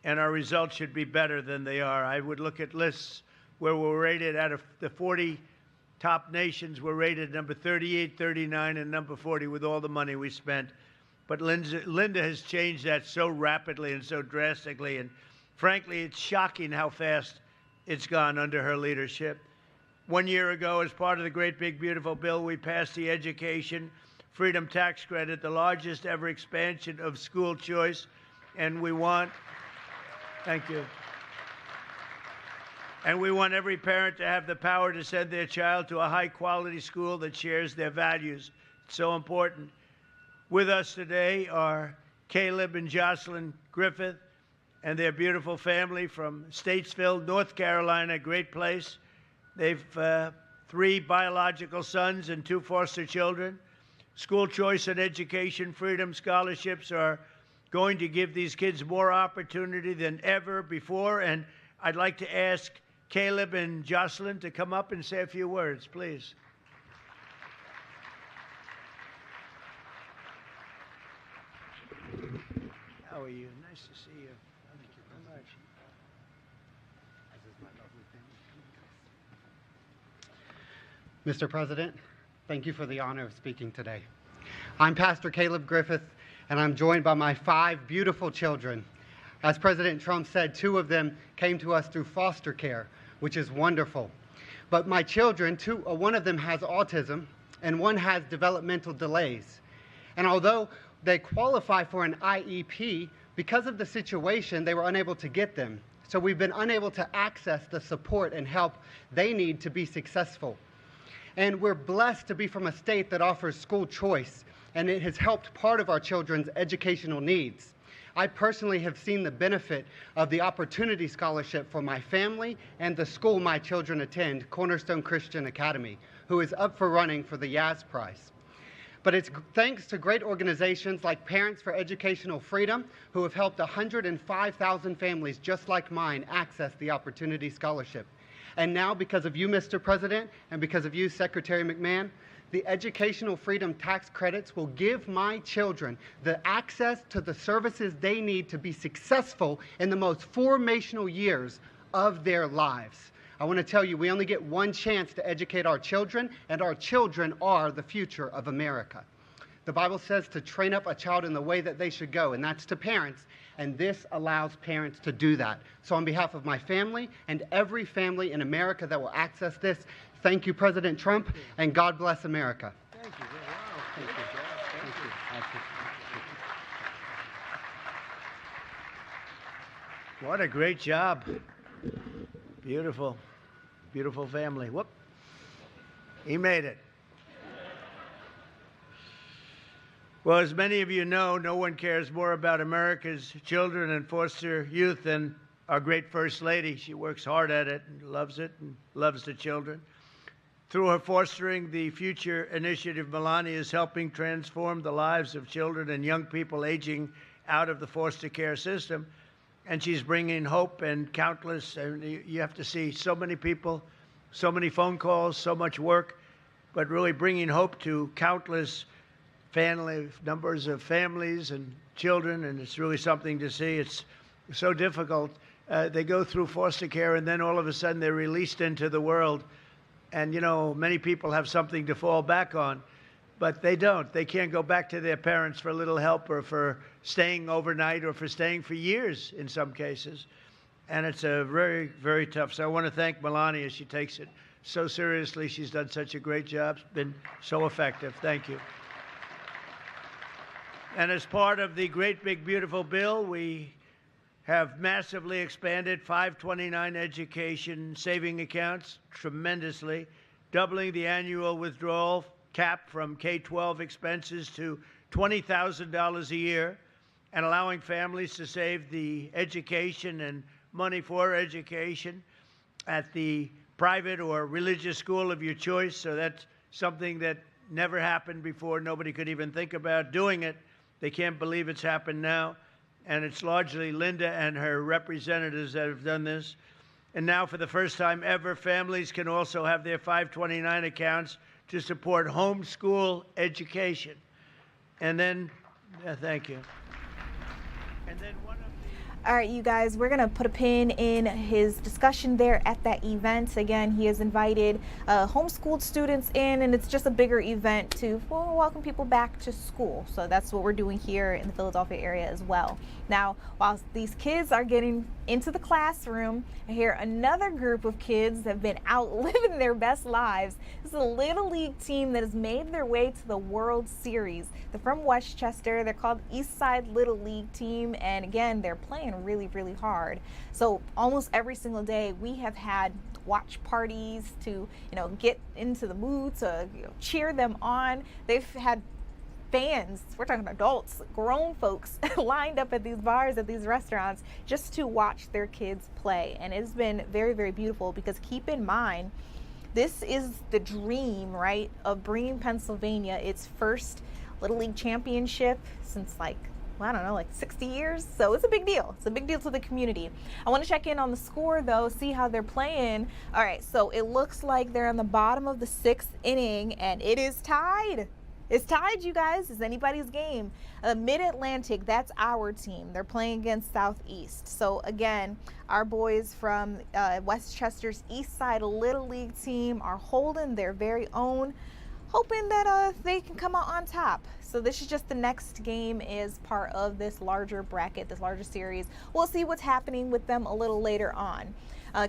and our results should be better than they are. I would look at lists where we're rated out of the 40 top nations, we're rated number 38, 39, and number 40 with all the money we spent. But Linda has changed that so rapidly and so drastically, and frankly, it's shocking how fast it's gone under her leadership. 1 year ago, as part of the great big beautiful bill, we passed the Education Freedom Tax Credit, the largest ever expansion of school choice, and we want, thank you. And we want every parent to have the power to send their child to a high-quality school that shares their values. It's so important. With us today are Caleb and Jocelyn Griffith and their beautiful family from Statesville, North Carolina, a great place. They've 3 biological sons and 2 foster children. School choice and education freedom scholarships are going to give these kids more opportunity than ever before. And I'd like to ask Caleb and Jocelyn to come up and say a few words, please. How are you? Nice to see you. Thank you very much. Mr. President, thank you for the honor of speaking today. I'm Pastor Caleb Griffith, and I'm joined by my 5 beautiful children. As President Trump said, 2 of them came to us through foster care, which is wonderful. But my children, 1 of them has autism, and 1 has developmental delays. And although they qualify for an IEP, because of the situation, they were unable to get them. So we've been unable to access the support and help they need to be successful. And we're blessed to be from a state that offers school choice, and it has helped part of our children's educational needs. I personally have seen the benefit of the Opportunity Scholarship for my family and the school my children attend, Cornerstone Christian Academy, who is up for running for the Yaz Prize. But it's thanks to great organizations like Parents for Educational Freedom, who have helped 105,000 families just like mine access the Opportunity Scholarship. And now, because of you, Mr. President, and because of you, Secretary McMahon, the Educational Freedom tax credits will give my children the access to the services they need to be successful in the most formational years of their lives. I want to tell you, we only get one chance to educate our children, and our children are the future of America. The Bible says to train up a child in the way that they should go, and that's to parents, and this allows parents to do that. So on behalf of my family and every family in America that will access this, thank you, President Trump, and God bless America. Thank you. Wow. Thank you. Thank you. What a great job. Beautiful, beautiful family. Whoop. He made it. Well, as many of you know, no one cares more about America's children and foster youth than our great First Lady. She works hard at it and loves the children. Through her Fostering the Future initiative, Melania is helping transform the lives of children and young people aging out of the foster care system. And she's bringing hope and countless, and you have to see so many people, so many phone calls, so much work, but really bringing hope to countless numbers of families and children, and it's really something to see. It's so difficult. They go through foster care, and then all of a sudden they're released into the world. And, you know, many people have something to fall back on, but they don't. They can't go back to their parents for a little help or for staying overnight or for staying for years in some cases. And it's a very, very tough. So I want to thank Melania. She takes it so seriously. She's done such a great job. It's been so effective. Thank you. And as part of the great big beautiful bill, we have massively expanded 529 education saving accounts tremendously, doubling the annual withdrawal cap from K-12 expenses to $20,000 a year, and allowing families to save the education and money for education at the private or religious school of your choice. So that's something that never happened before. Nobody could even think about doing it. They can't believe it's happened now. And it's largely Linda and her representatives that have done this. And now, for the first time ever, families can also have their 529 accounts to support homeschool education. And then, thank you. And then All right, you guys, we're going to put a pin in his discussion there at that event. Again, he has invited homeschooled students in, and it's just a bigger event to welcome people back to school. So that's what we're doing here in the Philadelphia area as well. Now, while these kids are getting into the classroom, I hear another group of kids have been out living their best lives. This is a Little League team that has made their way to the World Series. They're from Westchester. They're called Eastside Little League Team, and again, they're playing really, really hard. So almost every single day we have had watch parties to, get into the mood to cheer them on. They've had fans, we're talking adults, grown folks, lined up at these bars, at these restaurants, just to watch their kids play. And it's been very, very beautiful, because keep in mind, this is the dream, right, of bringing Pennsylvania its first Little League championship since like 60 years. So it's a big deal. It's a big deal to the community. I want to check in on the score though, see how they're playing. All right, so it looks like they're in the bottom of the 6th inning, and it is tied. It's tied, you guys. It's anybody's game. Mid-Atlantic, that's our team. They're playing against Southeast. So again, our boys from Westchester's Eastside Little League team are holding their very own, hoping that they can come out on top. So this is just the next game is part of this larger bracket, this larger series. We'll see what's happening with them a little later on.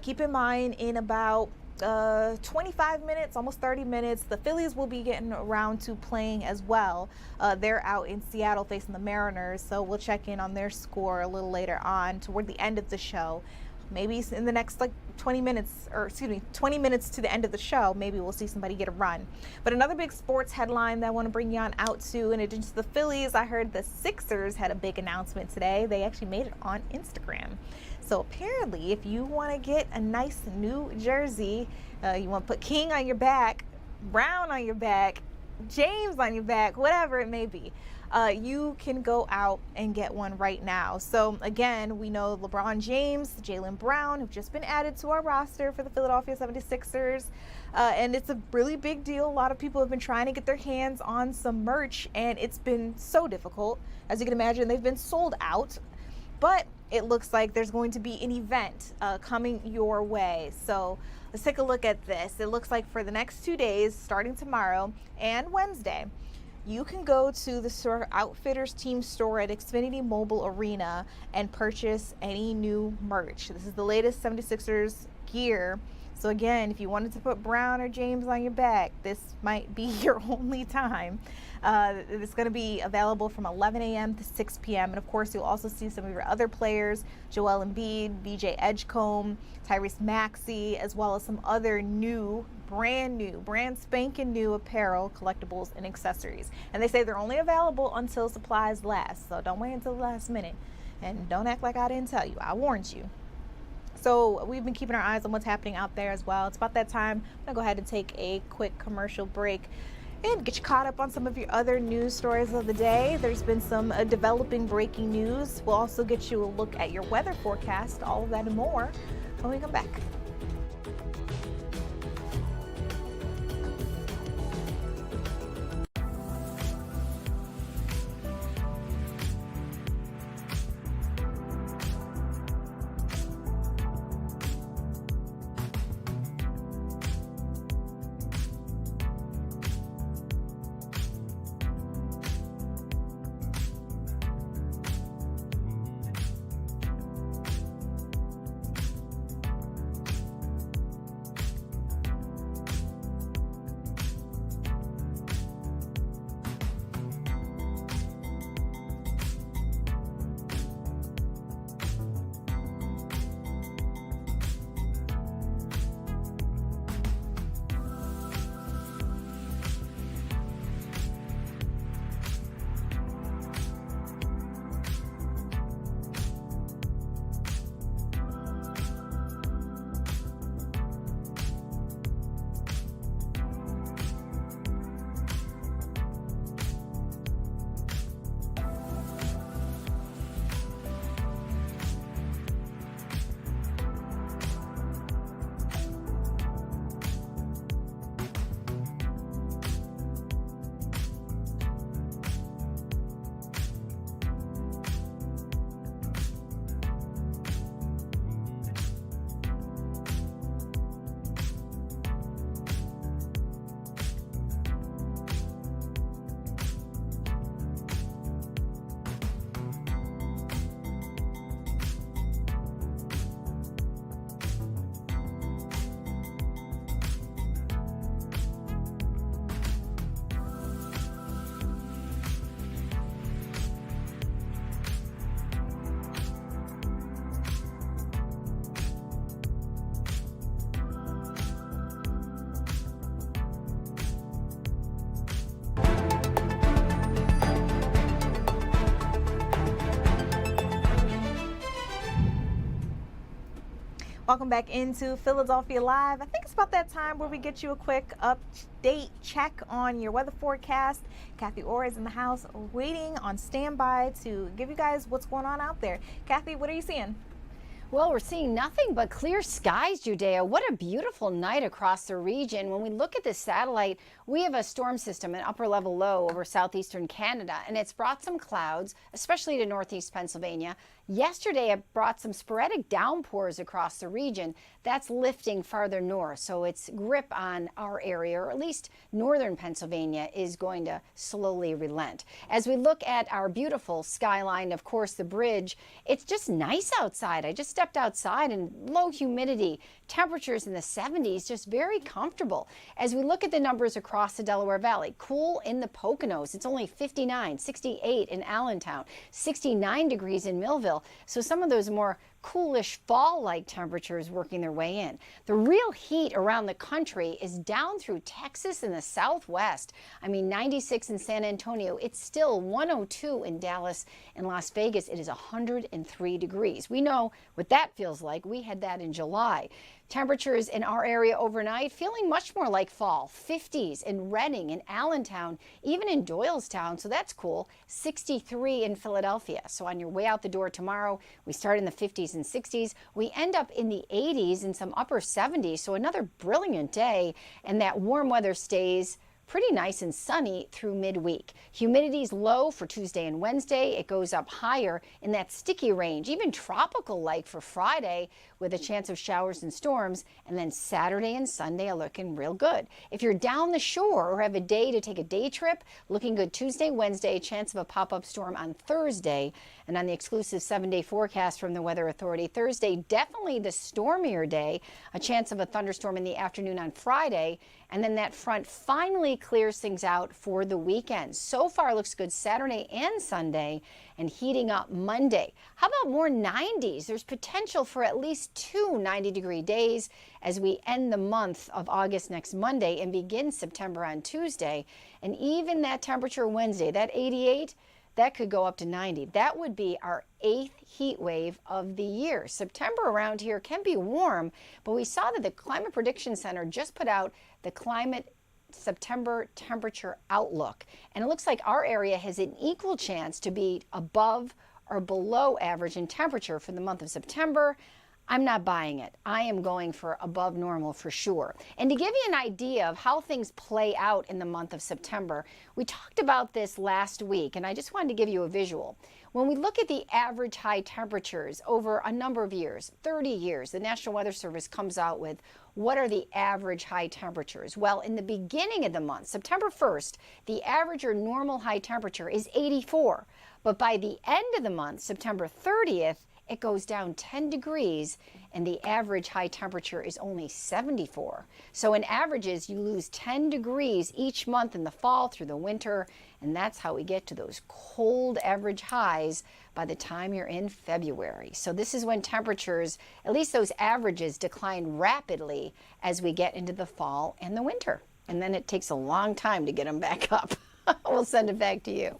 Keep in mind, in about 25 minutes, almost 30 minutes, the Phillies will be getting around to playing as well. They're out in Seattle facing the Mariners, so we'll check in on their score a little later on toward the end of the show. maybe in the next 20 minutes, or excuse me, 20 minutes to the end of the show, maybe we'll see somebody get a run. But another big sports headline that I want to bring you on out to, in addition to the Phillies, I heard the Sixers had a big announcement today. They actually made it on Instagram. So apparently, if you want to get a nice new jersey, you want to put King on your back, Brown on your back, James on your back, whatever it may be, you can go out and get one right now. So again, we know LeBron James, Jaylen Brown have just been added to our roster for the Philadelphia 76ers. And it's a really big deal. A lot of people have been trying to get their hands on some merch, and it's been so difficult. As you can imagine, they've been sold out. But it looks like there's going to be an event coming your way. So let's take a look at this. It looks like for the next 2 days, starting tomorrow and Wednesday, you can go to the Store Outfitters team store at Xfinity Mobile Arena and purchase any new merch. This is the latest 76ers gear. So again, if you wanted to put Brown or James on your back, this might be your only time. It's going to be available from 11 a.m. to 6 p.m. And of course, you'll also see some of your other players, Joel Embiid, VJ Edgecombe, Tyrese Maxey, as well as some other brand spanking new apparel, collectibles, and accessories. And they say they're only available until supplies last. So don't wait until the last minute. And don't act like I didn't tell you. I warned you. So we've been keeping our eyes on what's happening out there as well. It's about that time. I'm going to go ahead and take a quick commercial break and get you caught up on some of your other news stories of the day. There's been some developing breaking news. We'll also get you a look at your weather forecast, all of that and more when we come back. Welcome back into Philadelphia Live. I think it's about that time where we get you a quick update check on your weather forecast. Kathy Orr is in the house waiting on standby to give you guys what's going on out there. Kathy, what are you seeing? Well, we're seeing nothing but clear skies, Judea. What a beautiful night across the region. When we look at this satellite, we have a storm system, an upper level low over southeastern Canada, and it's brought some clouds, especially to northeast Pennsylvania. Yesterday, it brought some sporadic downpours across the region. That's lifting farther north, so its grip on our area, or at least northern Pennsylvania, is going to slowly relent. As we look at our beautiful skyline, of course, the bridge, it's just nice outside. I just stepped outside and low humidity, temperatures in the 70s, just very comfortable. As we look at the numbers across the Delaware Valley, cool in the Poconos. It's only 59, 68 in Allentown, 69 degrees in Millville. So some of those more coolish fall-like temperatures working their way in. The real heat around the country is down through Texas and the Southwest. I mean, 96 in San Antonio. It's still 102 in Dallas and Las Vegas. It is 103 degrees. We know what that feels like. We had that in July. Temperatures in our area overnight feeling much more like fall. 50s in Reading and Allentown, even in Doylestown, so that's cool. 63 in Philadelphia. So on your way out the door tomorrow, we start in the 50s and 60s. We end up in the 80s and some upper 70s, so another brilliant day, and that warm weather stays pretty nice and sunny through midweek. Humidity's low for Tuesday and Wednesday. It goes up higher in that sticky range, even tropical-like for Friday with a chance of showers and storms. And then Saturday and Sunday are looking real good. If you're down the shore or have a day to take a day trip, looking good Tuesday, Wednesday, chance of a pop-up storm on Thursday. And on the exclusive 7-day forecast from the Weather Authority, Thursday, definitely the stormier day, a chance of a thunderstorm in the afternoon on Friday. And then that front finally clears things out for the weekend. So far looks good Saturday and Sunday, and heating up Monday. How about more 90s? There's potential for at least 2 90-degree days as we end the month of August next Monday and begin September on Tuesday. And even that temperature Wednesday, that 88, that could go up to 90. That would be our 8th heat wave of the year. September around here can be warm, but we saw that the Climate Prediction Center just put out the Climate September temperature outlook. And it looks like our area has an equal chance to be above or below average in temperature for the month of September. I'm not buying it. I am going for above normal for sure. And to give you an idea of how things play out in the month of September, we talked about this last week, and I just wanted to give you a visual. When we look at the average high temperatures over a number of years, 30 years, the National Weather Service comes out with what are the average high temperatures. Well, in the beginning of the month, September 1st, the average or normal high temperature is 84. But by the end of the month, September 30th, it goes down 10 degrees and the average high temperature is only 74. So in averages, you lose 10 degrees each month in the fall through the winter, and that's how we get to those cold average highs by the time you're in February. So this is when temperatures, at least those averages, decline rapidly as we get into the fall and the winter. And then it takes a long time to get them back up. We'll send it back to you.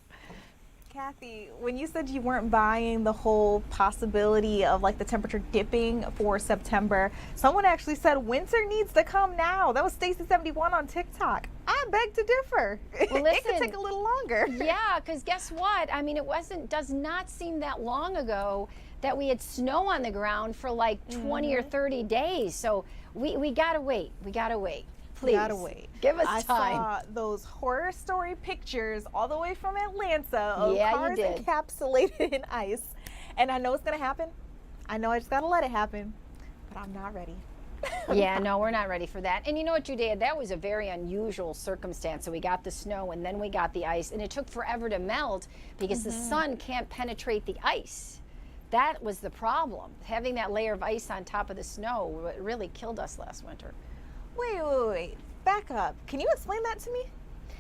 Kathy, when you said you weren't buying the whole possibility of like the temperature dipping for September, someone actually said winter needs to come now. That was Stacy71 on TikTok. I beg to differ. Well, listen, it could take a little longer. Yeah, because guess what? I mean, does not seem that long ago that we had snow on the ground for like 20 or 30 days. So we gotta wait. We gotta wait. Please, gotta wait. Give us I time. saw those horror story pictures all the way from Atlanta of Yeah, cars you did. encapsulated in ice. And I know it's gonna happen. I know I just gotta let it happen, but I'm not ready. Yeah, no, we're not ready for that. And you know what, Judea, that was a very unusual circumstance. So we got the snow and then we got the ice, and it took forever to melt because the sun can't penetrate the ice. That was the problem. Having that layer of ice on top of the snow really killed us last winter. Wait. Back up. Can you explain that to me?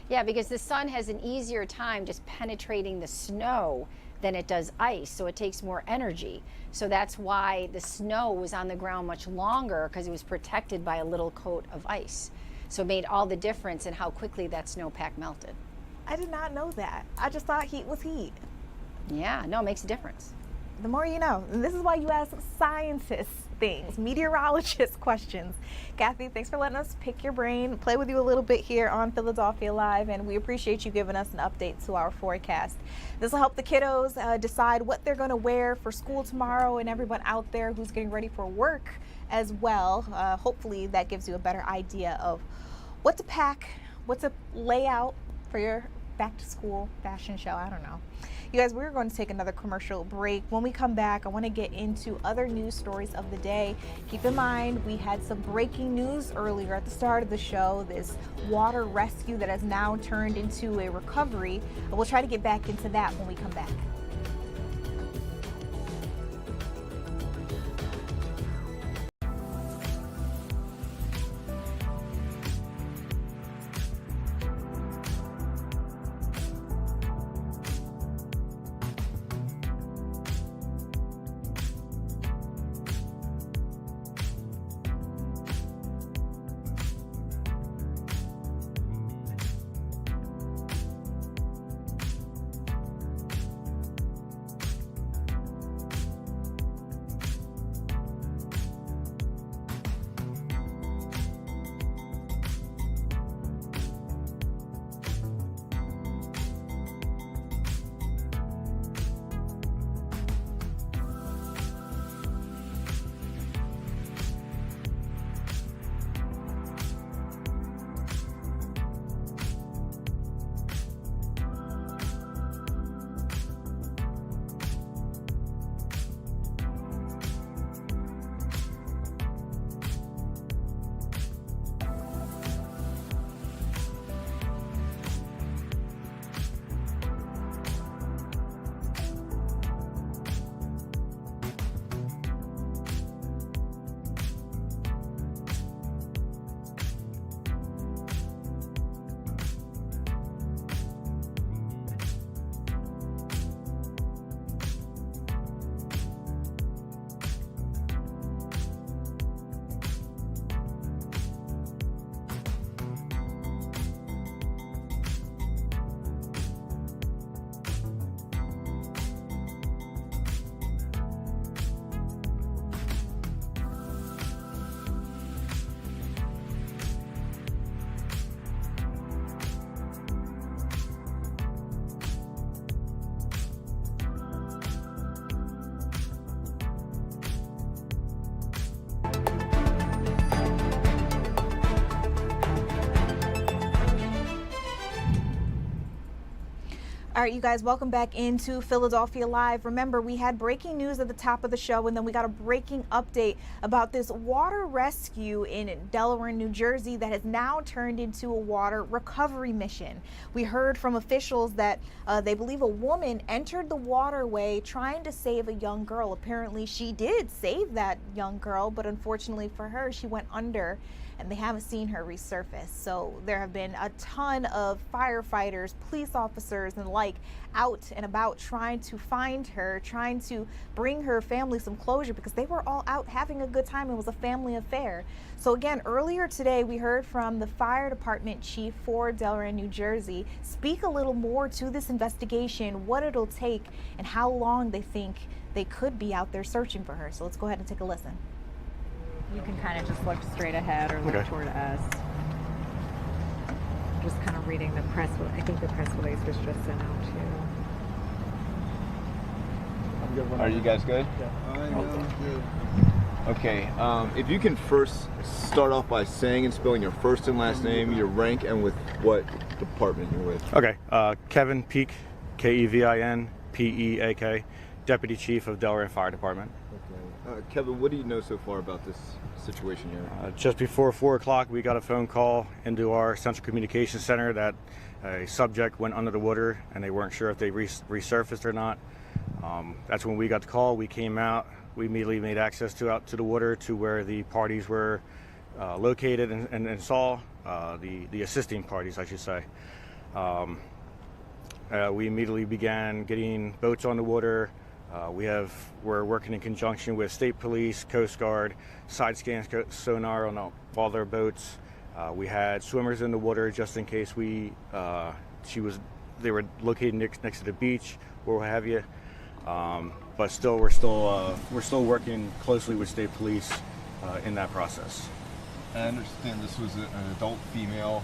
Yeah, because the sun has an easier time just penetrating the snow than it does ice, so it takes more energy. So that's why the snow was on the ground much longer, because it was protected by a little coat of ice. So it made all the difference in how quickly that snowpack melted. I did not know that. I just thought heat was heat. Yeah, no, it makes a difference. The more you know. And this is why you ask scientists things, meteorologist questions. Kathy, thanks for letting us pick your brain, play with you a little bit here on Philadelphia Live, and we appreciate you giving us an update to our forecast. This will help the kiddos decide what they're going to wear for school tomorrow, and everyone out there who's getting ready for work as well. Hopefully that gives you a better idea of what to pack, what to lay out for your back to school fashion show. I don't know. You guys, we're going to take another commercial break. When we come back, I want to get into other news stories of the day. Keep in mind, we had some breaking news earlier at the start of the show, this water rescue that has now turned into a recovery. We'll try to get back into that when we come back. All right, you guys, welcome back into Philadelphia Live. Remember, we had breaking news at the top of the show, and then we got a breaking update about this water rescue in Delaware and New Jersey that has now turned into a water recovery mission. We heard from officials that they believe a woman entered the waterway trying to save a young girl. Apparently, she did save that young girl, but unfortunately for her, she went under, and they haven't seen her resurface. So there have been a ton of firefighters, police officers, and like out and about trying to find her, trying to bring her family some closure, because they were all out having a good time. It was a family affair. So again, earlier today, we heard from the fire department chief for Delaware and New Jersey speak a little more to this investigation, what it'll take, and how long they think they could be out there searching for her. So let's go ahead and take a listen. You can kind of just look straight ahead or look toward us. Just kind of reading the press. I think the press release was just sent out too. Are you guys good? Okay. If you can first start off by saying and spelling your first and last name, your rank, and with what department you're with. Okay. Kevin Peak, Kevin Peak, Deputy Chief of Delaware Fire Department. Okay. Kevin, what do you know so far about this situation here? Just before 4 o'clock, we got a phone call into our Central Communications Center that a subject went under the water and they weren't sure if they resurfaced or not. That's when we got the call. We came out. We immediately made access out to the water to where the parties were located and saw the assisting parties, I should say. We immediately began getting boats on the water. We're working in conjunction with State Police, Coast Guard, side scan sonar on all their boats. We had swimmers in the water just in case they were located next to the beach or what have you. But still, we're still working closely with State Police in that process. I understand this was an adult female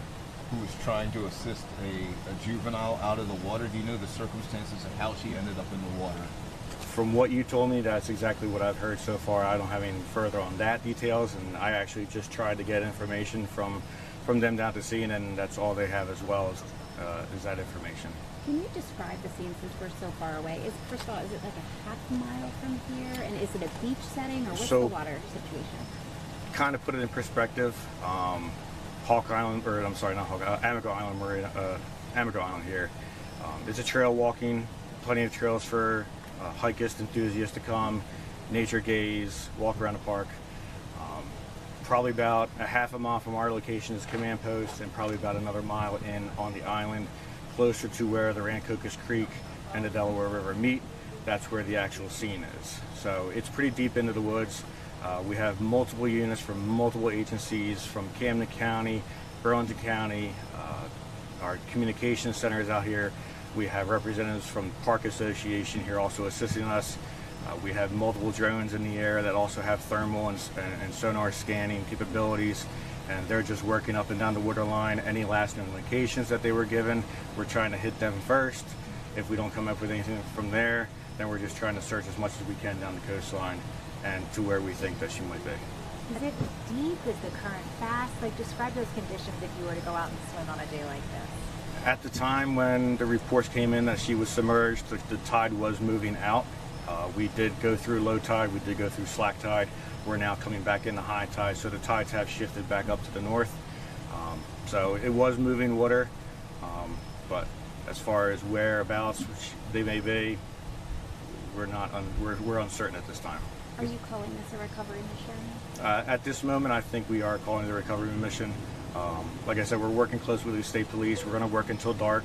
who was trying to assist a juvenile out of the water. Do you know the circumstances of how she ended up in the water? From what you told me, that's exactly what I've heard so far. I don't have any further on that details, and I actually just tried to get information from them down to scene, and that's all they have as well is that information. Can you describe the scene since we're so far away? First of all, is it like a half mile from here, and is it a beach setting, or what's the water situation? Kind of put it in perspective. Amico Island Amico Island here. It's a trail walking, plenty of trails for hikist enthusiasts to come, nature gaze, walk around the park. Probably about a half a mile from our location is command post, and probably about another mile in on the island, closer to where the Rancocas Creek and the Delaware River meet. That's where the actual scene is. So it's pretty deep into the woods. We have multiple units from multiple agencies from Camden County, Burlington County. Our communications center is out here. We have representatives from the Park Association here also assisting us. We have multiple drones in the air that also have thermal and sonar scanning capabilities, and they're just working up and down the waterline. Any last known locations that they were given, we're trying to hit them first. If we don't come up with anything from there, then we're just trying to search as much as we can down the coastline and to where we think that she might be. Is it deep? Is the current fast? Like, describe those conditions if you were to go out and swim on a day like this. At the time when the reports came in that she was submerged, the tide was moving out. We did go through low tide, we did go through slack tide. We're now coming back into high tide, so the tides have shifted back up to the north. So it was moving water, but as far as whereabouts which they may be, we're uncertain at this time. Are you calling this a recovery mission? At this moment, I think we are calling it a recovery mission. Like I said, we're working closely with the state police. We're going to work until dark,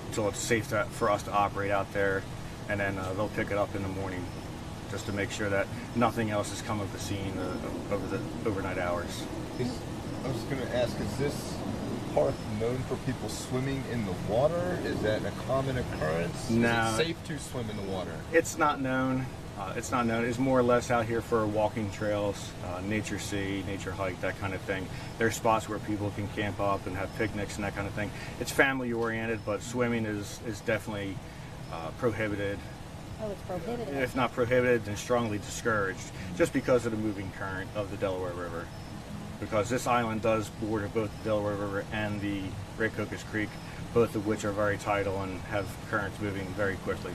until it's safe for us to operate out there, and then they'll pick it up in the morning just to make sure that nothing else has come of the scene over the overnight hours. I was going to ask, is this park known for people swimming in the water? Is that a common occurrence? No. Is it safe to swim in the water? It's not known. It's not known. It's more or less out here for walking trails, nature see, nature hike, that kind of thing. There's spots where people can camp up and have picnics and that kind of thing. It's family oriented, but swimming is definitely prohibited. Oh, it's prohibited. If not prohibited, then strongly discouraged, just because of the moving current of the Delaware River. Because this island does border both the Delaware River and the Rancocas Creek, both of which are very tidal and have currents moving very quickly.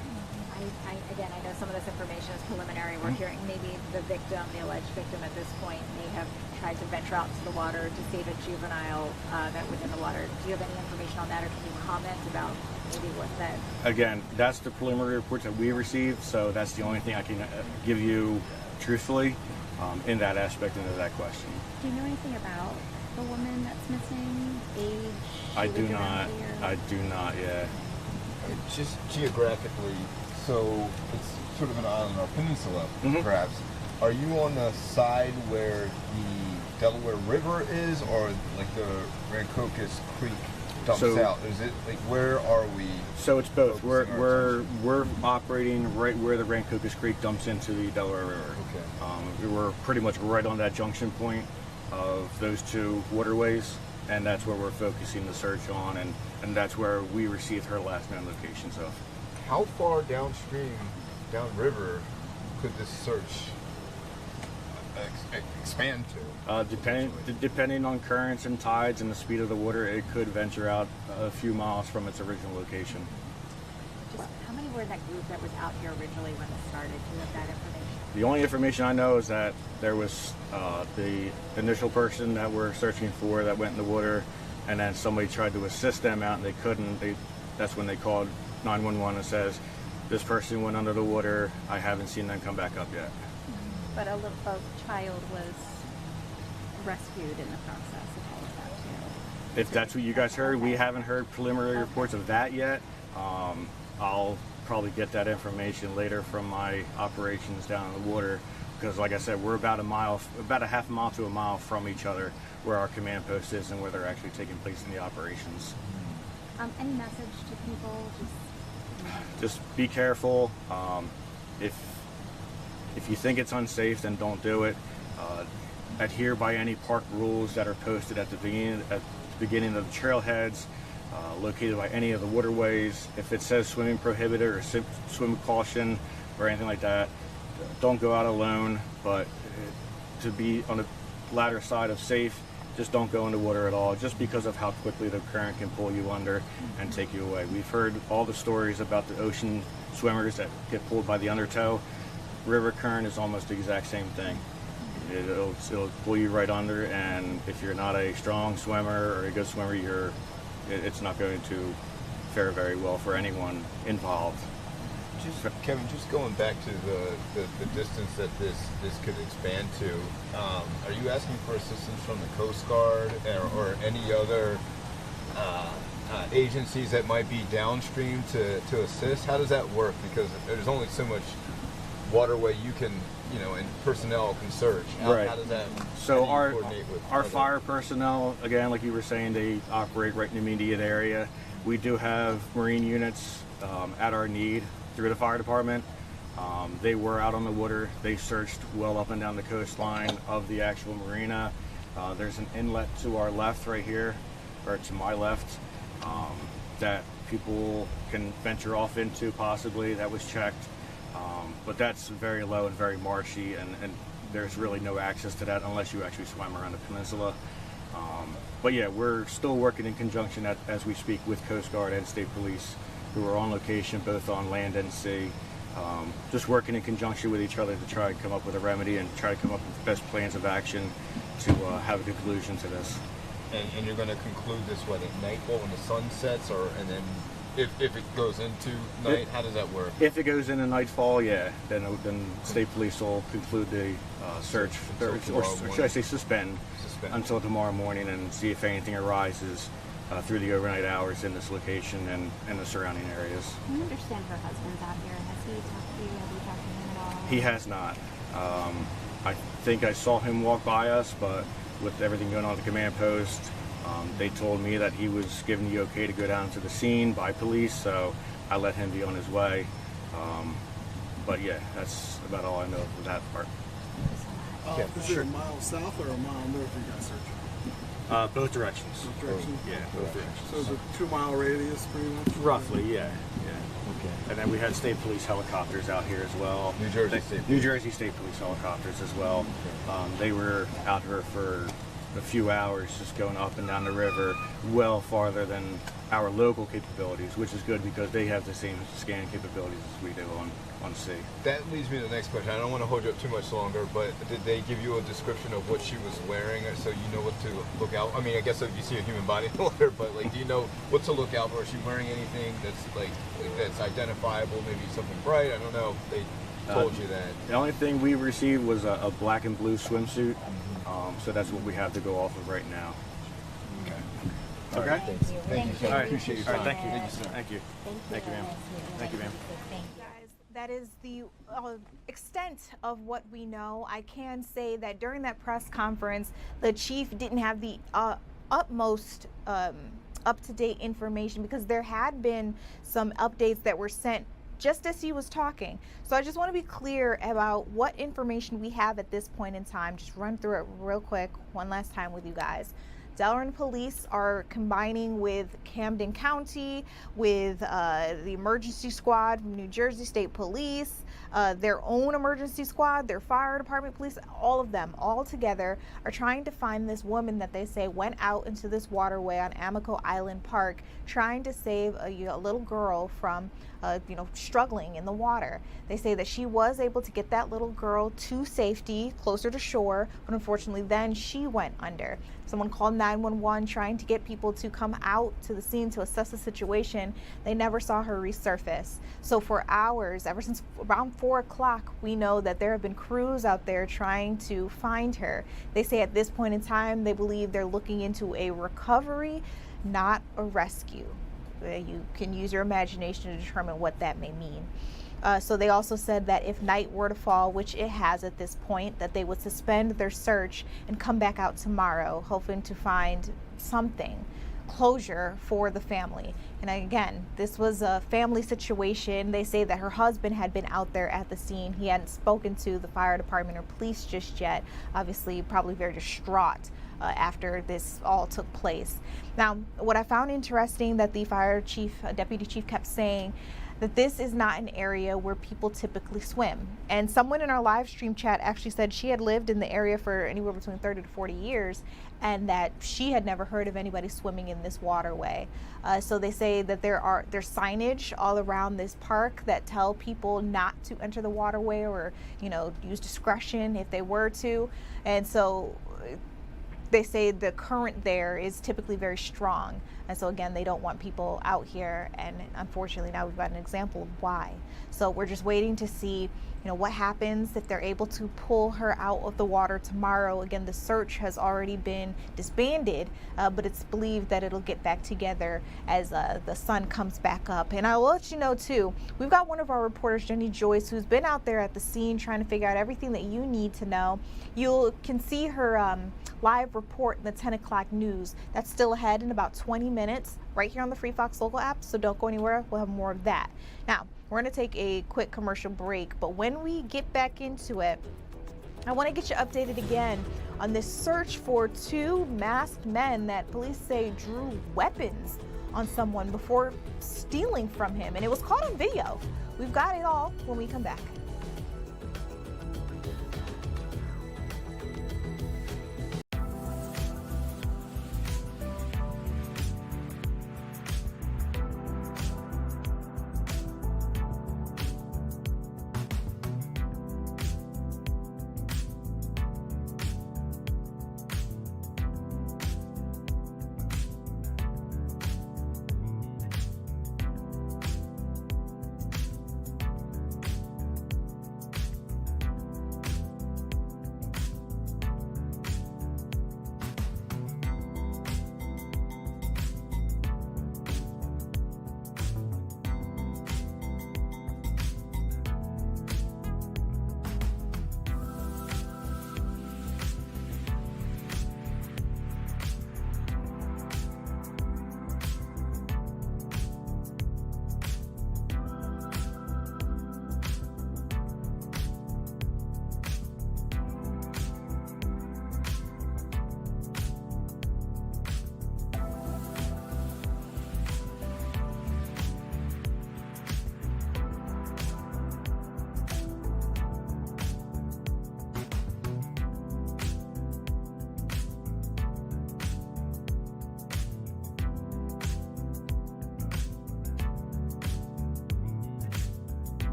Again, I know some of this information is preliminary. We're hearing maybe the victim, the alleged victim at this point, may have tried to venture out to the water to save a juvenile that was in the water. Do you have any information on that, or can you comment about maybe what that? Again, that's the preliminary reports that we received, so that's the only thing I can give you truthfully in that aspect into that question. Do you know anything about the woman that's missing? Age? I do not. I do not. Yeah. Just geographically, so it's sort of an island or peninsula, perhaps. Are you on the side where the Delaware River is, or like the Rancocas Creek dumps out? Is it like, where are we? So it's both. We're operating right where the Rancocas Creek dumps into the Delaware River. Okay. We're pretty much right on that junction point of those two waterways, and that's where we're focusing the search on, and that's where we received her last known location. So, how far downstream, downriver, could this search expand to? Depending on currents and tides and the speed of the water, it could venture out a few miles from its original location. Just how many were in that group that was out here originally when it started? Do you have that information? The only information I know is that there was the initial person that we're searching for that went in the water, and then somebody tried to assist them out and they couldn't. That's when they called 911 and says, this person went under the water. I haven't seen them come back up yet. But a child was rescued in the process of all of that too. If that's what you guys heard, we haven't heard preliminary reports of that yet. I'll probably get that information later from my operations down in the water, because like I said, we're about a half a mile to a mile from each other where our command post is and where they're actually taking place in the operations. Any message to people? Just be careful. If you think it's unsafe, then don't do it. Adhere by any park rules that are posted at the beginning of the trailheads, located by any of the waterways. If it says swimming prohibited or swim caution or anything like that, don't go out alone. But to be on the latter side of safe, just don't go into water at all, just because of how quickly the current can pull you under and take you away. We've heard all the stories about the ocean swimmers that get pulled by the undertow. River current is almost the exact same thing. It'll pull you right under, and if you're not a strong swimmer or a good swimmer, it's not going to fare very well for anyone involved. Kevin, just going back to the distance that this could expand to, are you asking for assistance from the Coast Guard or any other agencies that might be downstream to assist? How does that work? Because there's only so much waterway you can, and personnel can search. Right. How does that? So coordinate with our other fire personnel, again, like you were saying, they operate right in the immediate area. We do have Marine units at our need through the fire department. They were out on the water. They searched well up and down the coastline of the actual marina. There's an inlet to our left right here, or to my left, that people can venture off into possibly. That was checked. But that's very low and very marshy, and there's really no access to that unless you actually swim around the peninsula. But yeah, we're still working in conjunction as we speak with Coast Guard and State Police, who are on location both on land and sea, just working in conjunction with each other to try and come up with a remedy and try to come up with the best plans of action to have a conclusion to this. And you're going to conclude this at nightfall when the sun sets, and then if it goes into night, how does that work? If it goes into nightfall, yeah, then State Police will conclude the search, or should I say suspend until tomorrow morning, and see if anything arises through the overnight hours in this location and the surrounding areas. I understand her husband's out here. Has he talked to you? Have you talked to him at all? He has not. I think I saw him walk by us, but with everything going on at the command post, they told me that he was given the okay to go down to the scene by police, so I let him be on his way. But yeah, that's about all I know of that part. Is it a mile south or a mile north you guys searching? Both directions. Both directions? Yeah, both directions. So it's a 2 mile radius pretty much? Roughly, yeah. Okay. And then we had State Police helicopters out here as well. New Jersey State Police helicopters as well. They were out here for a few hours just going up and down the river, well farther than our local capabilities, which is good because they have the same scanning capabilities as we do on sea. That leads me to the next question. I don't want to hold you up too much longer, but did they give you a description of what she was wearing so you know what to look out? I mean, I guess if you see a human body in the water, but like, do you know what to look out for? Is she wearing anything that's identifiable? Maybe something bright? I don't know. They told you that. The only thing we received was a black and blue swimsuit, so that's what we have to go off of right now. Okay. Thanks. Thank you, sir. All right. Appreciate your All right. time. Thank you. Thank you, sir. Thank you. Thank you, ma'am. Thank you, ma'am. Guys, that is the extent of what we know. I can say that during that press conference, the chief didn't have the utmost up-to-date information because there had been some updates that were sent just as he was talking. So I just want to be clear about what information we have at this point in time. Just run through it real quick one last time with you guys. Delran police are combining with Camden County, with the emergency squad from New Jersey State Police, their own emergency squad, their fire department police, all of them all together are trying to find this woman that they say went out into this waterway on Amico Island Park trying to save a little girl from struggling in the water. They say that she was able to get that little girl to safety, closer to shore, but unfortunately then she went under. Someone called 911 trying to get people to come out to the scene to assess the situation. They never saw her resurface. So for hours, ever since around 4 o'clock, we know that there have been crews out there trying to find her. They say at this point in time, they believe they're looking into a recovery, not a rescue. You can use your imagination to determine what that may mean. So they also said that if night were to fall, which it has at this point, that they would suspend their search and come back out tomorrow, hoping to find something, closure for the family. And again, this was a family situation. They say that her husband had been out there at the scene. He hadn't spoken to the fire department or police just yet. Obviously, probably very distraught after this all took place. Now, what I found interesting that the fire chief, deputy chief kept saying that this is not an area where people typically swim. And someone in our live stream chat actually said she had lived in the area for anywhere between 30 to 40 years and that she had never heard of anybody swimming in this waterway. So they say that there's signage all around this park that tell people not to enter the waterway or, use discretion if they were to. And so they say the current there is typically very strong. And so again, they don't want people out here. And unfortunately, now we've got an example of why. So we're just waiting to see, what happens if they're able to pull her out of the water tomorrow. Again, the search has already been disbanded, but it's believed that it'll get back together as the sun comes back up. And I will let you know too, we've got one of our reporters, Jenny Joyce, who's been out there at the scene trying to figure out everything that you need to know. You can see her live report in the 10 o'clock news. That's still ahead in about 20 minutes right here on the Free Fox Local app, so don't go anywhere. We'll have more of that. Now, we're going to take a quick commercial break, but when we get back into it, I want to get you updated again on this search for 2 masked men that police say drew weapons on someone before stealing from him, and it was caught on video. We've got it all when we come back.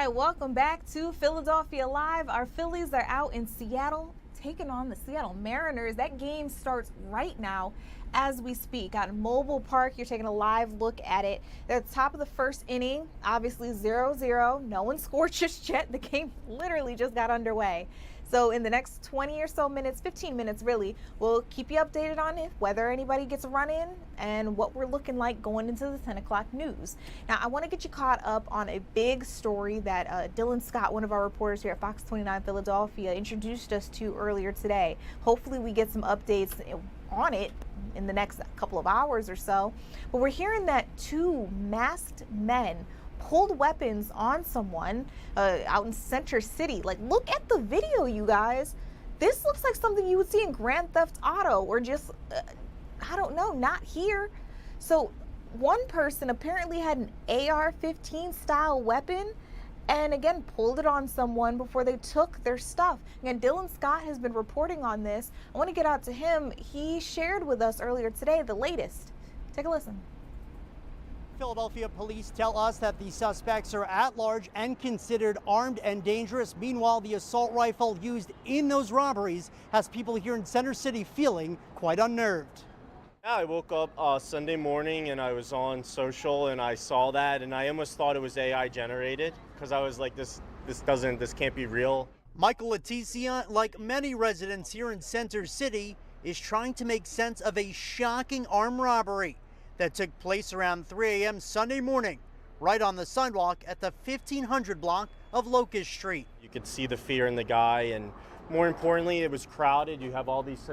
right, welcome back to Philadelphia Live. Our Phillies are out in Seattle taking on the Seattle Mariners. That game starts right now as we speak. Out in Mobile Park, you're taking a live look at it. They're at the top of the first inning, obviously 0-0. No one scored just yet. The game literally just got underway. So in the next 20 or so minutes, 15 minutes really, we'll keep you updated on it, whether anybody gets a run in and what we're looking like going into the 10 o'clock news. Now, I want to get you caught up on a big story that Dylan Scott, one of our reporters here at Fox 29 Philadelphia, introduced us to earlier today. Hopefully we get some updates on it in the next couple of hours or so. But we're hearing that 2 masked men pulled weapons on someone out in Center City. Like, look at the video, you guys. This looks like something you would see in Grand Theft Auto or just, I don't know, not here. So one person apparently had an AR-15 style weapon and again pulled it on someone before they took their stuff. Again, Dylan Scott has been reporting on this. I want to get out to him. He shared with us earlier today the latest. Take a listen. Philadelphia police tell us that the suspects are at large and considered armed and dangerous. Meanwhile, the assault rifle used in those robberies has people here in Center City feeling quite unnerved. Yeah, I woke up Sunday morning and I was on social and I saw that and I almost thought it was AI generated because I was like, this can't be real. Michael Leticia, like many residents here in Center City, is trying to make sense of a shocking armed robbery that took place around 3 a.m. Sunday morning, right on the sidewalk at the 1500 block of Locust Street. You could see the fear in the guy, and more importantly, it was crowded. You have all these,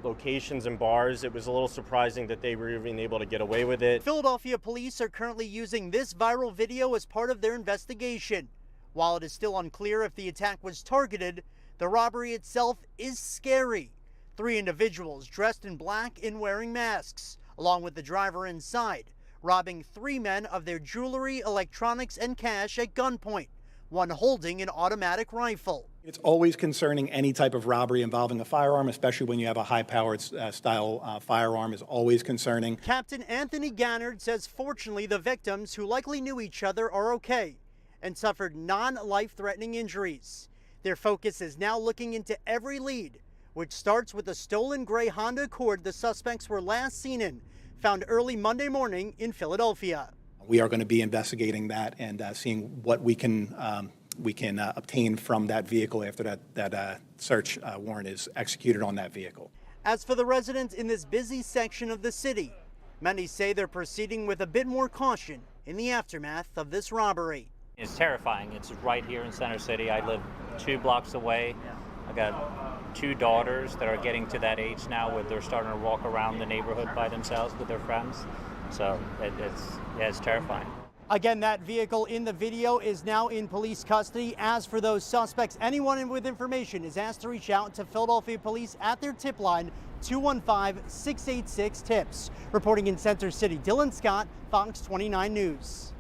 locations and bars. It was a little surprising that they were even able to get away with it. Philadelphia police are currently using this viral video as part of their investigation. While it is still unclear if the attack was targeted, the robbery itself is scary. 3 individuals dressed in black and wearing masks, along with the driver inside, robbing 3 men of their jewelry, electronics, and cash at gunpoint, one holding an automatic rifle. It's always concerning. Any type of robbery involving a firearm, especially when you have a high-powered style firearm, is always concerning. Captain Anthony Gannard says fortunately the victims, who likely knew each other, are okay and suffered non-life-threatening injuries. Their focus is now looking into every lead, which starts with a stolen gray Honda Accord the suspects were last seen in, found early Monday morning in Philadelphia. We are going to be investigating that and seeing what we can obtain from that vehicle after that search warrant is executed on that vehicle. As for the residents in this busy section of the city, many say they're proceeding with a bit more caution in the aftermath of this robbery. It's terrifying. It's right here in Center City. I live 2 blocks away. I got 2 daughters that are getting to that age now where they're starting to walk around the neighborhood by themselves with their friends. So it's terrifying. Again, that vehicle in the video is now in police custody. As for those suspects, anyone with information is asked to reach out to Philadelphia police at their tip line, 215-686-TIPS. Reporting in Center City, Dylan Scott, Fox 29 News.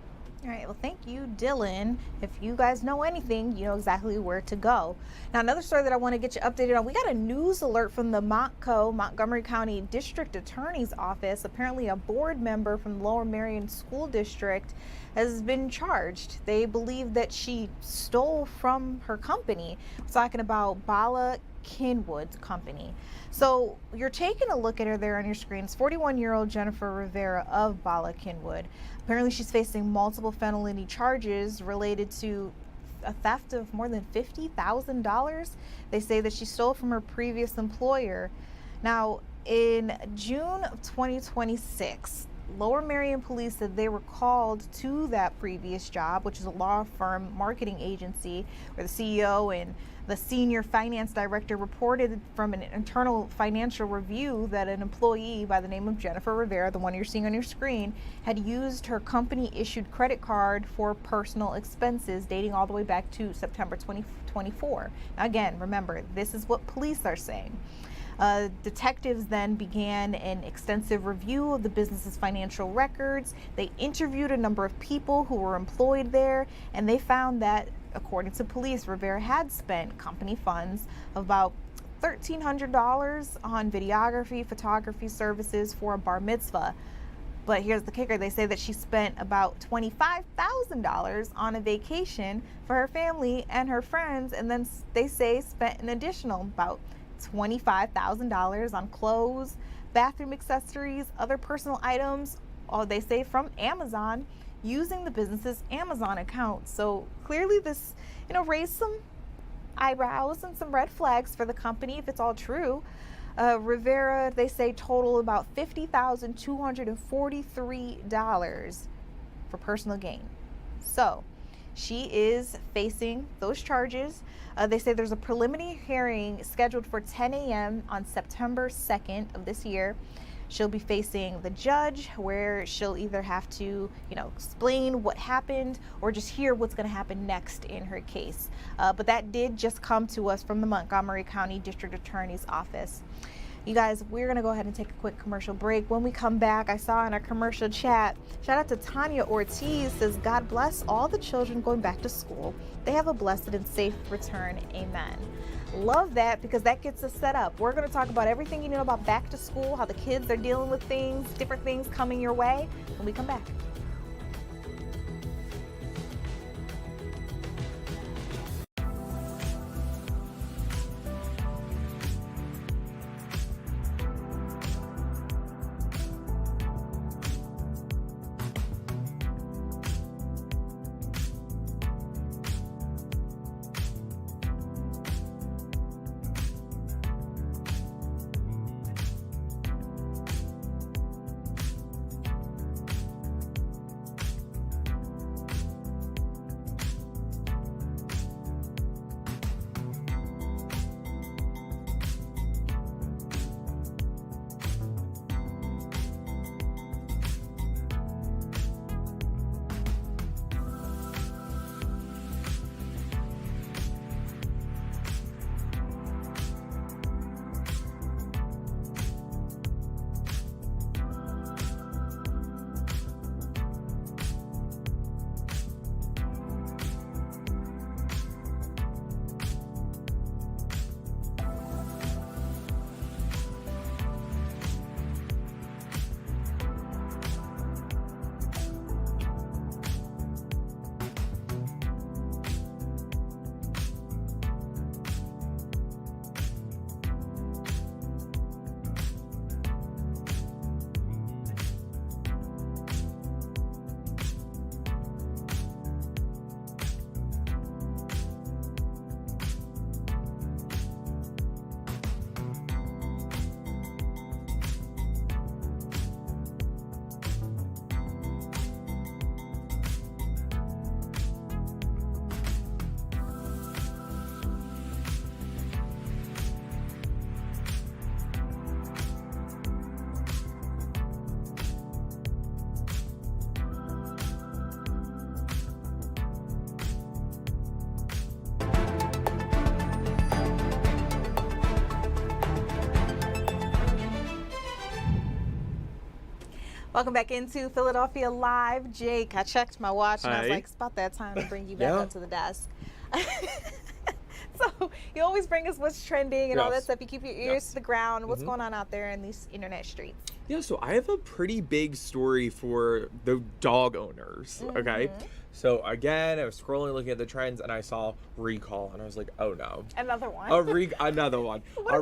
All right, well, thank you, Dylan. If you guys know anything, you know exactly where to go. Now, another story that I want to get you updated on, we got a news alert from the Montgomery County District Attorney's Office. Apparently, a board member from the Lower Merion School District has been charged. They believe that she stole from her company. We're talking about Bala Kinwood's company. So you're taking a look at her there on your screens. 41-year-old Jennifer Rivera of Bala Kinwood. Apparently she's facing multiple felony charges related to a theft of more than $50,000. They say that she stole from her previous employer. Now, in June of 2026, Lower Merion police said they were called to that previous job, which is a law firm marketing agency, where the CEO and the senior finance director reported from an internal financial review that an employee by the name of Jennifer Rivera, the one you're seeing on your screen, had used her company-issued credit card for personal expenses dating all the way back to September 2024. Now, again, remember, this is what police are saying. Detectives then began an extensive review of the business's financial records. They interviewed a number of people who were employed there, and they found that, according to police, Rivera had spent company funds of about $1,300 on videography, photography services for a bar mitzvah. But here's the kicker. They say that she spent about $25,000 on a vacation for her family and her friends, and then they say spent an additional about $25,000 on clothes, bathroom accessories, other personal items, all they say from Amazon, using the business's Amazon account. So clearly this, raised some eyebrows and some red flags for the company if it's all true. Rivera, they say, total about $50,243 for personal gain. So she is facing those charges. They say there's a preliminary hearing scheduled for 10 a.m. on September 2nd of this year. She'll be facing the judge, where she'll either have to, explain what happened or just hear what's going to happen next in her case. But that did just come to us from the Montgomery County District Attorney's Office. You guys, we're going to go ahead and take a quick commercial break. When we come back, I saw in our commercial chat, shout out to Tanya Ortiz, says, God bless all the children going back to school. They have a blessed and safe return. Amen. Love that, because that gets us set up. We're going to talk about everything you know about back to school, how the kids are dealing with things, different things coming your way when we come back. Welcome back into Philadelphia Live. Jake, I checked my watch and I was like, it's about that time to bring you back up to the desk. So you always bring us what's trending and all that stuff. You keep your ears to the ground. What's going on out there in these internet streets? Yeah, so I have a pretty big story for the dog owners, okay? So again, I was scrolling looking at the trends and I saw recall and I was like, oh no. Another one. Another one. A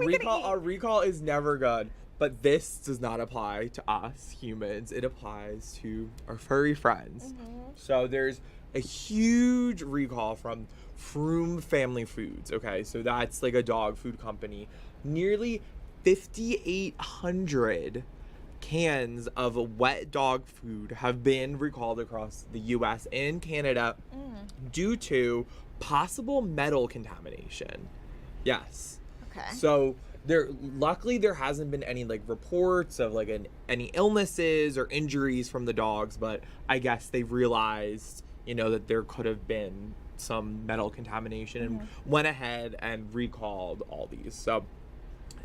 recall is never good. But this does not apply to us humans. It applies to our furry friends. So there's a huge recall from Froome Family Foods, okay? So that's like a dog food company. Nearly 5,800 cans of wet dog food have been recalled across the US and Canada due to possible metal contamination. Yes. Okay. So luckily there hasn't been any like reports of like any illnesses or injuries from the dogs, but I guess they've realized, that there could have been some metal contamination and went ahead and recalled all these. So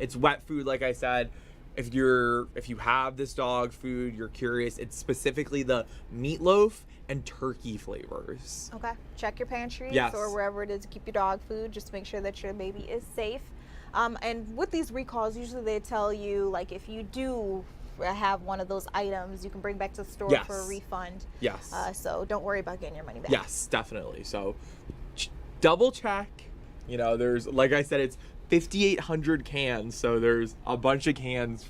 it's wet food, like I said. If you have this dog food, you're curious, it's specifically the meatloaf and turkey flavors. Okay. Check your pantries or wherever it is to keep your dog food, just to make sure that your baby is safe. And with these recalls, usually they tell you, like, if you do have one of those items you can bring back to the store Yes. for a refund. Yes. So don't worry about getting your money back. Yes, definitely. So double check. You know, there's, like I said, it's 5,800 cans, so there's a bunch of cans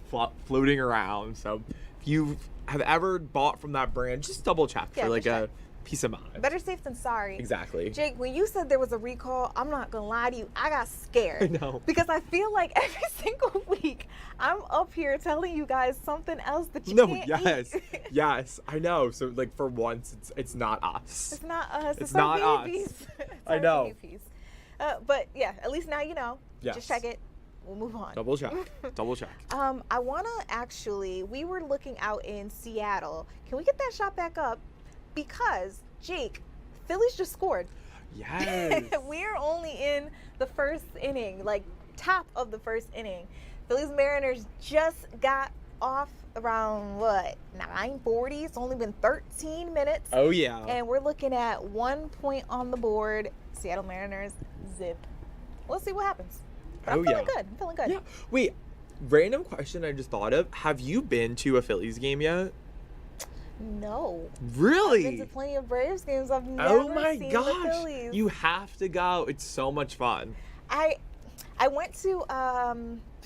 floating around. So if you have ever bought from that brand, just double check Yeah, for like just a peace of mind. Better safe than sorry. Exactly. Jake, when you said there was a recall, I'm not gonna lie to you, I got scared. I know. Because I feel like every single week I'm up here telling you guys something else that you No, can't yes, eat. yes, I know. So like for once, it's not us. It's not us. It's our not babies. us. It's I our know. babies. But yeah, at least now you know. Yes. Just check it. We'll move on. Double check. Double check. I want to actually, we were looking out in Seattle. Can we get that shot back up? Because, Jake, Phillies just scored. Yes. We're only in the first inning, like top of the first inning. Phillies Mariners just got off around, what, 9:40? It's only been 13 minutes. Oh, yeah. And we're looking at 1 point on the board. Seattle Mariners, zip. We'll see what happens. But I'm feeling good. I'm feeling good. Yeah. Wait, random question I just thought of. Have you been to a Phillies game yet? No. Really? I've been to plenty of Braves games. I've never Oh my seen the gosh. Phillies. You have to go. It's so much fun. I went to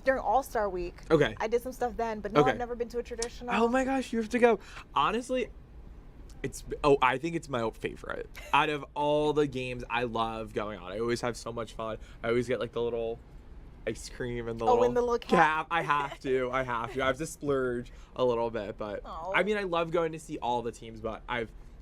during All-Star Week. Okay. I did some stuff then, but no, Okay. I've never been to a traditional. Oh my gosh, you have to go. Honestly, I think it's my favorite. Out of all the games, I love going on. I always have so much fun. I always get like the little ice cream and the in the little cap. I have to. I have to splurge a little bit, but I mean, I love going to see all the teams, but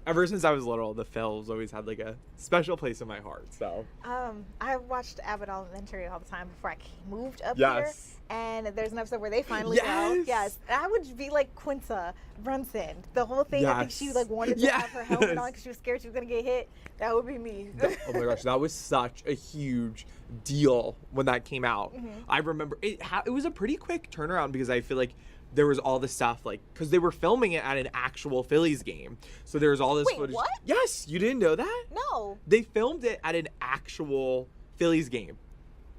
ever since I was little, the Phils always had like a special place in my heart. So I watched Abbott Elementary all the time before I moved up Yes. here. And there's an episode where they finally go. Yes. Yes. And I would be like Quinta Brunson. The whole thing, I think she like wanted to have her helmet on because she was scared she was going to get hit. That would be me. Oh my gosh, that was such a huge deal when that came out. Mhm. I remember it was a pretty quick turnaround because I feel like there was all this stuff like because they were filming it at an actual Phillies game, so there was all this Wait, footage. what? Yes, you didn't know that? No. They filmed it at an actual Phillies game.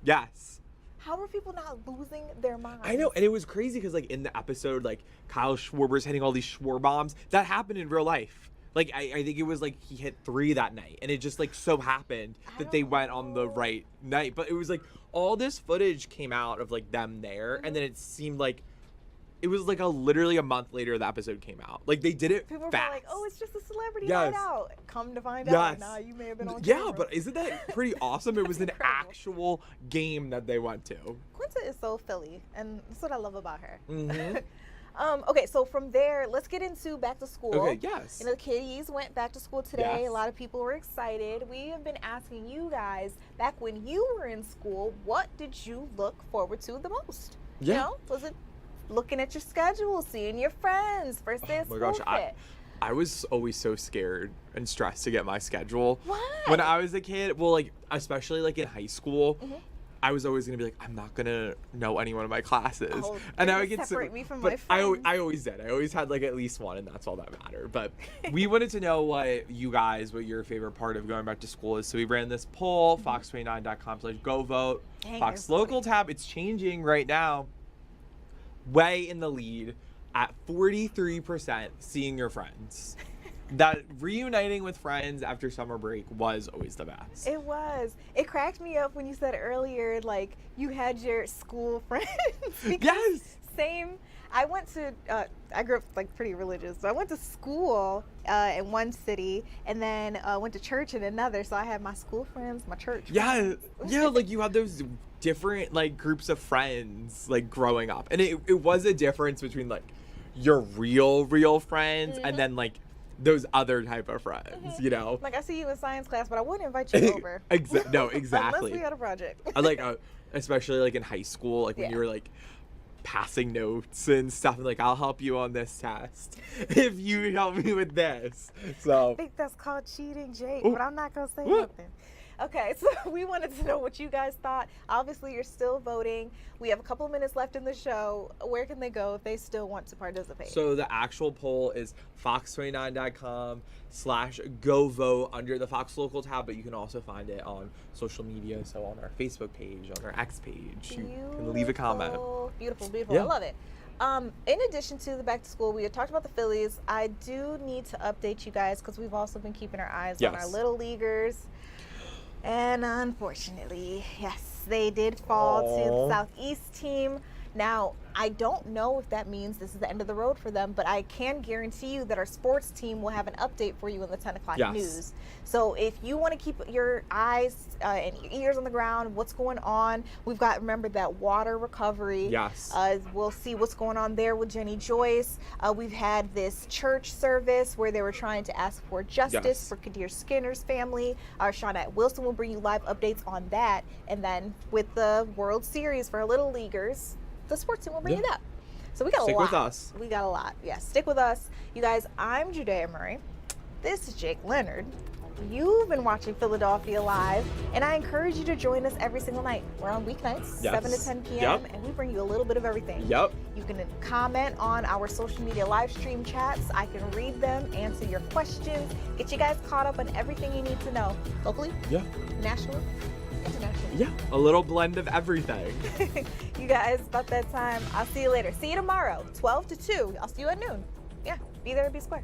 Yes. How are people not losing their minds? I know, and it was crazy because like in the episode, like Kyle Schwarber's hitting all these Schwar bombs. That happened in real life. Like I think it was like he hit 3 that night, and it just like so happened that they went on the right night. But it was like all this footage came out of like them there, and then it seemed like it was like literally a month later the episode came out. Like they did it People were fast. like, oh, it's just a celebrity Yes. night out. Come to find Yes. out, nah, you may have been on Yeah, camera. but isn't that pretty awesome? It was an actual game that they went to. Quinta is so Philly, and that's what I love about her. Mhm. Okay, so from there, let's get into back to school. Okay, yes. You know, the kiddies went back to school today. Yes. A lot of people were excited. We have been asking you guys, back when you were in school, what did you look forward to the most? Yeah. You know, was it looking at your schedule, seeing your friends, first day of Oh school my gosh, fit? I was always so scared and stressed to get my schedule. Why? When I was a kid, well, like, especially like in high school, Mm-hmm. I was always gonna be like, I'm not gonna know anyone in my classes. Oh, and you're I would gonna get separate me from but my I always did. I always had like at least one, and that's all that mattered. But we wanted to know what your favorite part of going back to school is. So we ran this poll, fox29.com/go vote. Dang, Fox you're local tab. It's changing right now. Way in the lead at 43% seeing your friends. That reuniting with friends after summer break was always the best. It was. It cracked me up when you said earlier, like, you had your school friends. Yes. Same. I went to, I grew up, like, pretty religious. So I went to school in one city and then went to church in another. So I had my school friends, my church Yeah, friends. yeah, like you had those different like groups of friends like growing up, and it was a difference between like your real friends and then like those other type of friends, you know. Like, I see you in science class, but I wouldn't invite you over. No, exactly. Unless we had a project. I like, especially like in high school, like when Yeah. you were like passing notes and stuff, and like I'll help you on this test if you help me with this. So I think that's called cheating, Jake, Oh. but I'm not going to say What? nothing. Okay, so we wanted to know what you guys thought. Obviously, you're still voting. We have a couple of minutes left in the show. Where can they go if they still want to participate? So the actual poll is fox29.com/go vote under the Fox Local tab, but you can also find it on social media. So on our Facebook page, on our X page, you can leave a comment. Beautiful, beautiful. Yeah. I love it. In addition to the back to school, we had talked about the Phillies. I do need to update you guys because we've also been keeping our eyes on our little leaguers. And unfortunately, yes, they did fall to the Southeast team. Now, I don't know if that means this is the end of the road for them, but I can guarantee you that our sports team will have an update for you in the 10 o'clock news. So if you want to keep your eyes and your ears on the ground, what's going on, we've got, remember, that water recovery. Yes. We'll see what's going on there with Jenny Joyce. We've had this church service where they were trying to ask for justice for Kadir Skinner's family. Shawnette Wilson will bring you live updates on that. And then with the World Series for our little leaguers, the sports team will bring you that. So we got a lot. Stick with us. We got a lot. Yes, stick with us. You guys, I'm Judea Murray. This is Jake Leonard. You've been watching Philadelphia Live, and I encourage you to join us every single night. We're on weeknights, 7 to 10 p.m., and we bring you a little bit of everything. Yep. You can comment on our social media live stream chats. I can read them, answer your questions, get you guys caught up on everything you need to know. Locally? Yeah. Nationally? Internationally? Yeah. A little blend of everything. You guys, about that time. I'll see you later. See you tomorrow, 12 to 2. I'll see you at noon. Yeah, be there and be square.